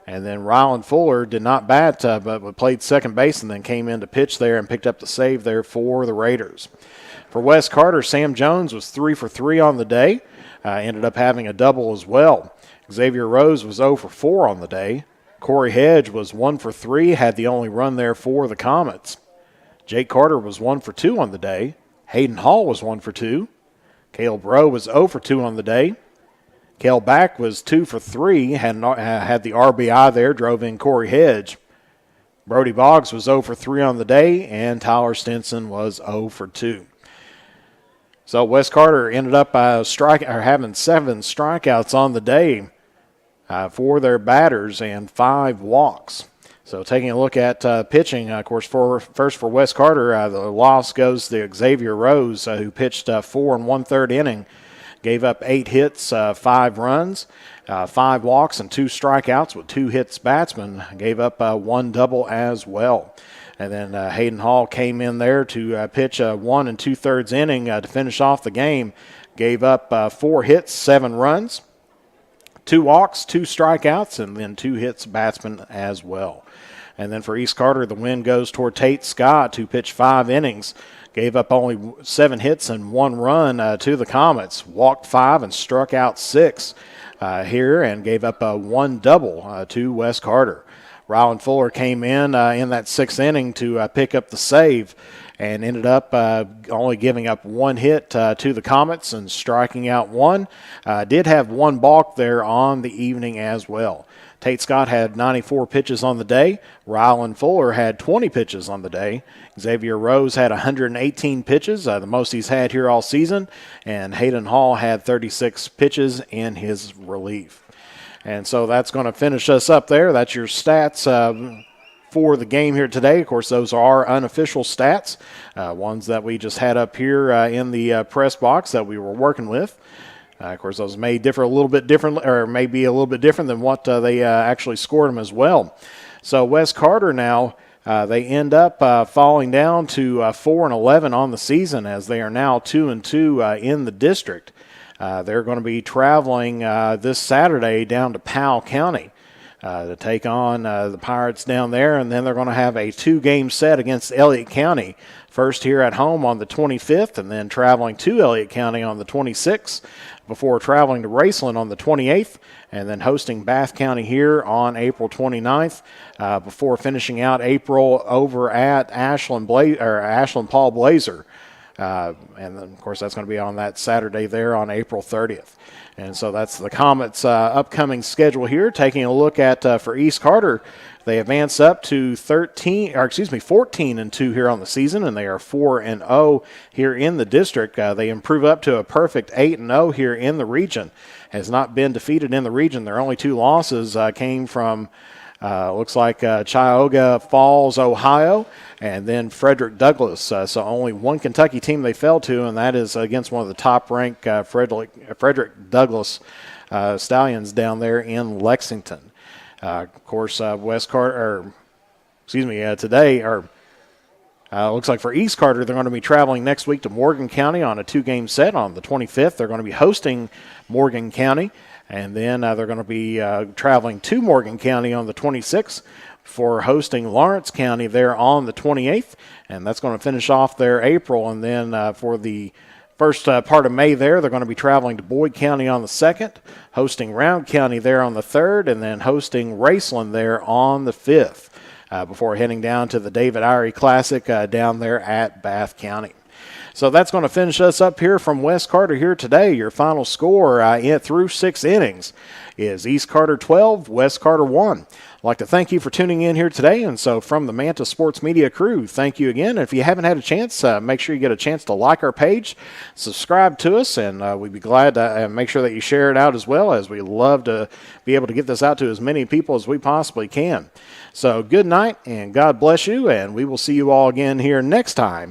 And then Rylan Fuller did not bat, but played second base and then came in to pitch there and picked up the save there for the Raiders. For West Carter, Sam Jones was 3 for 3 on the day. Ended up having a double as well. Xavier Rose was 0 for 4 on the day. Corey Hedge was 1 for 3, had the only run there for the Comets. Jake Carter was 1 for 2 on the day. Hayden Hall was 1 for 2. Caleb Rowe was 0 for 2 on the day. Cale Back was 2 for 3, had the RBI there, drove in Corey Hedge. Brody Boggs was 0 for 3 on the day, and Tyler Stinson was 0 for 2. So Wes Carter ended up having 7 strikeouts on the day for their batters and 5 walks. So taking a look at pitching, of course, first for Wes Carter, the loss goes to Xavier Rose, who pitched 4 1/3 inning, gave up 8 hits, 5 runs, 5 walks, and 2 strikeouts with 2 hits batsman. Gave up 1 double as well. And then Hayden Hall came in there to pitch a 1 2/3 inning to finish off the game. Gave up 4 hits, 7 runs, 2 walks, 2 strikeouts, and then 2 hits batsman as well. And then for East Carter, the win goes toward Tate Scott, who pitched 5 innings, gave up only 7 hits and 1 run to the Comets, walked 5 and struck out 6 here, and gave up 1 double to Wes Carter. Rylan Fuller came in that 6th inning to pick up the save and ended up only giving up 1 hit to the Comets and striking out 1. Did have 1 balk there on the evening as well. Tate Scott had 94 pitches on the day. Rylan Fuller had 20 pitches on the day. Xavier Rose had 118 pitches, the most he's had here all season. And Hayden Hall had 36 pitches in his relief. And so that's going to finish us up there. That's your stats for the game here today. Of course, those are unofficial stats, ones that we just had up here in the press box that we were working with. Of course, those may differ a little bit different, or may be a little bit different than what they actually scored them as well. So Wes Carter now, they end up falling down to 4 11 on the season, as they are now 2 2 in the district. They're going to be traveling this Saturday down to Powell County to take on the Pirates down there, and then they're going to have a 2-game set against Elliott County. First here at home on the 25th, and then traveling to Elliott County on the 26th, before traveling to Raceland on the 28th, and then hosting Bath County here on April 29th, before finishing out April over at Ashland Paul Blazer. And then, of course, that's going to be on that Saturday there on April 30th. And so that's the Comets' upcoming schedule here. Taking a look at for East Carter, they advance up to 14 2 here on the season, and they are 4 0 here in the district. They improve up to a perfect 8 0 here in the region. Has not been defeated in the region. Their only 2 losses came from looks like Cuyahoga Falls, Ohio, and then Frederick Douglass. So only 1 Kentucky team they fell to, and that is against one of the top-ranked Frederick Douglass Stallions down there in Lexington. Of course, today, looks like for East Carter, they're going to be traveling next week to Morgan County on a 2-game set. On the 25th, they're going to be hosting Morgan County. And then they're going to be traveling to Morgan County on the 26th for hosting Lawrence County there on the 28th. And that's going to finish off their April. And then for the first part of May there, they're going to be traveling to Boyd County on the 2nd, hosting Round County there on the 3rd, and then hosting Raceland there on the 5th, before heading down to the David Irie Classic down there at Bath County. So that's going to finish us up here from West Carter here today. Your final score through 6 innings is East Carter 12, West Carter 1. I'd like to thank you for tuning in here today. And so from the Manta Sports Media crew, thank you again. If you haven't had a chance, make sure you get a chance to like our page, subscribe to us, and we'd be glad to make sure that you share it out as well, as we love to be able to get this out to as many people as we possibly can. So good night, and God bless you, and we will see you all again here next time